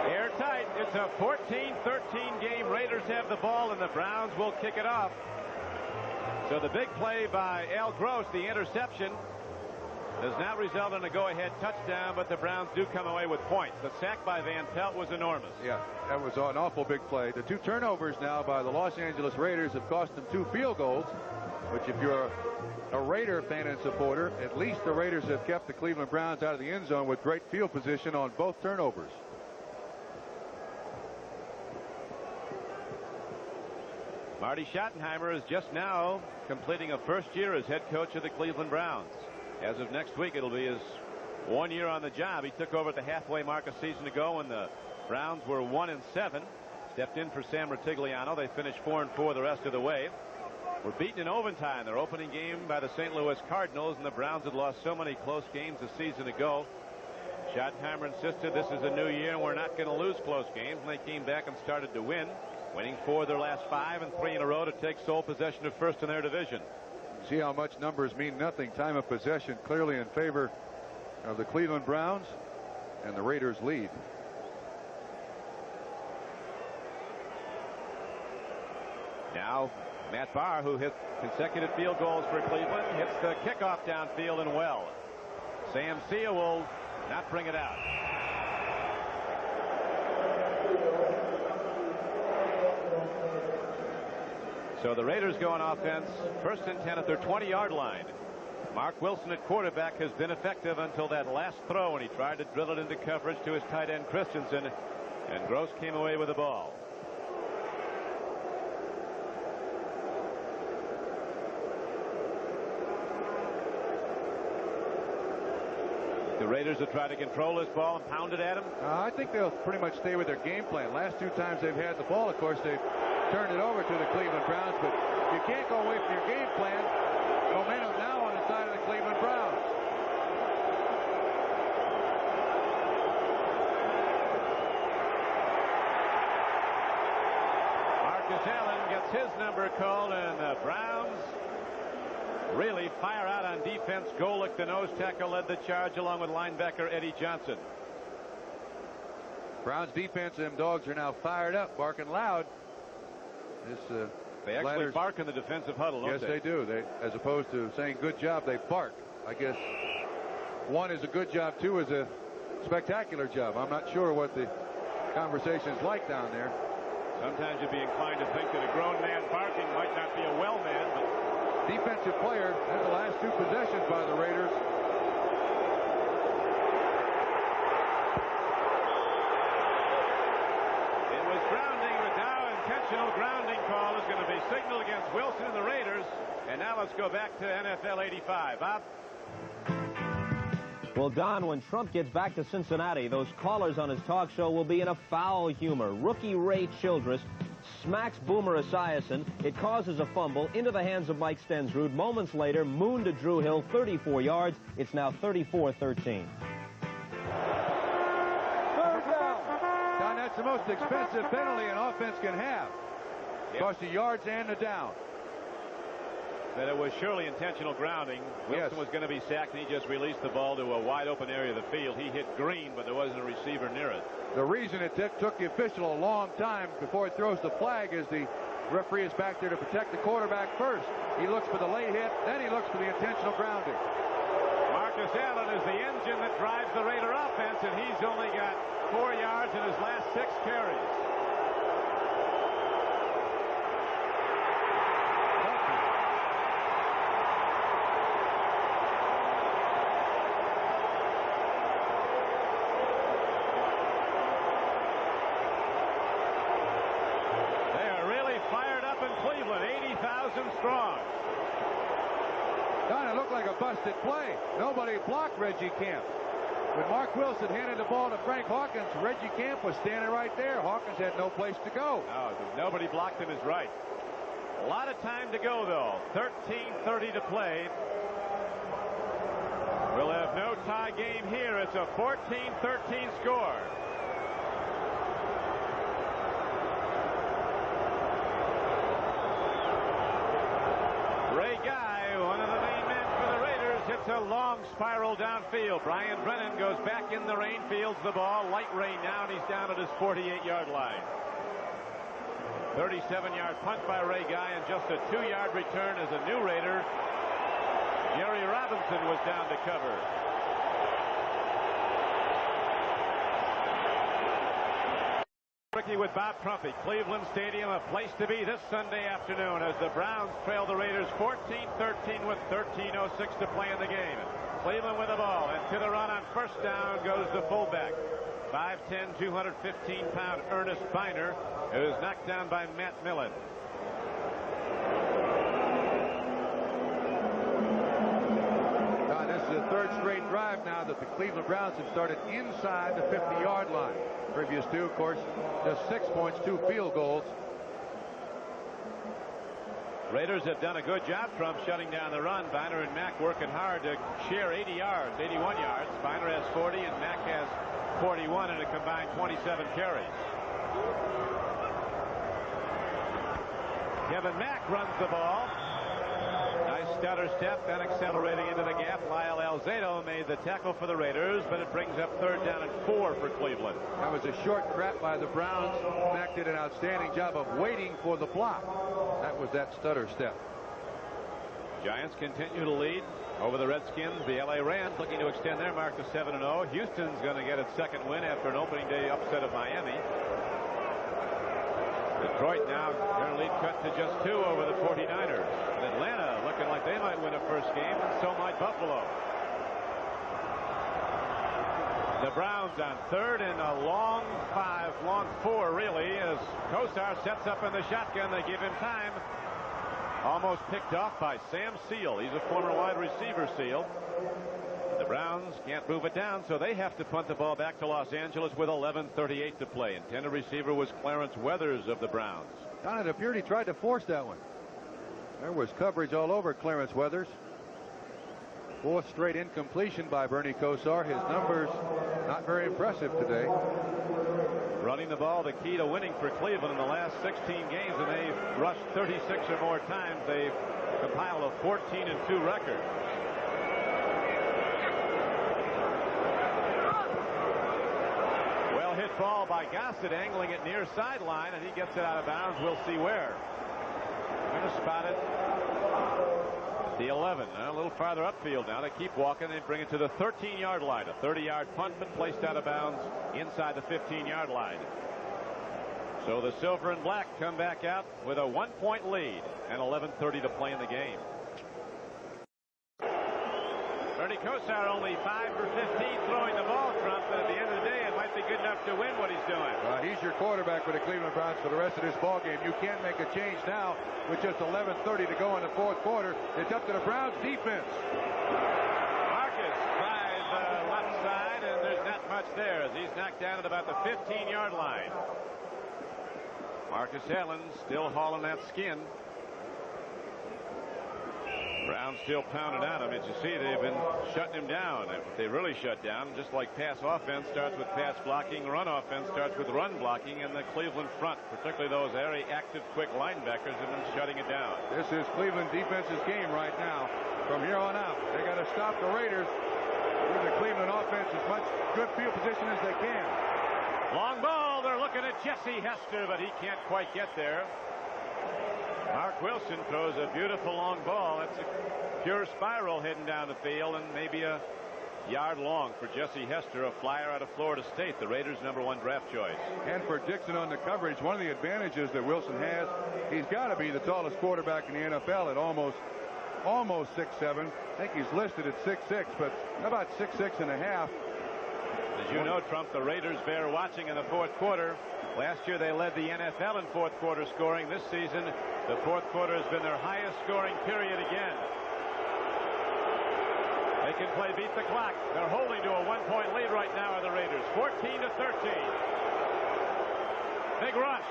Airtight. It's a 14-13 game. Raiders have the ball, and the Browns will kick it off. So the big play by Al Gross, the interception. Does not result in a go-ahead touchdown, but the Browns do come away with points. The sack by Van Pelt was enormous. Yeah, that was an awful big play. The 2 turnovers now by the Los Angeles Raiders have cost them 2 field goals, which if you're a Raider fan and supporter, at least the Raiders have kept the Cleveland Browns out of the end zone with great field position on both turnovers. Marty Schottenheimer is just now completing a first year as head coach of the Cleveland Browns. As of next week, it'll be his 1 year on the job. He took over at the halfway mark a season ago when the Browns were 1-7. Stepped in for Sam Rutigliano. They finished 4-4 the rest of the way. Were beaten in overtime, their opening game, by the St. Louis Cardinals, and the Browns had lost so many close games a season ago. Schottenheimer insisted this is a new year and we're not going to lose close games, and they came back and started to win, winning 4 of their last 5 and 3 in a row to take sole possession of first in their division. See how much numbers mean nothing. Time of possession clearly in favor of the Cleveland Browns, and the Raiders lead. Now Matt Barr, who hit consecutive field goals for Cleveland, hits the kickoff downfield and well. Sam Seal will not bring it out. So the Raiders go on offense, 1st and 10 at their 20-yard line. Mark Wilson at quarterback has been effective until that last throw when he tried to drill it into coverage to his tight end Christensen, and Gross came away with the ball. The Raiders will try to control this ball and pound it at him. I think they'll pretty much stay with their game plan. Last 2 times they've had the ball, of course, they've turned it over to the Cleveland Browns, but you can't go away from your game plan. Momentum now on the side of the Cleveland Browns. Marcus Allen gets his number called, and the Browns really fire out on defense. Golick, the nose tackle, led the charge along with linebacker Eddie Johnson. Browns defense, them dogs are now fired up, barking loud. They actually bark in the defensive huddle, don't they? Yes, they do. As opposed to saying good job, they bark. I guess 1 is a good job, 2 is a spectacular job. I'm not sure what the conversation is like down there. Sometimes you'd be inclined to think that a grown man barking might not be a well man, but defensive player in the last 2 possessions by the Raiders. It was grounding, but now intentional grounding call is going to be signaled against Wilson and the Raiders. And now let's go back to NFL 85. Bob? Well, Don, when Trump gets back to Cincinnati, those callers on his talk show will be in a foul humor. Rookie Ray Childress smacks Boomer Esiason. It causes a fumble into the hands of Mike Stensrud. Moments later, Moon to Drew Hill, 34 yards. It's now 34-13. Third down. Don, that's the most expensive penalty an offense can have. Yep. Cost the yards and the down. That it was surely intentional grounding. Wilson was going to be sacked, and he just released the ball to a wide open area of the field. He hit green, but there wasn't a receiver near it. The reason it took the official a long time before he throws the flag is the referee is back there to protect the quarterback first. He looks for the late hit, then he looks for the intentional grounding. Marcus Allen is the engine that drives the Raider offense, and he's only got 4 yards in his last 6 carries. Strong. Don, it looked like a busted play. Nobody blocked Reggie Camp. When Mark Wilson handed the ball to Frank Hawkins, Reggie Camp was standing right there. Hawkins had no place to go. No, nobody blocked him his right. A lot of time to go, though. 13:30 to play. We'll have no tie game here. It's a 14-13 score. Ray Guy, one of the main men for the Raiders, hits a long spiral downfield. Brian Brennan goes back in the rain, fields the ball. Light rain now, and he's down at his 48-yard line. 37-yard punt by Ray Guy, and just a 2-yard return as a new Raider Jerry Robinson was down to cover. Ricky with Bob Trumpy. Cleveland Stadium, a place to be this Sunday afternoon as the Browns trail the Raiders 14-13 with 13:06 to play in the game. Cleveland with the ball, and to the run on first down goes the fullback. 5'10", 215-pound Ernest Biner, who is knocked down by Matt Millen. This is the third straight drive now that the Cleveland Browns have started inside the 50-yard line. Previous two, of course, just 6 points, 2 field goals. Raiders have done a good job from shutting down the run. Biner and Mack working hard to share 81 yards. Biner has 40 and Mack has 41 in a combined 27 carries. Kevin Mack runs the ball. Nice stutter step, then accelerating into the gap. Lyle Alzado made the tackle for the Raiders, but it brings up 3rd down and 4 for Cleveland. That was a short trap by the Browns. Mack did an outstanding job of waiting for the block. That was that stutter step. Giants continue to lead over the Redskins. The LA Rams looking to extend their mark to 7-0. Houston's going to get its second win after an opening day upset of Miami. Detroit now their lead cut to just 2 over the 49ers. And Atlanta looking like they might win a first game, and so might Buffalo. The Browns on 3rd and a long 4 really, as Kosar sets up in the shotgun. They give him time. Almost picked off by Sam Seal. He's a former wide receiver, Seal. The Browns can't move it down, so they have to punt the ball back to Los Angeles with 11:38 to play. Intended receiver was Clarence Weathers of the Browns. Don, it appeared he tried to force that one. There was coverage all over Clarence Weathers. 4th straight incompletion by Bernie Kosar. His numbers not very impressive today. Running the ball, the key to winning for Cleveland in the last 16 games, and they've rushed 36 or more times. They've compiled a 14-2 record. Well hit ball by Gossett, angling it near sideline, and he gets it out of bounds. We'll see where. Going to spot it. The 11, a little farther upfield now. They keep walking. They bring it to the 13-yard line. A 30-yard punt, but placed out of bounds inside the 15-yard line. So the silver and black come back out with a 1-point lead and 11:30 to play in the game. Bernie Kosar only 5 for 15 throwing the ball, Trump, but at the end of the day, it might be good enough to win what he's doing. He's your quarterback for the Cleveland Browns for the rest of this ball game. You can't make a change now with just 11:30 to go in the 4th quarter. It's up to the Browns defense. Marcus tries the left side, and there's not much there as he's knocked down at about the 15-yard line. Marcus Allen still hauling that skin. Browns still pounding at him. As you see, they've been shutting him down. They really shut down, just like pass offense starts with pass blocking, run offense starts with run blocking, and the Cleveland front, particularly those very active, quick linebackers, have been shutting it down. This is Cleveland defense's game right now. From here on out, they got to stop the Raiders. Give the Cleveland offense as much good field position as they can. Long ball. They're looking at Jesse Hester, but he can't quite get there. Mark Wilson throws a beautiful long ball. That's a pure spiral heading down the field, and maybe a yard long for Jesse Hester, a flyer out of Florida State, the Raiders' #1 draft choice. And for Dixon on the coverage, one of the advantages that Wilson has, he's got to be the tallest quarterback in the NFL at almost 6'7". I think he's listed at 6'6", but about 6'6 and a half. As you know, Trump, the Raiders bear watching in the 4th quarter. Last year they led the NFL in 4th quarter scoring. This season, the 4th quarter has been their highest scoring period again. They can play beat the clock. They're holding to a 1-point lead right now are the Raiders. 14-13. Big rush.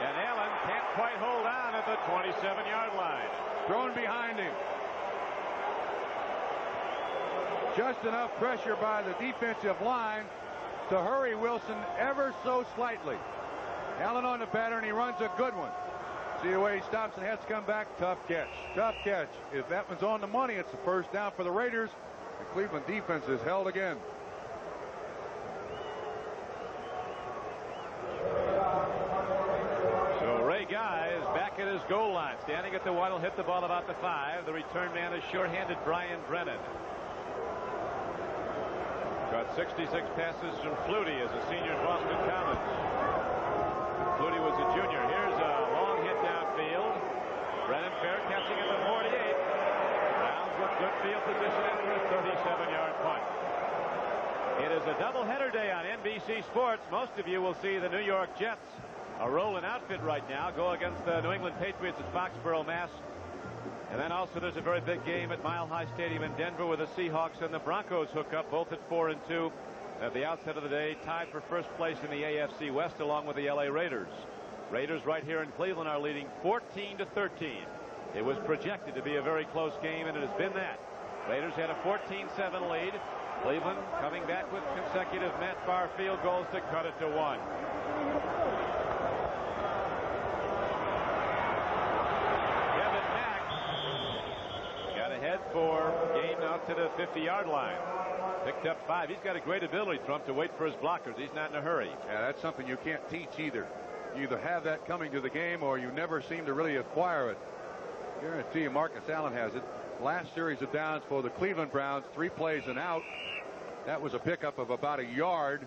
And Allen can't quite hold on at the 27-yard line. Thrown behind him. Just enough pressure by the defensive line to hurry Wilson ever so slightly. Allen on the pattern. He runs a good one. See the way he stops and has to come back. Tough catch. Tough catch. If that one's on the money, it's the first down for the Raiders. The Cleveland defense is held again. So Ray Guy is back at his goal line. Standing at the 1 will hit the ball about the 5. The return man is short-handed Brian Brennan. Got 66 passes from Flutie as a senior at Boston College. Flutie was a junior. Here's a long hit downfield. Brennan fair catching at the 48. Browns with good field position after a 37-yard punt. It is a doubleheader day on NBC Sports. Most of you will see the New York Jets, a rolling outfit right now, go against the New England Patriots at Foxborough, Mass. And then also there's a very big game at Mile High Stadium in Denver where the Seahawks and the Broncos hook up, both at 4-2 at the outset of the day, tied for first place in the AFC West along with the LA Raiders. Raiders right here in Cleveland are leading 14-13. It was projected to be a very close game, and it has been that. Raiders had a 14-7 lead. Cleveland coming back with consecutive Matt Farr field goals to cut it to 1. Kevin Mack got ahead for gain out to the 50-yard line. Picked up 5. He's got a great ability, Trump, to wait for his blockers. He's not in a hurry. Yeah, that's something you can't teach either. You either have that coming to the game or you never seem to really acquire it. Guarantee you Marcus Allen has it. Last series of downs for the Cleveland Browns, 3 plays and out. That was a pickup of about a yard.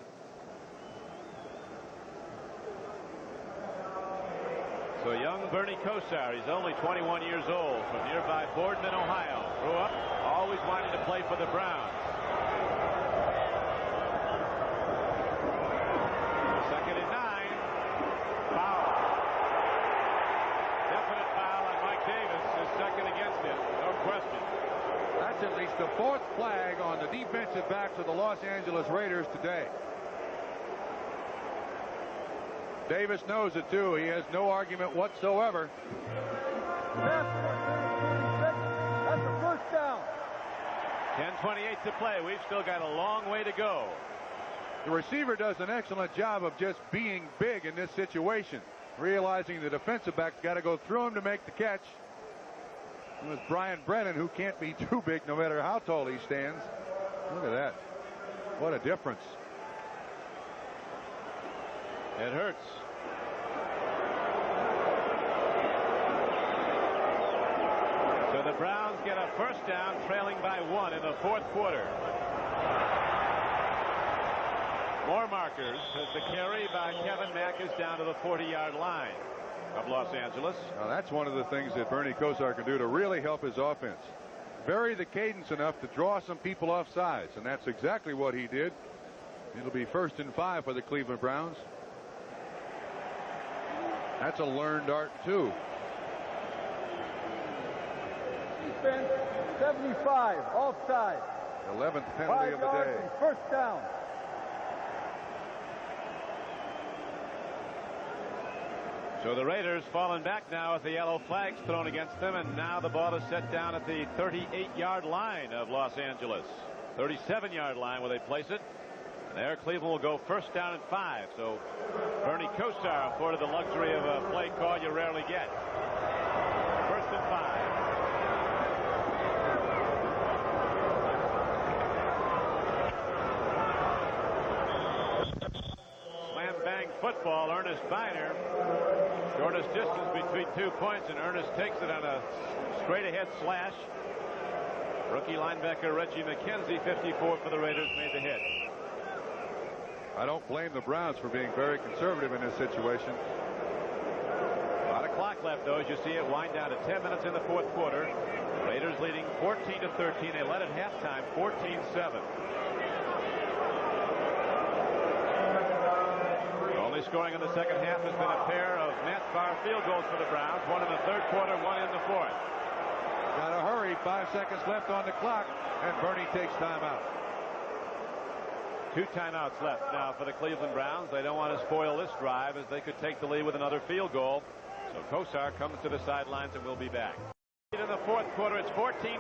So young Bernie Kosar, he's only 21 years old, from nearby Boardman, Ohio. Grew up always wanting to play for the Browns. Second and 9. Foul. Definite foul on Mike Davis. His second against him. No question. That's at least the 4th flag on the defensive backs of the Los Angeles Raiders today. Davis knows it too. He has no argument whatsoever. That's a first down. 10:28 to play. We've still got a long way to go. The receiver does an excellent job of just being big in this situation, realizing the defensive back's got to go through him to make the catch. It was Brian Brennan, who can't be too big no matter how tall he stands. Look at that. What a difference. It hurts. So the Browns get a first down, trailing by 1 in the 4th quarter. More markers as the carry by Kevin Mack is down to the 40-yard line of Los Angeles. Now that's one of the things that Bernie Kosar can do to really help his offense. Vary the cadence enough to draw some people off sides, and that's exactly what he did. It'll be 1st and 5 for the Cleveland Browns. That's a learned art too. Defense 75, offside. 11th penalty of the day. First down. So the Raiders falling back now with the yellow flags thrown against them, and now the ball is set down at the 38-yard line of Los Angeles. 37-yard line where they place it. And there Cleveland will go first down and 5. So Bernie Kosar afforded the luxury of a play call you rarely get. First and 5. Slam bang football. Ernest Biner. Shortest distance between 2 points, and Ernest takes it on a straight ahead slash. Rookie linebacker Reggie McKenzie, 54 for the Raiders, made the hit. I don't blame the Browns for being very conservative in this situation. A lot of clock left, though, as you see it wind down to 10 minutes in the 4th quarter. Raiders leading 14-13. They led at halftime 14-7. Only scoring in the second half has been a pair of Matt Farr field goals for the Browns. One in the 3rd quarter, one in the 4th. Got to hurry. 5 seconds left on the clock, and Bernie takes time out. 2 timeouts left now for the Cleveland Browns. They don't want to spoil this drive as they could take the lead with another field goal. So Kosar comes to the sidelines and will be back. In the 4th quarter, it's 14-13.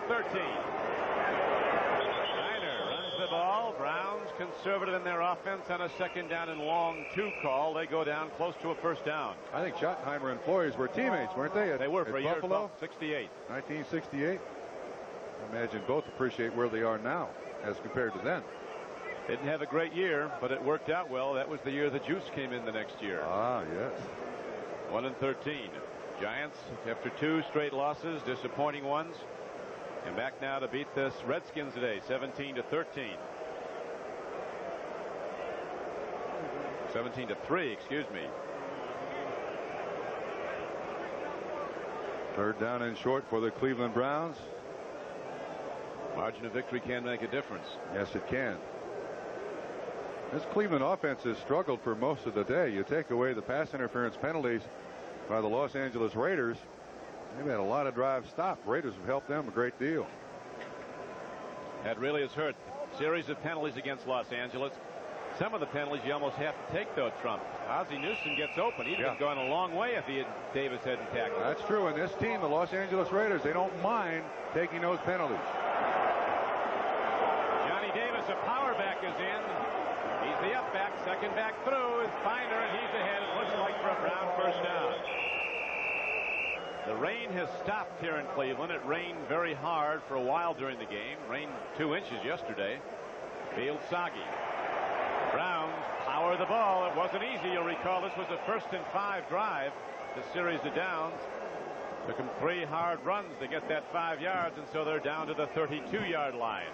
Steiner runs the ball. Browns conservative in their offense on a 2nd down and long 2 call. They go down close to a first down. I think Schottenheimer and Flores were teammates, weren't they? They were for a year. Buffalo, 68. 1968. I imagine both appreciate where they are now as compared to then. Didn't have a great year, but it worked out well. That was the year the juice came in the next year. Ah, yes. 1-13. Giants, after 2 straight losses, disappointing ones, and back now to beat the Redskins today, 17-13. 17-3, excuse me. 3rd down and short for the Cleveland Browns. Margin of victory can make a difference. Yes, it can. This Cleveland offense has struggled for most of the day. You take away the pass interference penalties by the Los Angeles Raiders, they've had a lot of drives stopped. Raiders have helped them a great deal. That really has hurt. Series of penalties against Los Angeles. Some of the penalties you almost have to take, though, Trump. Ozzie Newsome gets open. He'd have gone a long way if Davis hadn't tackled. That's true. And this team, the Los Angeles Raiders, they don't mind taking those penalties. Johnny Davis, a power back, is in. He's the up back. Second back through is Binder, and he's ahead. It looks like for a Brown first down. The rain has stopped here in Cleveland. It rained very hard for a while during the game. Rained 2 inches yesterday. Field soggy. Browns power the ball. It wasn't easy. You'll recall this was a 1st and 5 drive. The series of downs. Took them 3 hard runs to get that 5 yards, and so they're down to the 32-yard line.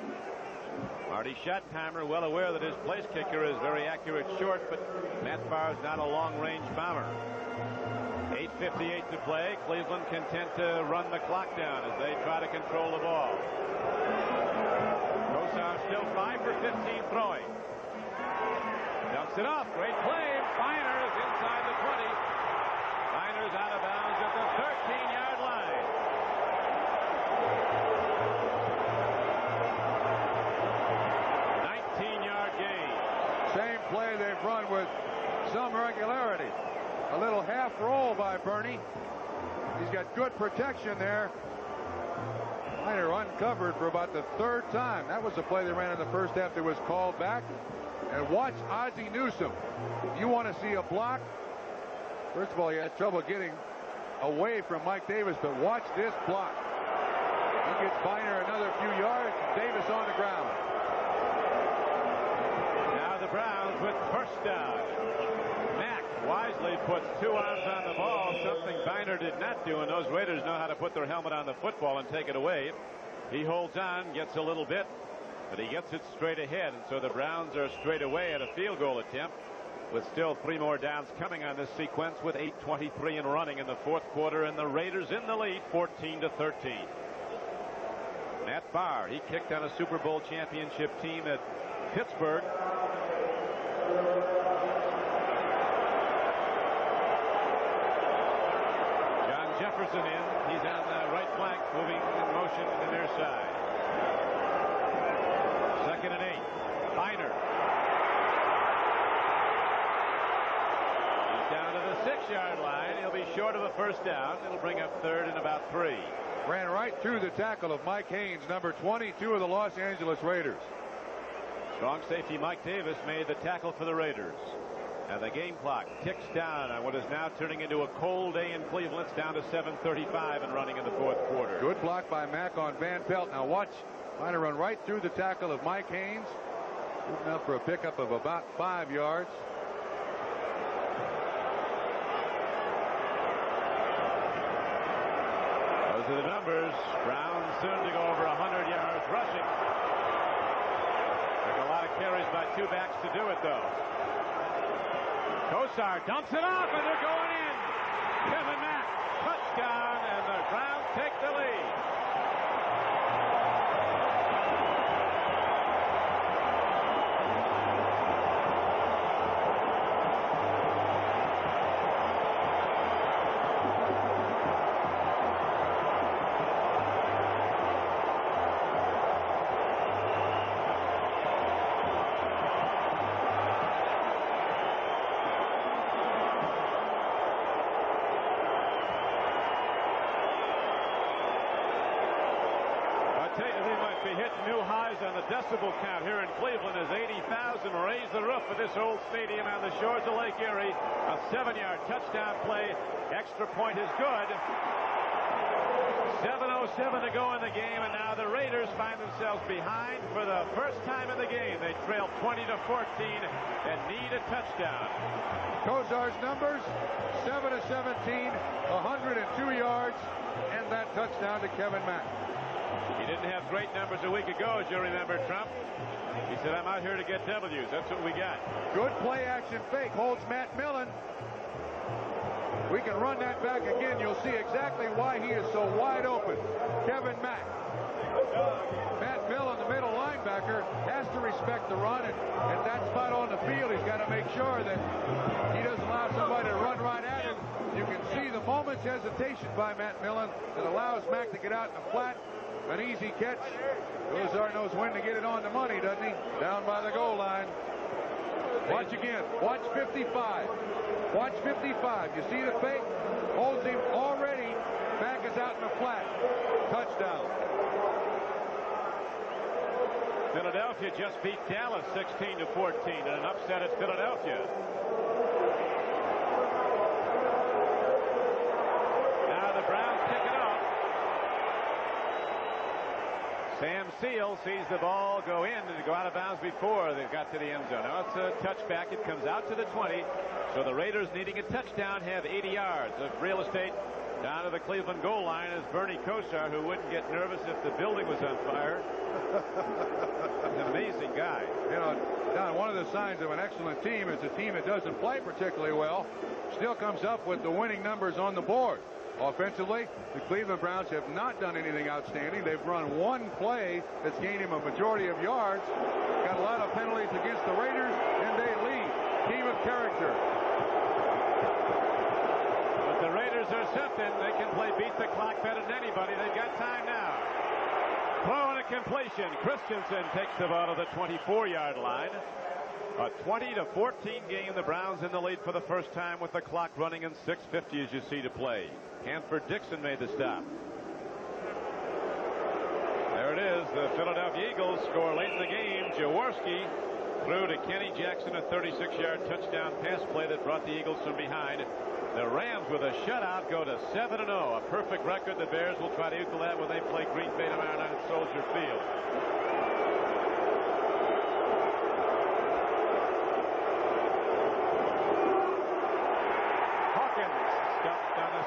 Marty Schottenheimer, well aware that his place kicker is very accurate short, but Matt Barr's not a long-range bomber. 8:58 to play. Cleveland content to run the clock down as they try to control the ball. Kosar still 5 for 15 throwing. Dumps it off. Great play. Feiner is inside the 20. Feiner's out of bounds at the 13-yard line. Same play they've run with some regularity. A little half roll by Bernie. He's got good protection there. Feiner uncovered for about the 3rd time. That was the play they ran in the first half that was called back. And watch Ozzie Newsome. You want to see a block? First of all, he had trouble getting away from Mike Davis, but watch this block. He gets Feiner another few yards. Davis on the ground. The Browns with first down. Mack wisely puts 2 arms on the ball, something Binder did not do, and those Raiders know how to put their helmet on the football and take it away. He holds on, gets a little bit, but he gets it straight ahead, and so the Browns are straight away at a field goal attempt with still 3 more downs coming on this sequence with 8:23 and running in the 4th quarter, and the Raiders in the lead 14-13. Matt Barr, he kicked on a Super Bowl championship team at Pittsburgh. John Jefferson in. He's on the right flank, moving in motion to the near side. 2nd and 8. Feiner. He's down to the 6-yard line. He'll be short of a first down. It'll bring up 3rd and about 3. Ran right through the tackle of Mike Haynes, number 22 of the Los Angeles Raiders. Strong safety Mike Davis made the tackle for the Raiders. And the game clock ticks down on what is now turning into a cold day in Cleveland. It's down to 7:35 and running in the 4th quarter. Good block by Mack on Van Pelt. Now watch Feiner run right through the tackle of Mike Haynes. Good enough for a pickup of about 5 yards. Those are the numbers. Brown soon to go over 100 yards rushing. There's a lot of carries by 2 backs to do it, though. Kosar dumps it off, and they're going in. Kevin Mack, touchdown, and the Browns take the lead. On the decibel count here in Cleveland as 80,000 raise the roof of this old stadium on the shores of Lake Erie. A 7-yard touchdown play. Extra point is good. 7:06 2:07 to go in the game, and now the Raiders find themselves behind for the first time in the game. They trail 20-14 and need a touchdown. Kosar's numbers, 7-17, 102 yards, and that touchdown to Kevin Mack. He didn't have great numbers a week ago, as you remember, Trump. He said, I'm out here to get W's. That's what we got. Good play action fake. Holds Matt Millen. We can run that back again. You'll see exactly why he is so wide open. Kevin Mack. Matt Millen, the middle linebacker, has to respect the run. And at that spot on the field, he's got to make sure that he doesn't allow somebody to run right at him. You can see the moment's hesitation by Matt Millen that allows Mack to get out in the flat. An easy catch. Kosar knows when to get it on the money, doesn't he? Down by the goal line. Watch again. Watch 55. Watch 55. You see the fake? Holds him already. Mack is out in the flat. Touchdown. Philadelphia just beat Dallas 16-14 in an upset at Philadelphia. Now the Browns kick it off. Sam Seal sees the ball go in and go out of bounds before they got to the end zone. Now it's a touchback. It comes out to the 20. So the Raiders, needing a touchdown, have 80 yards of real estate down to the Cleveland goal line as Bernie Kosar, who wouldn't get nervous if the building was on fire. He's an amazing guy. You know, Don, one of the signs of an excellent team is a team that doesn't play particularly well still comes up with the winning numbers on the board. Offensively, the Cleveland Browns have not done anything outstanding. They've run one play that's gained him a majority of yards. Got a lot of penalties against the Raiders, and they lead. Team of character. But the Raiders are something. They can play beat the clock better than anybody. They've got time now. Throw and a completion. Christensen takes the ball to the 24-yard line. A 20-14 game. The Browns in the lead for the first time with the clock running and 6:50 as you see to play. Hanford Dixon made the stop. There it is. The Philadelphia Eagles score late in the game. Jaworski threw to Kenny Jackson, a 36-yard touchdown pass play that brought the Eagles from behind. The Rams, with a shutout, go to 7-0, a perfect record. The Bears will try to equal that when they play Green Bay tomorrow night at Soldier Field.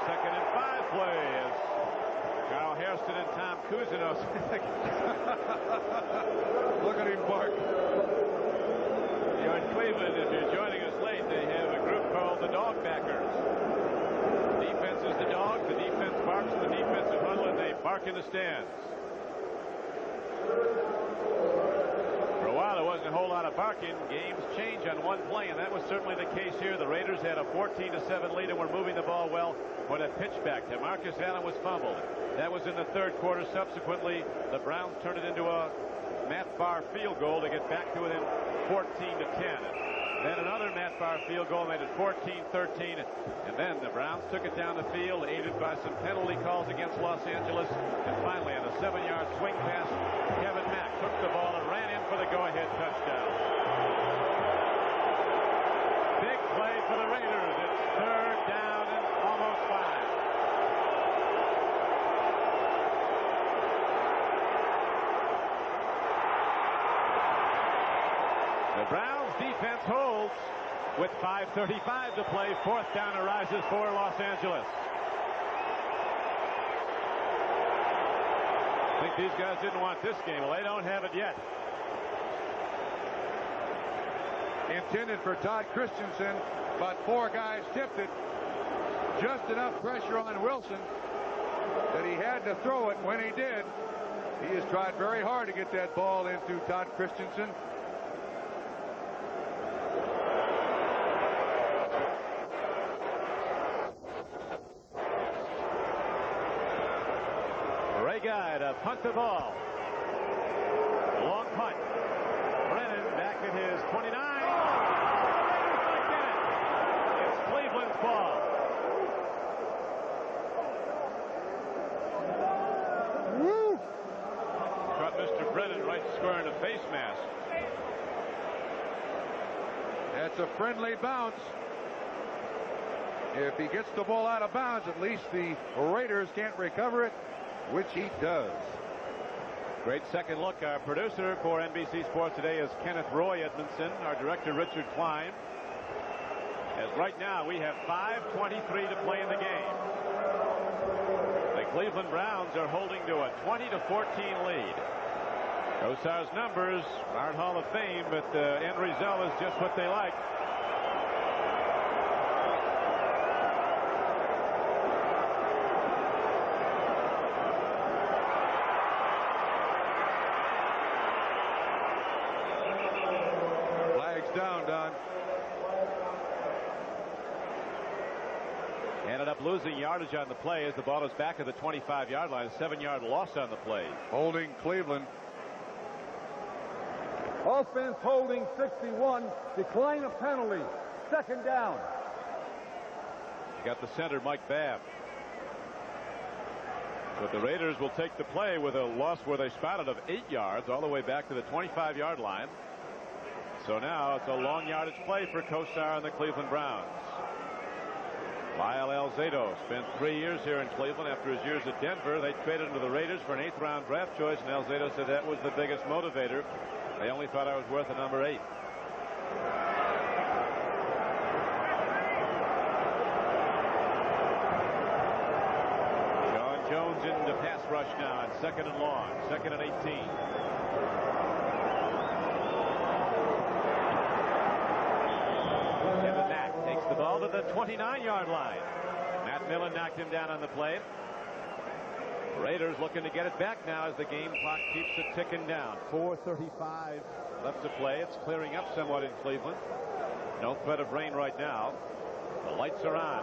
Second and 5 play as Carl Hairston and Tom Cousineau. Look at him bark. You're in Cleveland. If you're joining us late, they have a group called the Dog Backers. The defense is the dog. The defense barks in the defensive huddle, and they bark in the stands. For a while, there wasn't a whole lot of barking. Games change on one play, and that was certainly the case here. The Raiders had a 14-7 lead and were moving the ball well when a pitchback to Marcus Allen was fumbled. That was in the third quarter. Subsequently, the Browns turned it into a Matt Barr field goal to get back to within 14-10. Then another Matt Barr field goal made it 14-13. And then the Browns took it down the field, aided by some penalty calls against Los Angeles. And finally, on a 7-yard swing pass, Kevin Mack took the ball and ran in for the go-ahead touchdown. Big play for the Raiders. It's third down and almost 5. The Browns defense holds with 5:35 to play. Fourth down arises for Los Angeles. I think these guys didn't want this game. Well, they don't have it yet. Intended for Todd Christensen, but 4 guys tipped it. Just enough pressure on Wilson that he had to throw it when he did. He has tried very hard to get that ball into Todd Christensen. Ray Guy to punt the ball. Long punt. Brennan back at his 29. It's Cleveland's ball. Woo! Caught Mr. Brennan right square in the face mask. That's a friendly bounce. If he gets the ball out of bounds, at least the Raiders can't recover it. which he does. Great second look. Our producer for NBC Sports Today is Kenneth Roy Edmondson. Our director, Richard Klein. As right now, we have 5:23 to play in the game. The Cleveland Browns are holding to a 20-14 lead. Kosar's numbers aren't Hall of Fame, but the end result is just what they like. Flags down, Don. Ended up losing yardage on the play as the ball is back at the 25-yard line. 7-yard loss on the play. Holding Cleveland. Offense holding 61. Decline of penalty. Second down. You got the center, Mike Babb. But the Raiders will take the play with a loss where they spotted of 8 yards all the way back to the 25-yard line. So now it's a long yardage play for Kosar and the Cleveland Browns. Lyle Alzado spent 3 years here in Cleveland after his years at Denver. They traded him to the Raiders for an 8th round draft choice, and Alzado said that was the biggest motivator. They only thought I was worth a number 8. John Jones into pass rush now on 2nd and long, 2nd and 18. Kevin Mack takes the ball to the 29-yard line. Matt Millen knocked him down on the play. Raiders looking to get it back now as the game clock keeps it ticking down. 4:35 left to play. It's clearing up somewhat in Cleveland. No threat of rain right now. The lights are on.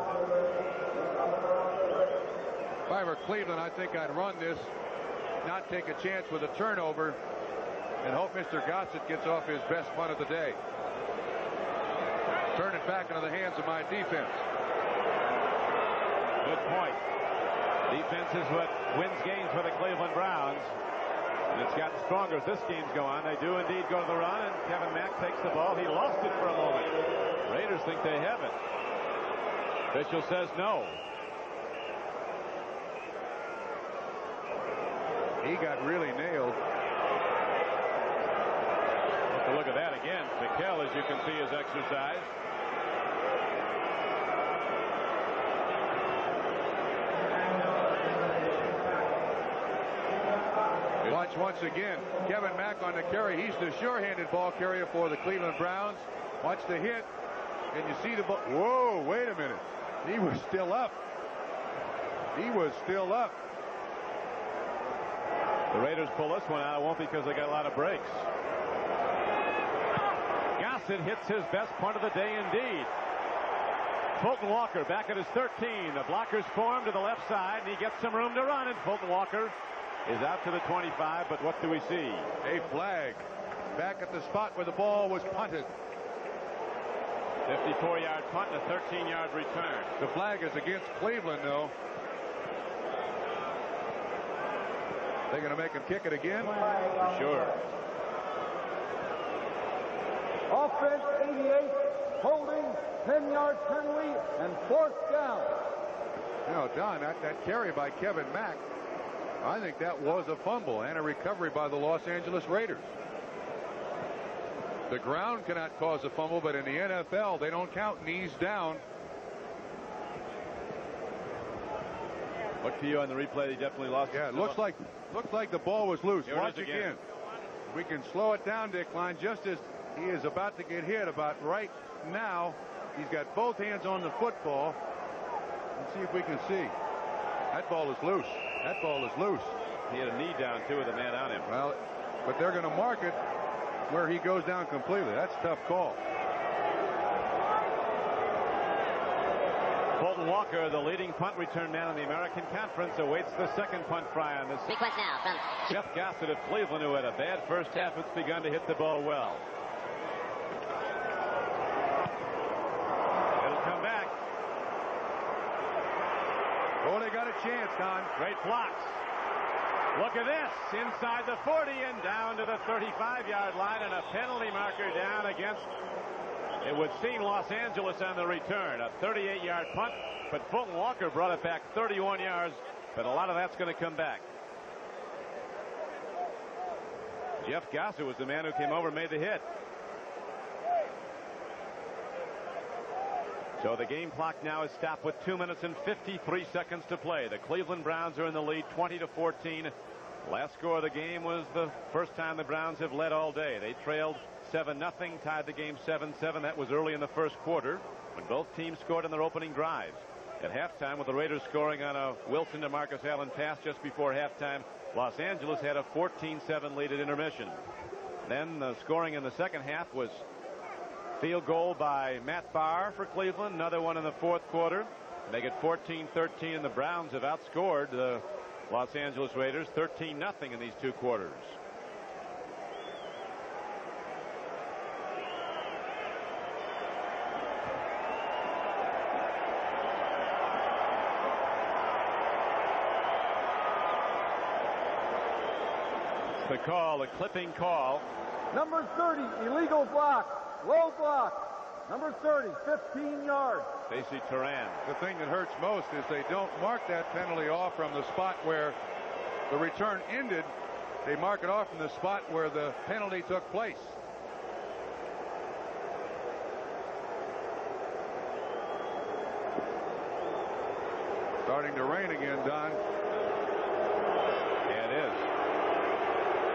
If I were Cleveland, I think I'd run this, not take a chance with a turnover, and hope Mr. Gossett gets off his best punt of the day. Turn it back into the hands of my defense. Good point. Defense is what wins games for the Cleveland Browns. And it's gotten stronger as this game's go on. They do indeed go to the run, and Kevin Mack takes the ball. He lost it for a moment. Raiders think they have it. Official says no. He got really nailed. Take a look at that again. Mikel, as you can see, is exercised. Watch once again. Kevin Mack on the carry. He's the sure-handed ball carrier for the Cleveland Browns. Watch the hit. And you see the ball. Whoa, wait a minute. He was still up. He was still up. The Raiders pull this one out. It won't because they got a lot of breaks. Gossett hits his best punt of the day indeed. Fulton Walker back at his 13. The blockers form to the left side, and he gets some room to run, and Fulton Walker is out to the 25, but what do we see? A flag back at the spot where the ball was punted. 54-yard punt and a 13-yard return. The flag is against Cleveland, though. They're going to make him kick it again? For sure. Offense 88, holding, 10-yard penalty, and 4th down. You know, Don, that carry by Kevin Mack, I think that was a fumble and a recovery by the Los Angeles Raiders. The ground cannot cause a fumble, but in the NFL, they don't count knees down. Look to you on the replay. He definitely lost. Yeah, it looks like the ball was loose. Here Watch again. We can slow it down, Dick Klein, just as he is about to get hit about right now. He's got both hands on the football. Let's see if we can see. That ball is loose. That ball is loose. He had a knee down, too, with a man on him. Well, but they're going to mark it where he goes down completely. That's a tough call. Fulton Walker, the leading punt return man in the American Conference, awaits the second punt try on this. Request now from Jeff Gossett of Cleveland, who had a bad first half, has begun to hit the ball well. It'll come back. Oh, they got a chance, Don. Great blocks. Look at this. Inside the 40 and down to the 35-yard line, and a penalty marker down against, it would seem, Los Angeles on the return. A 38-yard punt, but Fulton Walker brought it back 31 yards but a lot of that's going to come back. Jeff Gossett was the man who came over and made the hit. So the game clock now is stopped with 2 minutes and 53 seconds to play. The Cleveland Browns are in the lead 20-14. Last score of the game was the first time the Browns have led all day. They trailed 7-0, tied the game 7-7. That was early in the first quarter when both teams scored in their opening drives. At halftime, with the Raiders scoring on a Wilson to Marcus Allen pass just before halftime, Los Angeles had a 14-7 lead at intermission. Then the scoring in the second half was field goal by Matt Barr for Cleveland, another one in the fourth quarter. Make it 14-13, and the Browns have outscored the Los Angeles Raiders 13-0 in these two quarters. The call, the clipping call. Number 30, illegal block, low block. Number 30, 15 yards. Stacey Turan. The thing that hurts most is they don't mark that penalty off from the spot where the return ended. They mark it off from the spot where the penalty took place. Starting to rain again, Don. Yeah, it is.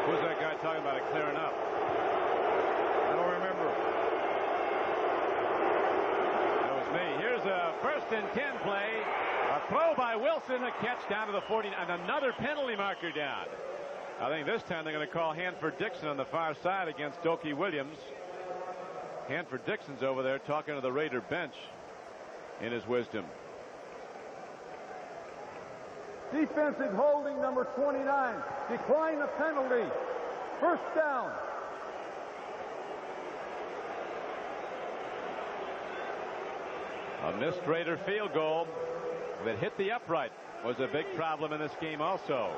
Who's that guy talking about it clearing up? I don't remember. That was me. Here's a 1st and 10 play. A throw by Wilson, a catch down to the 40, and another penalty marker down. I think this time they're going to call Hanford Dixon on the far side against Dokie Williams. Hanford Dixon's over there talking to the Raider bench in his wisdom. Defensive holding number 29. Decline the penalty. First down. A missed Raider field goal that hit the upright was a big problem in this game also.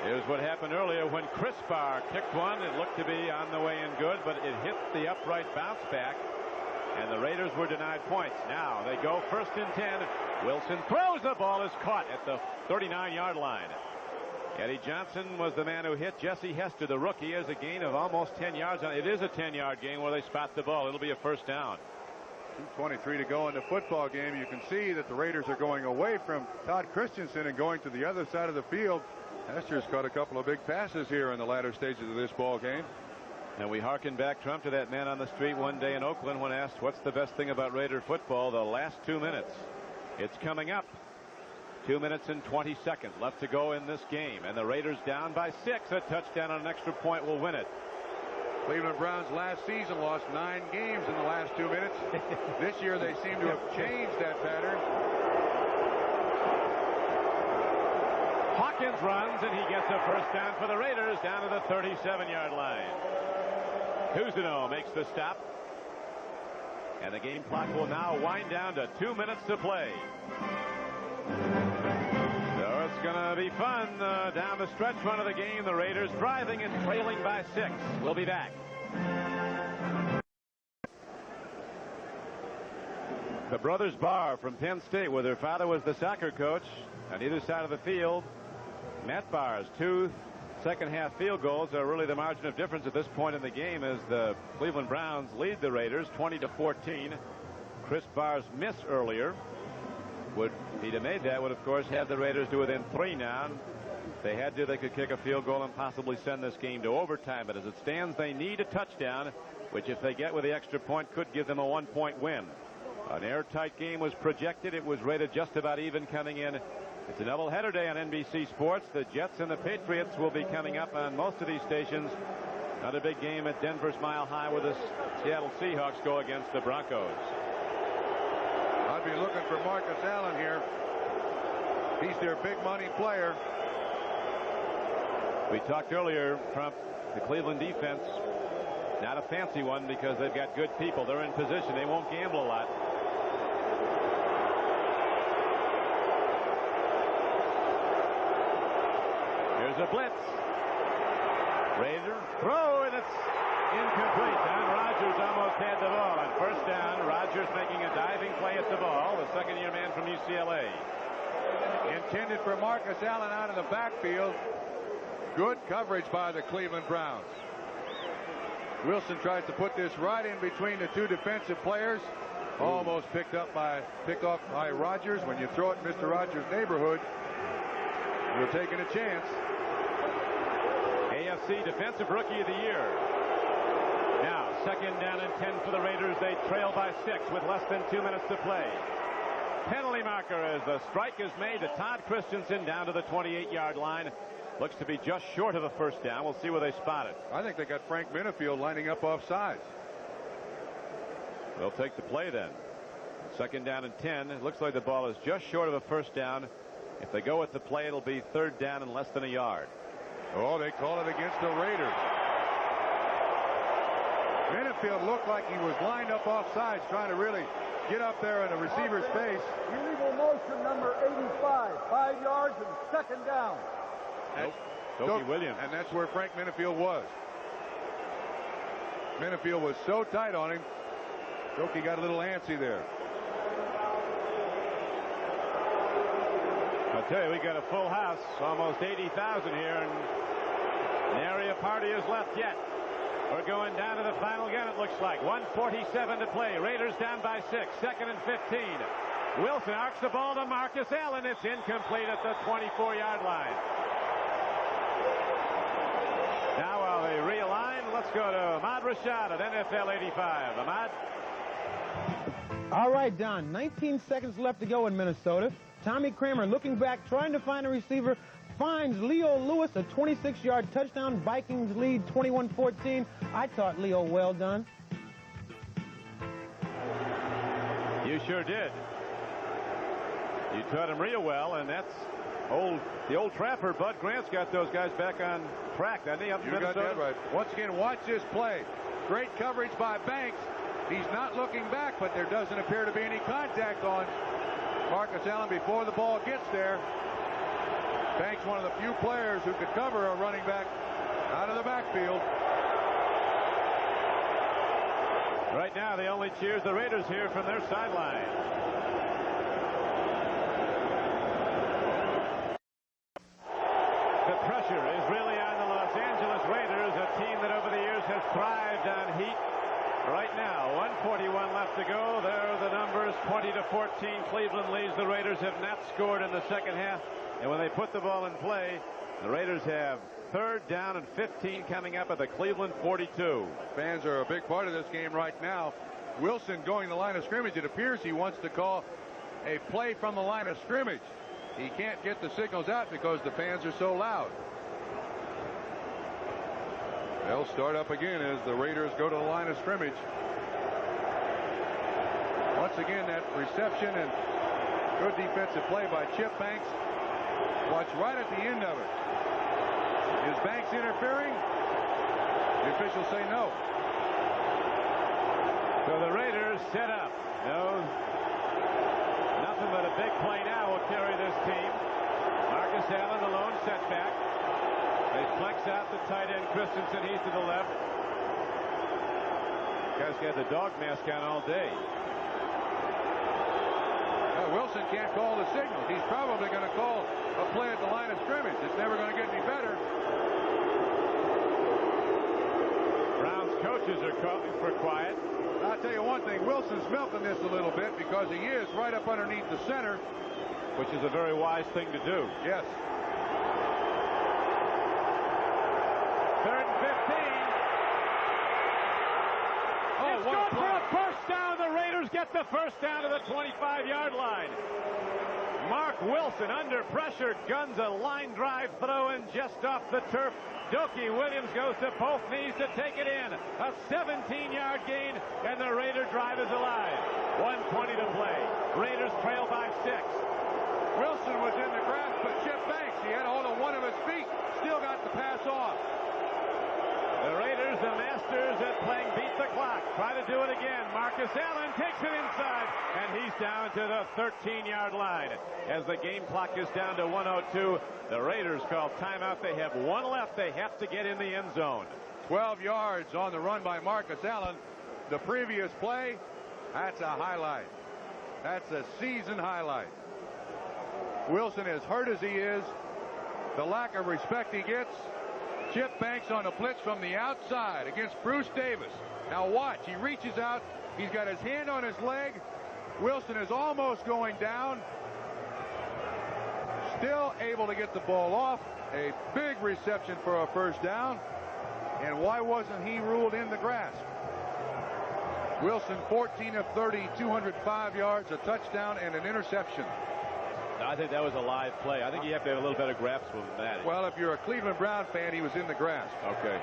Here's what happened earlier when Chris Barr kicked one. It looked to be on the way in good, but it hit the upright bounce back, and the Raiders were denied points. Now they go 1st and 10. Wilson throws, the ball is caught at the 39-yard line. Eddie Johnson was the man who hit Jesse Hester, the rookie, as a gain of almost 10 yards. It is a 10-yard gain where they spot the ball. It'll be a first down. 2:23 to go in the football game. You can see that the Raiders are going away from Todd Christensen and going to the other side of the field. Hester's caught a couple of big passes here in the latter stages of this ball game. And we harken back, Trump, to that man on the street one day in Oakland when asked what's the best thing about Raider football. The last 2 minutes. It's coming up. 2 minutes and 20 seconds left to go in this game, and the Raiders down by 6. A touchdown on an extra point will win it. Cleveland Browns last season lost 9 games in the last 2 minutes. This year they seem to have changed that pattern. Hawkins runs, and he gets a first down for the Raiders down to the 37-yard line. Cousineau makes the stop, and the game clock will now wind down to 2 minutes to play. So it's going to be fun down the stretch run of the game. The Raiders driving and trailing by 6. We'll be back. The brothers Barr from Penn State, where their father was the soccer coach, on either side of the field. Matt Barr's 2 second-half field goals are really the margin of difference at this point in the game as the Cleveland Browns lead the Raiders 20-14. Chris Barr's miss earlier, if he'd have made that, would of course have the Raiders to within 3 now. If they had to, they could kick a field goal and possibly send this game to overtime. But as it stands, they need a touchdown, which if they get with the extra point could give them a 1-point win. An airtight game was projected. It was rated just about even coming in. It's a doubleheader day on NBC Sports. The Jets and the Patriots will be coming up on most of these stations. Another big game at Denver's Mile High where the Seattle Seahawks go against the Broncos. I'd be looking for Marcus Allen here. He's their big money player. We talked earlier, Trump, the Cleveland defense, not a fancy one because they've got good people. They're in position. They won't gamble a lot. Here's a blitz. Raider throw, and it's incomplete. Don Rodgers almost had the ball. And first down, Rodgers making a diving play at the ball, the second-year man from UCLA. intended for Marcus Allen out of the backfield. Good coverage by the Cleveland Browns. Wilson tries to put this right in between the two defensive players. Almost picked off by Rodgers. When you throw it in Mr. Rodgers' neighborhood, you're taking a chance. AFC Defensive Rookie of the Year. Now, 2nd down and 10 for the Raiders. They trail by 6 with less than 2 minutes to play. Penalty marker as the strike is made to Todd Christensen down to the 28-yard line. Looks to be just short of a first down. We'll see where they spot it. I think they got Frank Minifield lining up off sides. They'll take the play then. 2nd down and 10. It looks like the ball is just short of a first down. If they go with the play, it'll be 3rd down and less than a yard. Oh, they call it against the Raiders. Minifield looked like he was lined up off sides, trying to really get up there in the receiver's face. Illegal motion number 85. 5 yards and 2nd down. Doki Williams. And that's where Frank Minifield was. Minifield was so tight on him. Doki got a little antsy there. I'll tell you, we got a full house, almost 80,000 here, and nary a party is left yet. We're going down to the final gun, it looks like. 1:47 to play. Raiders down by 6. 2nd and 15. Wilson arcs the ball to Marcus Allen. It's incomplete at the 24-yard line. Now while they realign, let's go to Ahmad Rashad at NFL 85. Ahmad? All right, Don. 19 seconds left to go in Minnesota. Tommy Kramer looking back, trying to find a receiver, finds Leo Lewis, a 26-yard touchdown. Vikings lead 21-14. I taught Leo well, Don. You sure did. You taught him real well, and that's the old trapper Bud Grant's got those guys back on track, doesn't he? Up in You got Minnesota? that right. Once again, watch this play. Great coverage by Banks. He's not looking back, but there doesn't appear to be any contact on Marcus Allen before the ball gets there. Banks, one of the few players who could cover a running back out of the backfield. Right now, they only cheers the Raiders here from their sideline. The pressure is really on the Los Angeles Raiders, a team that over the years has thrived on heat. Right now, 1:41 left to go. There are the numbers, 20-14. Cleveland leads. The Raiders have not scored in the second half. And when they put the ball in play, the Raiders have 3rd down and 15 coming up at the Cleveland 42. Fans are a big part of this game right now. Wilson going the line of scrimmage. It appears he wants to call a play from the line of scrimmage. He can't get the signals out because the fans are so loud. They'll start up again as the Raiders go to the line of scrimmage. Once again, that reception and good defensive play by Chip Banks. Watch right at the end of it. Is Banks interfering? The officials say no. So the Raiders set up. No, nothing but a big play now will carry this team. Marcus Allen, the lone setback. They flex out the tight end Christensen. He's to the left. Guy's got the dog mask on all day. Wilson can't call the signal. He's probably going to call a play at the line of scrimmage. It's never going to get any better. Browns coaches are calling for quiet. I'll tell you one thing. Wilson's milking this a little bit because he is right up underneath the center. Which is a very wise thing to do. Yes. 3rd and 15. Oh, it's good for a first down. The Raiders get the first down to the 25-yard line. Mark Wilson under pressure guns a line drive throw in just off the turf. Doki Williams goes to both knees to take it in. A 17-yard gain, and the Raider drive is alive. 1:20 to play. Raiders trail by 6. Wilson was in the grasp of Chip Banks. He had hold of one of his feet. Still got the pass off. The Raiders, the masters at playing beat the clock. Try to do it again. Marcus Allen takes it inside, and he's down to the 13-yard line. As the game clock is down to 1:02, the Raiders call timeout. They have 1 left. They have to get in the end zone. 12 yards on the run by Marcus Allen. The previous play, that's a highlight. That's a season highlight. Wilson, as hurt as he is, the lack of respect he gets. Chip Banks on a blitz from the outside against Bruce Davis. Now watch, he reaches out, he's got his hand on his leg. Wilson is almost going down. Still able to get the ball off. A big reception for a first down. And why wasn't he ruled in the grasp? Wilson 14 of 30, 205 yards, a touchdown, and an interception. I think that was a live play. I think you have to have a little better grasp than that. Well, if you're a Cleveland Brown fan, he was in the grasp. Okay.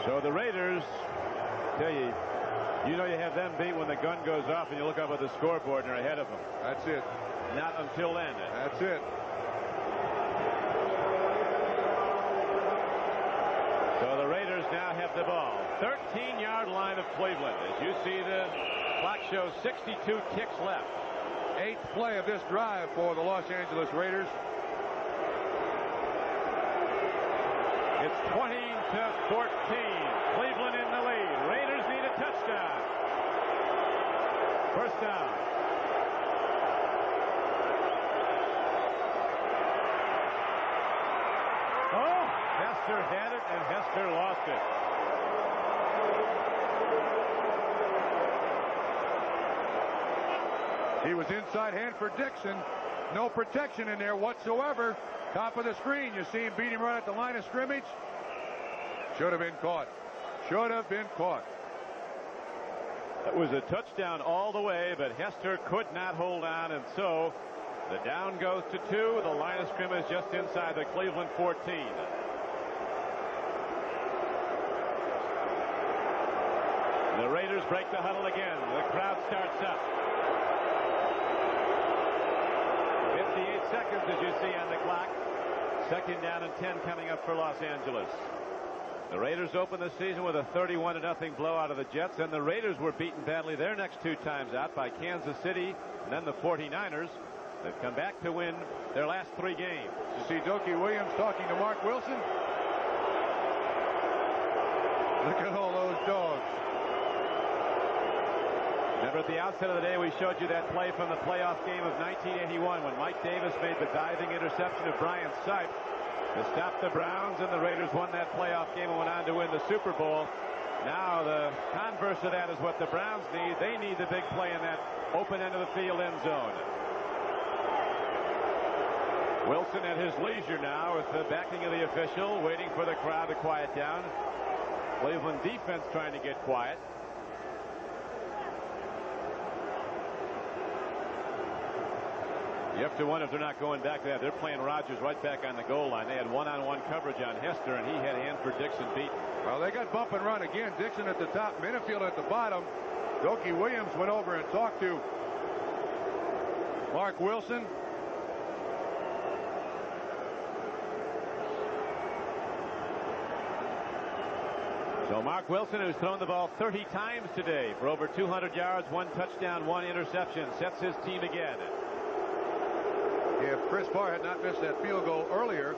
So the Raiders, tell you, you know you have them beat when the gun goes off and you look up at the scoreboard and they're ahead of them. That's it. Not until then. That's it. So the Raiders now have the ball. 13-yard line of Cleveland. As you see, the clock shows 62 kicks left. 8th play of this drive for the Los Angeles Raiders. It's 20-14. Cleveland in the lead. Raiders need a touchdown. First down. Oh, Hester had it, and Hester lost it. He was inside Hanford Dixon. No protection in there whatsoever. Top of the screen, you see him beat him right at the line of scrimmage. Should have been caught. Should have been caught. It was a touchdown all the way, but Hester could not hold on, and so the down goes to 2. The line of scrimmage just inside the Cleveland 14. The Raiders break the huddle again. The crowd starts up. 58 seconds, as you see on the clock. Second down and 10 coming up for Los Angeles. The Raiders open the season with a 31-0 blowout of the Jets, and the Raiders were beaten badly their next 2 times out by Kansas City and then the 49ers. They've come back to win their last 3 games. You see Dokie Williams talking to Mark Wilson. Look at all those dogs. Remember at the outset of the day we showed you that play from the playoff game of 1981 when Mike Davis made the diving interception of Brian Sipe to stop the Browns, and the Raiders won that playoff game and went on to win the Super Bowl. Now the converse of that is what the Browns need. They need the big play in that open end of the field end zone. Wilson at his leisure now with the backing of the official, waiting for the crowd to quiet down. Cleveland defense trying to get quiet. You have to wonder if they're not going back to that. They're playing Rodgers right back on the goal line. They had one-on-one coverage on Hester, and he had Hanford Dixon beaten. Well, they got bump and run again. Dixon at the top, Minifield at the bottom. Dokie Williams went over and talked to Mark Wilson. So Mark Wilson, who's thrown the ball 30 times today for over 200 yards, 1 touchdown, 1 interception, sets his team again. If Chris Barr had not missed that field goal earlier,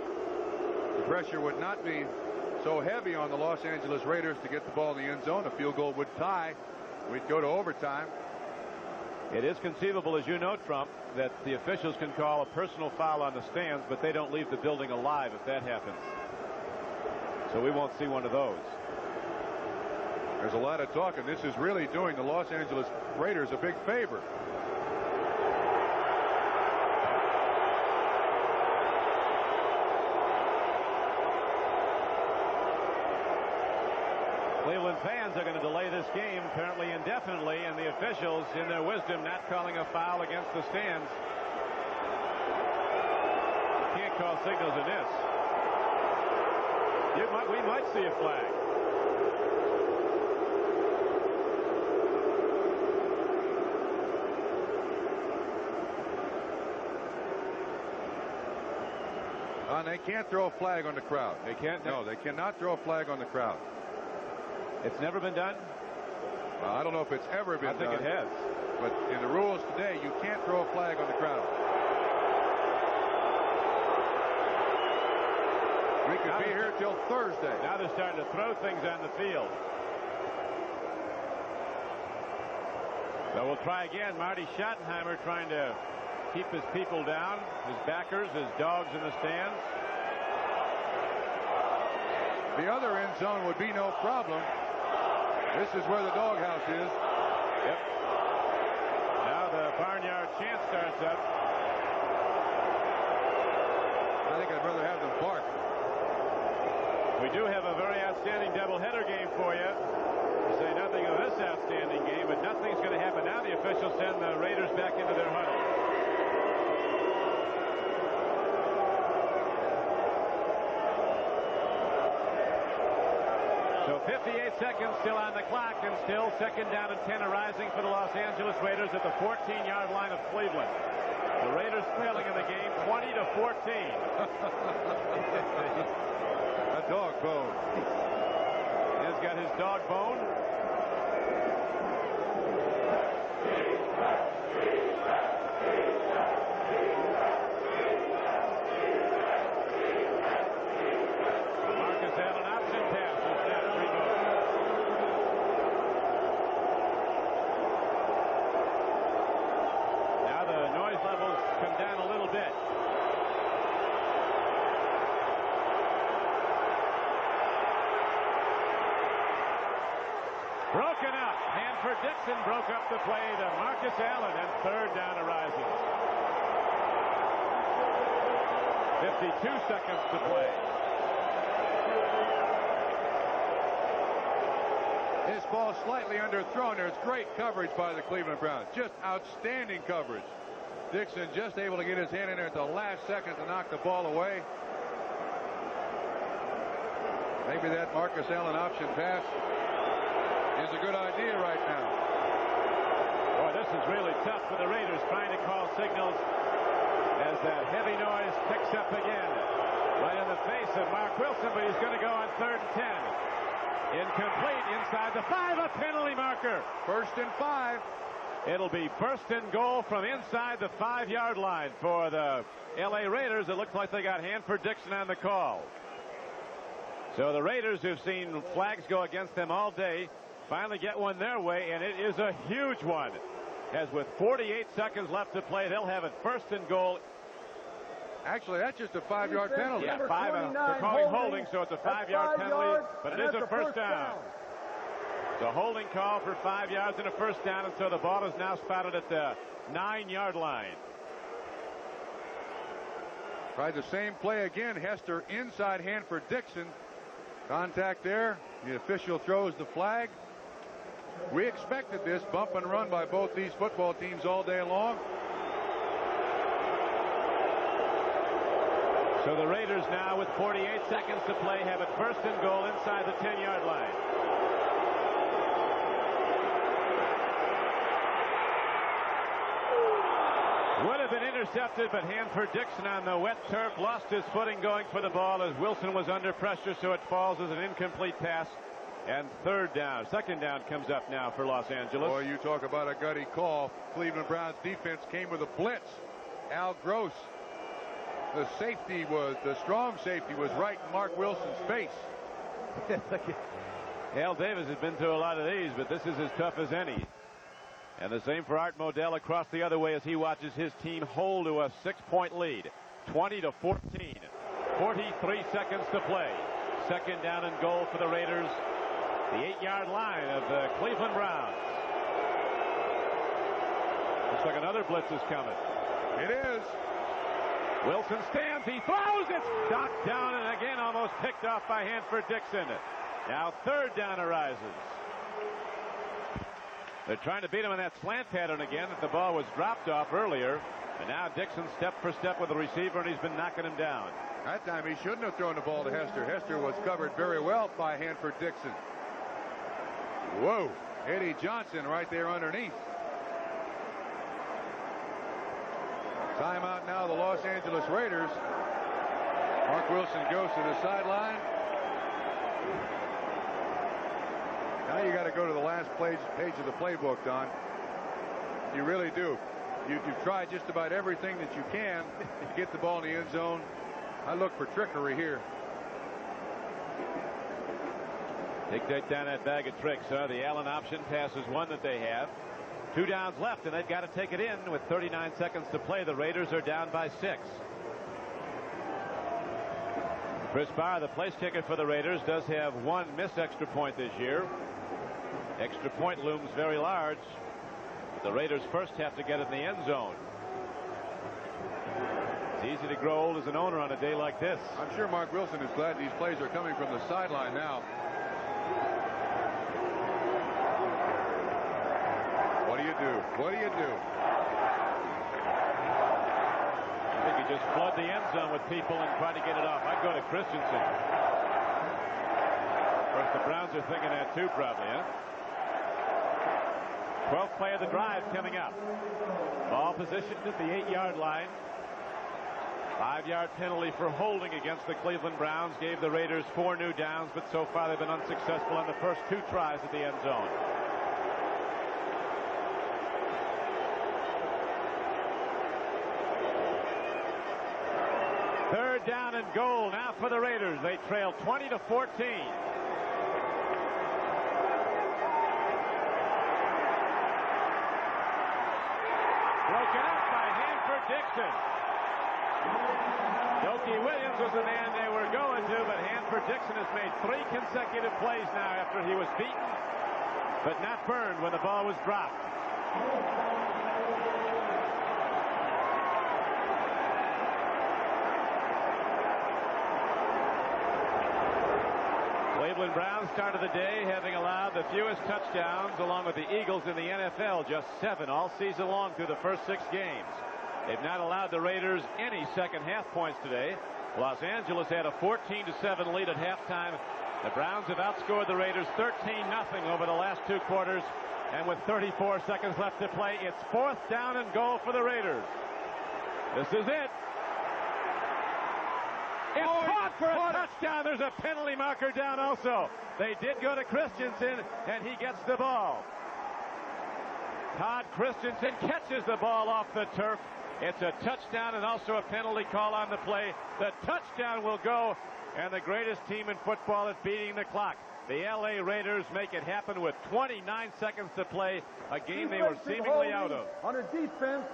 the pressure would not be so heavy on the Los Angeles Raiders to get the ball in the end zone. A field goal would tie. We'd go to overtime. It is conceivable, as you note, Trump, that the officials can call a personal foul on the stands, but they don't leave the building alive if that happens. So we won't see one of those. There's a lot of talk, and this is really doing the Los Angeles Raiders a big favor. Cleveland fans are going to delay this game apparently indefinitely, and the officials, in their wisdom, not calling a foul against the stands. You can't call signals in this. We might see a flag. They can't throw a flag on the crowd. They can't? No, they cannot throw a flag on the crowd. It's never been done? I don't know if it's ever been done. I think it has. But in the rules today, you can't throw a flag on the crowd. We could be here till Thursday. Now they're starting to throw things on the field. So we'll try again. Marty Schottenheimer trying to keep his people down, his backers, his dogs in the stands. The other end zone would be no problem. This is where the doghouse is. Yep. Now the barnyard chant starts up. I think I'd rather have them bark. We do have a very outstanding doubleheader game for you. To say nothing of this outstanding game, but nothing's going to happen. Now the officials send the Raiders back into their huddle. So 58 seconds still on the clock, and still second down and 10 arising for the Los Angeles Raiders at the 14-yard line of Cleveland. The Raiders trailing in the game 20-14. A dog bone. He's got his dog bone. Marcus Allen option pass is that removed. Now the noise levels come down a little bit. Broken up. Hanford Dixon broke up the play to Marcus Allen, and third down arising. 52 seconds to play. This ball slightly underthrown. There's great coverage by the Cleveland Browns. Just outstanding coverage. Dixon just able to get his hand in there at the last second to knock the ball away. Maybe that Marcus Allen option pass is a good idea right now. Boy, this is really tough for the Raiders, trying to call signals as that heavy noise picks up again. Right in the face of Mark Wilson, but he's going to go on 3rd and 10. Incomplete inside the 5, a penalty marker. 1st and 5. It'll be first and goal from inside the 5-yard line for the L.A. Raiders. It looks like they got Hanford Dixon on the call. So the Raiders, who've seen flags go against them all day, finally get one their way, and it is a huge one. As with 48 seconds left to play, they'll have it 1st and goal. Actually, that's just a 5-yard penalty. Yeah, 5. They're calling holding, so it's a 5-yard penalty, but it is a first down. It's a holding call for 5 yards and a first down, and so the ball is now spotted at the 9-yard line. Tried the same play again. Hester inside Hanford Dixon. Contact there. The official throws the flag. We expected this bump and run by both these football teams all day long. So the Raiders now, with 48 seconds to play, have it 1st and goal inside the 10-yard line. Would have been intercepted, but Hanford Dixon on the wet turf lost his footing going for the ball as Wilson was under pressure, so it falls as an incomplete pass. And 3rd down. 2nd down comes up now for Los Angeles. Boy, you talk about a gutty call. Cleveland Browns defense came with a blitz. Al Gross. The strong safety was right in Mark Wilson's face. Al Davis has been through a lot of these, but this is as tough as any. And the same for Art Modell across the other way as he watches his team hold to a 6-point lead. 20-14. 43 seconds to play. 2nd down and goal for the Raiders. The 8-yard line of the Cleveland Browns. Looks like another blitz is coming. It is. Wilson stands. He throws. It's knocked down and again almost picked off by Hanford Dixon. Now 3rd down arises. They're trying to beat him in that slant pattern again that the ball was dropped off earlier. And now Dixon step for step with the receiver, and he's been knocking him down. That time he shouldn't have thrown the ball to Hester. Hester was covered very well by Hanford Dixon. Whoa. Eddie Johnson right there underneath. Timeout now, the Los Angeles Raiders. Mark Wilson goes to the sideline. Now you got to go to the last page of the playbook, Don. You really do. You've tried just about everything that you can to get the ball in the end zone. I look for trickery here. Take down that bag of tricks, huh? The Allen option pass is one that they have. 2 downs left, and they've got to take it in with 39 seconds to play. The Raiders are down by 6. Chris Barr, the place kicker for the Raiders, does have 1 missed extra point this year. Extra point looms very large. But the Raiders first have to get it in the end zone. It's easy to grow old as an owner on a day like this. I'm sure Mark Wilson is glad these plays are coming from the sideline now. What do you do? What do you do? I think you just flood the end zone with people and try to get it off. I'd go to Christensen. Of course, the Browns are thinking that too, probably, huh? 12th play of the drive coming up. Ball positioned at the 8-yard line. 5-yard penalty for holding against the Cleveland Browns gave the Raiders 4 new downs, but so far they've been unsuccessful on the first 2 tries at the end zone. Third down and goal now for the Raiders. They trail 20-14. Broken up by Hanford-Dixon. Dokie Williams was the man they were going to, but Hanford-Dixon has made 3 consecutive plays now after he was beaten, but not burned when the ball was dropped. Cleveland Browns started the day having allowed the fewest touchdowns along with the Eagles in the NFL, just 7 all season long through the first 6 games. They've not allowed the Raiders any second half points today. Los Angeles had a 14-7 lead at halftime. The Browns have outscored the Raiders 13-0 over the last 2 quarters. And with 34 seconds left to play, it's 4th down and goal for the Raiders. This is it. It's caught for a touchdown. There's a penalty marker down also. They did go to Christensen, and he gets the ball. Todd Christensen catches the ball off the turf. It's a touchdown and also a penalty call on the play. The touchdown will go, and the greatest team in football is beating the clock. The L.A. Raiders make it happen with 29 seconds to play, a game they were seemingly out of. Under defense,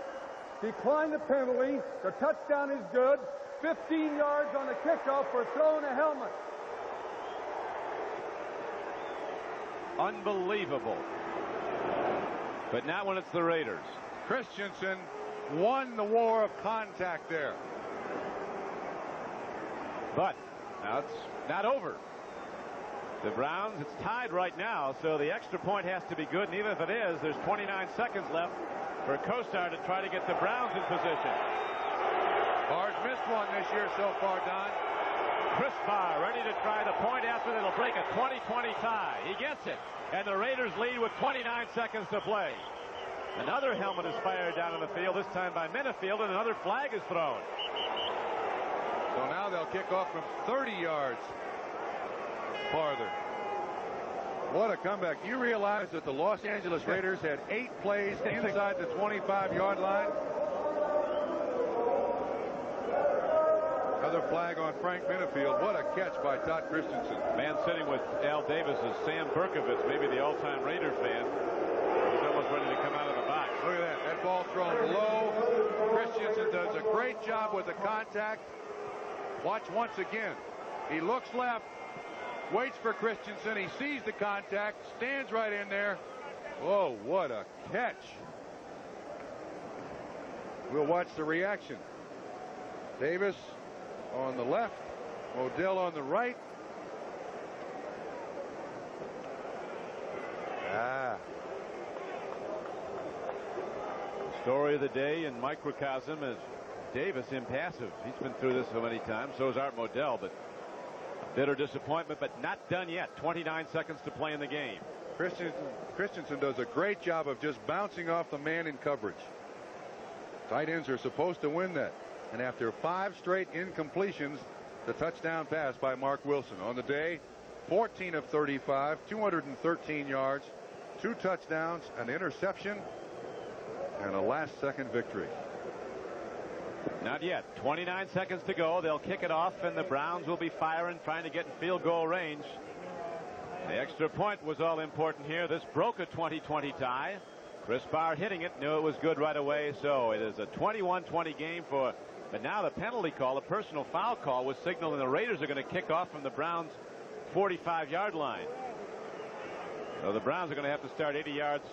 decline the penalty. The touchdown is good. 15 yards on the kickoff for throwing a helmet. Unbelievable. But not when it's the Raiders. Christensen won the war of contact there. But now it's not over. The Browns, it's tied right now, so the extra point has to be good, and even if it is, there's 29 seconds left for Kosar to try to get the Browns in position. Barr's missed one this year so far, Don. Chris Barr ready to try the point after that'll break a 20-20 tie. He gets it, and the Raiders lead with 29 seconds to play. Another helmet is fired down on the field, this time by Minifield, and another flag is thrown. So now they'll kick off from 30 yards farther. What a comeback. You realize that the Los Angeles Raiders had 8 plays inside the 25-yard line? Another flag on Frank Minifield. What a catch by Todd Christensen. Man sitting with Al Davis is Sam Berkovitz, maybe the all-time Raider fan. He's almost ready to come out of the box. Look at that. That ball thrown low. Christensen does a great job with the contact. Watch once again. He looks left, waits for Christensen. He sees the contact, stands right in there. Oh, what a catch. We'll watch the reaction. Davis on the left, Modell on the right. Story of the day in microcosm is Davis impassive. He's been through this so many times. So is Art Modell, but a bitter disappointment, but not done yet. 29 seconds to play in the game. Christensen does a great job of just bouncing off the man in coverage. Tight ends are supposed to win that. And after 5 straight incompletions, the touchdown pass by Mark Wilson. On the day, 14 of 35, 213 yards, 2 touchdowns, an interception, and a last-second victory. Not yet. 29 seconds to go. They'll kick it off, and the Browns will be firing, trying to get in field goal range. The extra point was all important here. This broke a 20-20 tie. Chris Barr hitting it, knew it was good right away, so it is a 21-20 game for. But now the penalty call, a personal foul call, was signaling the Raiders are going to kick off from the Browns' 45-yard line. So the Browns are going to have to start 80 yards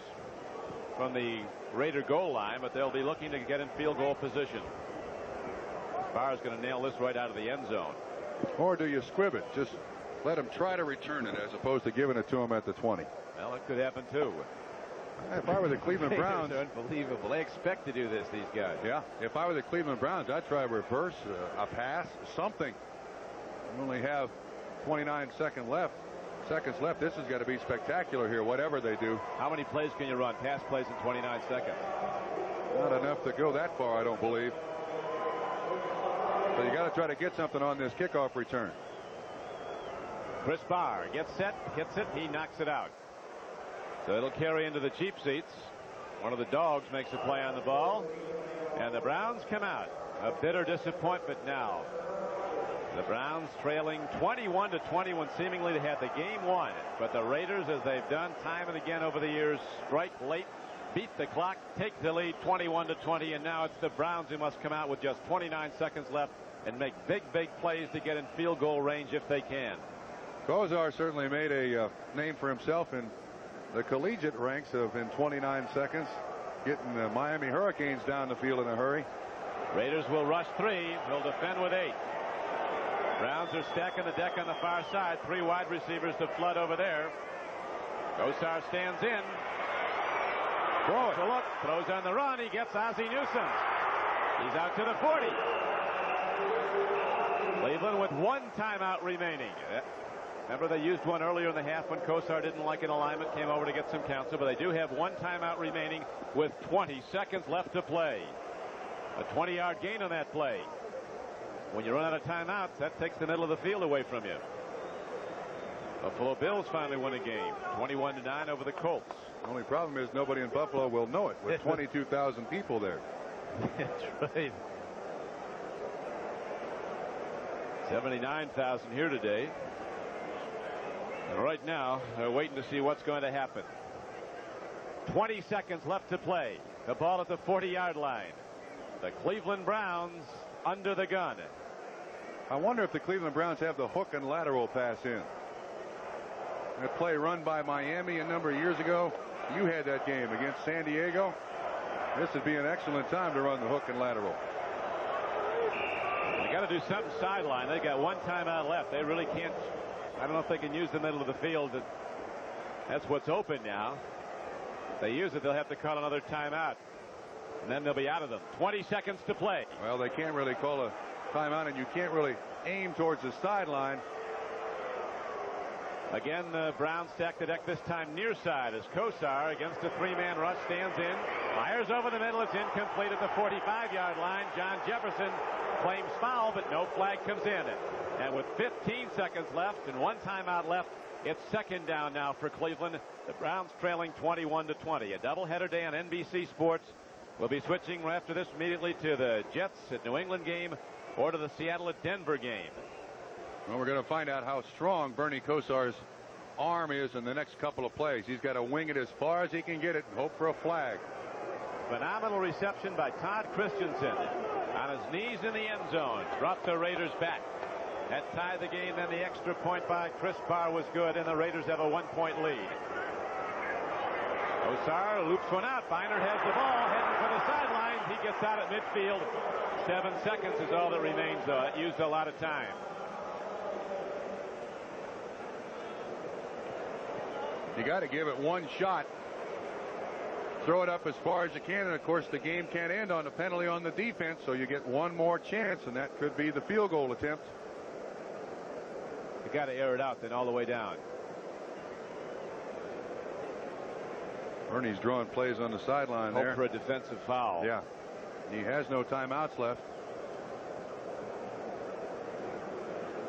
from the Raider goal line, but they'll be looking to get in field goal position. Barr's going to nail this right out of the end zone. Or do you squib it? Just let him try to return it as opposed to giving it to him at the 20. Well, it could happen too. If I were the Cleveland Browns. Unbelievable. They expect to do this, these guys. Yeah. If I were the Cleveland Browns, I'd try a reverse, a pass, something. We only have 29 seconds left. This has got to be spectacular here, whatever they do. How many plays can you run? Pass plays in 29 seconds. Not enough to go that far, I don't believe. So you got to try to get something on this kickoff return. Chris Barr gets set, hits it, he knocks it out. So it'll carry into the cheap seats. One of the dogs makes a play on the ball, and the Browns come out. A bitter disappointment now. The Browns trailing 21-20 when seemingly they had the game won. But the Raiders, as they've done time and again over the years, strike late, beat the clock, take the lead 21-20, and now it's the Browns who must come out with just 29 seconds left and make big plays to get in field goal range if they can. Kosar certainly made a name for himself in the collegiate ranks of in 29 seconds getting the Miami Hurricanes down the field in a hurry. Raiders will rush 3. They'll defend with 8. Browns are stacking the deck on the far side. 3 wide receivers to flood over there. Kosar stands in. Throws a look. Throws on the run. He gets Ozzie Newsome. He's out to the 40. Cleveland with 1 timeout remaining. Remember, they used one earlier in the half when Kosar didn't like an alignment, came over to get some counsel, but they do have 1 timeout remaining with 20 seconds left to play. A 20-yard gain on that play. When you run out of timeouts, that takes the middle of the field away from you. Buffalo Bills finally win a game, 21-9 over the Colts. The only problem is nobody in Buffalo will know it with 22,000 people there. That's right. 79,000 here today. And right now, they're waiting to see what's going to happen. 20 seconds left to play. The ball at the 40-yard line. The Cleveland Browns under the gun. I wonder if the Cleveland Browns have the hook and lateral pass in. That play run by Miami a number of years ago. You had that game against San Diego. This would be an excellent time to run the hook and lateral. They got to do something sideline. They got 1 timeout left. They really can't. I don't know if they can use the middle of the field. That's what's open now. If they use it, they'll have to call another timeout. And then they'll be out of them. 20 seconds to play. Well, they can't really call a timeout, and you can't really aim towards the sideline. Again, the Browns stack the deck, this time near side, as Kosar against a 3-man rush stands in. Fires over the middle. It's incomplete at the 45-yard line. John Jefferson claims foul, but no flag comes in. And with 15 seconds left and 1 timeout left, it's second down now for Cleveland. The Browns trailing 21-20. A doubleheader day on NBC Sports. We'll be switching after this immediately to the Jets at New England game or to the Seattle at Denver game. Well, we're going to find out how strong Bernie Kosar's arm is in the next couple of plays. He's got to wing it as far as he can get it and hope for a flag. Phenomenal reception by Todd Christensen on his knees in the end zone. Dropped the Raiders back. That tied the game. Then the extra point by Chris Barr was good, and the Raiders have a 1-point lead. Kosar loops one out. Biner has the ball, heading for the sidelines. He gets out at midfield. 7 seconds is all that remains, though. It used a lot of time. You got to give it 1 shot. Throw it up as far as you can, and of course the game can't end on a penalty on the defense, so you get 1 more chance, and that could be the field goal attempt. You got to air it out then all the way down. Bernie's drawing plays on the sideline there. Hope for a defensive foul. Yeah. He has no timeouts left.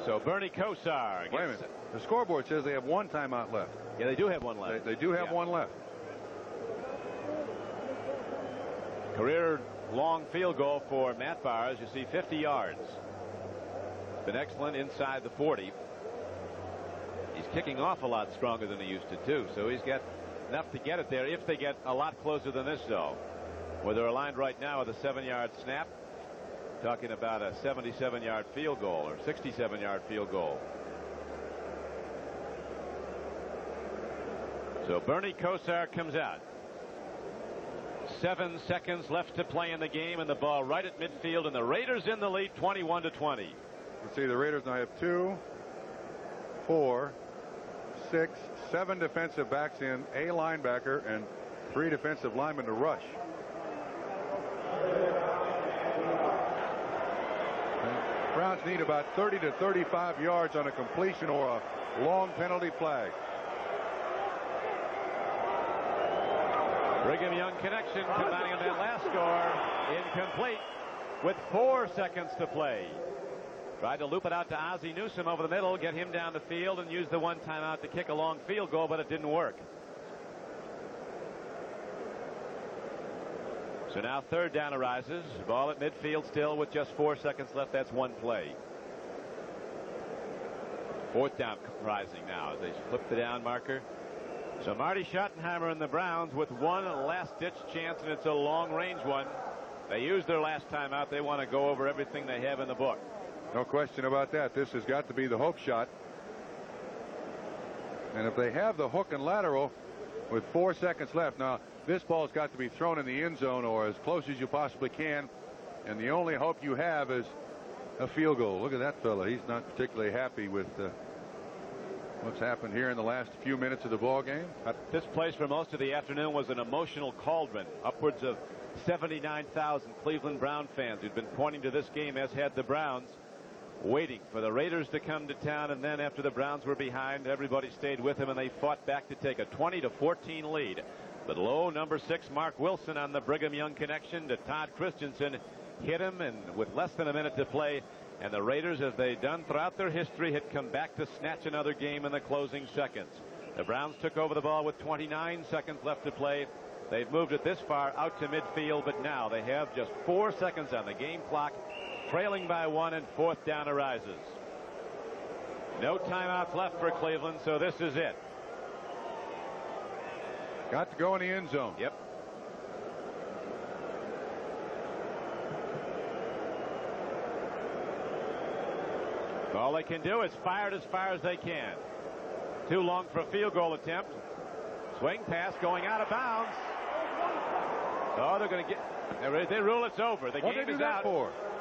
So Bernie Kosar. Wait a minute. The scoreboard says they have 1 timeout left. Yeah, they do have 1 left. They do have 1 left. Career long field goal for Matt Barr, as you see, 50 yards. It's been excellent inside the 40. He's kicking off a lot stronger than he used to, too. So he's got enough to get it there if they get a lot closer than this, though, where they're aligned right now with a 7-yard snap. Talking about a 77-yard field goal or 67-yard field goal. So Bernie Kosar comes out. 7 seconds left to play in the game, and the ball right at midfield, and the Raiders in the lead 21-20. Let's see, the Raiders now have 2, 4, 6, 7 defensive backs in, a linebacker, and 3 defensive linemen to rush. And Browns need about 30 to 35 yards on a completion or a long penalty flag. Brigham Young connection combining on that last score. Incomplete with 4 seconds to play. Tried to loop it out to Ozzie Newsome over the middle, get him down the field, and use the 1 timeout to kick a long field goal, but it didn't work. So now 3rd down arises. Ball at midfield still with just 4 seconds left. That's 1 play. 4th down rising now as they flip the down marker. So Marty Schottenheimer and the Browns with 1 last-ditch chance, and it's a long-range one. They used their last timeout. They want to go over everything they have in the book. No question about that. This has got to be the hope shot. And if they have the hook and lateral with 4 seconds left, now this ball's got to be thrown in the end zone or as close as you possibly can. And the only hope you have is a field goal. Look at that fella. He's not particularly happy with what's happened here in the last few minutes of the ball game. This place for most of the afternoon was an emotional cauldron. Upwards of 79,000 Cleveland Brown fans who'd been pointing to this game, as had the Browns, waiting for the Raiders to come to town. And then after the Browns were behind, everybody stayed with them, and they fought back to take a 20-14 lead. But low number 6 Mark Wilson on the Brigham Young connection to Todd Christensen hit him, and with less than a minute to play, and the Raiders, as they've done throughout their history, had come back to snatch another game in the closing seconds. The Browns took over the ball with 29 seconds left to play. They've moved it this far out to midfield, but now they have just 4 seconds on the game clock, trailing by 1, and 4th down arises. No timeouts left for Cleveland, so this is it. Got to go in the end zone. Yep. All they can do is fire it as far as they can. Too long for a field goal attempt. Swing pass going out of bounds. Oh, they're going to get. They rule it's over. The game is out.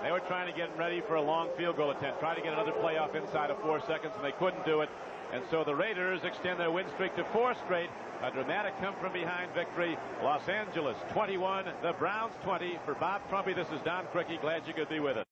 They were trying to get ready for a long field goal attempt, try to get another playoff inside of 4 seconds, and they couldn't do it. And so the Raiders extend their win streak to 4 straight. A dramatic come-from-behind victory. Los Angeles 21, the Browns 20. For Bob Trumpy, this is Don Criqui. Glad you could be with us.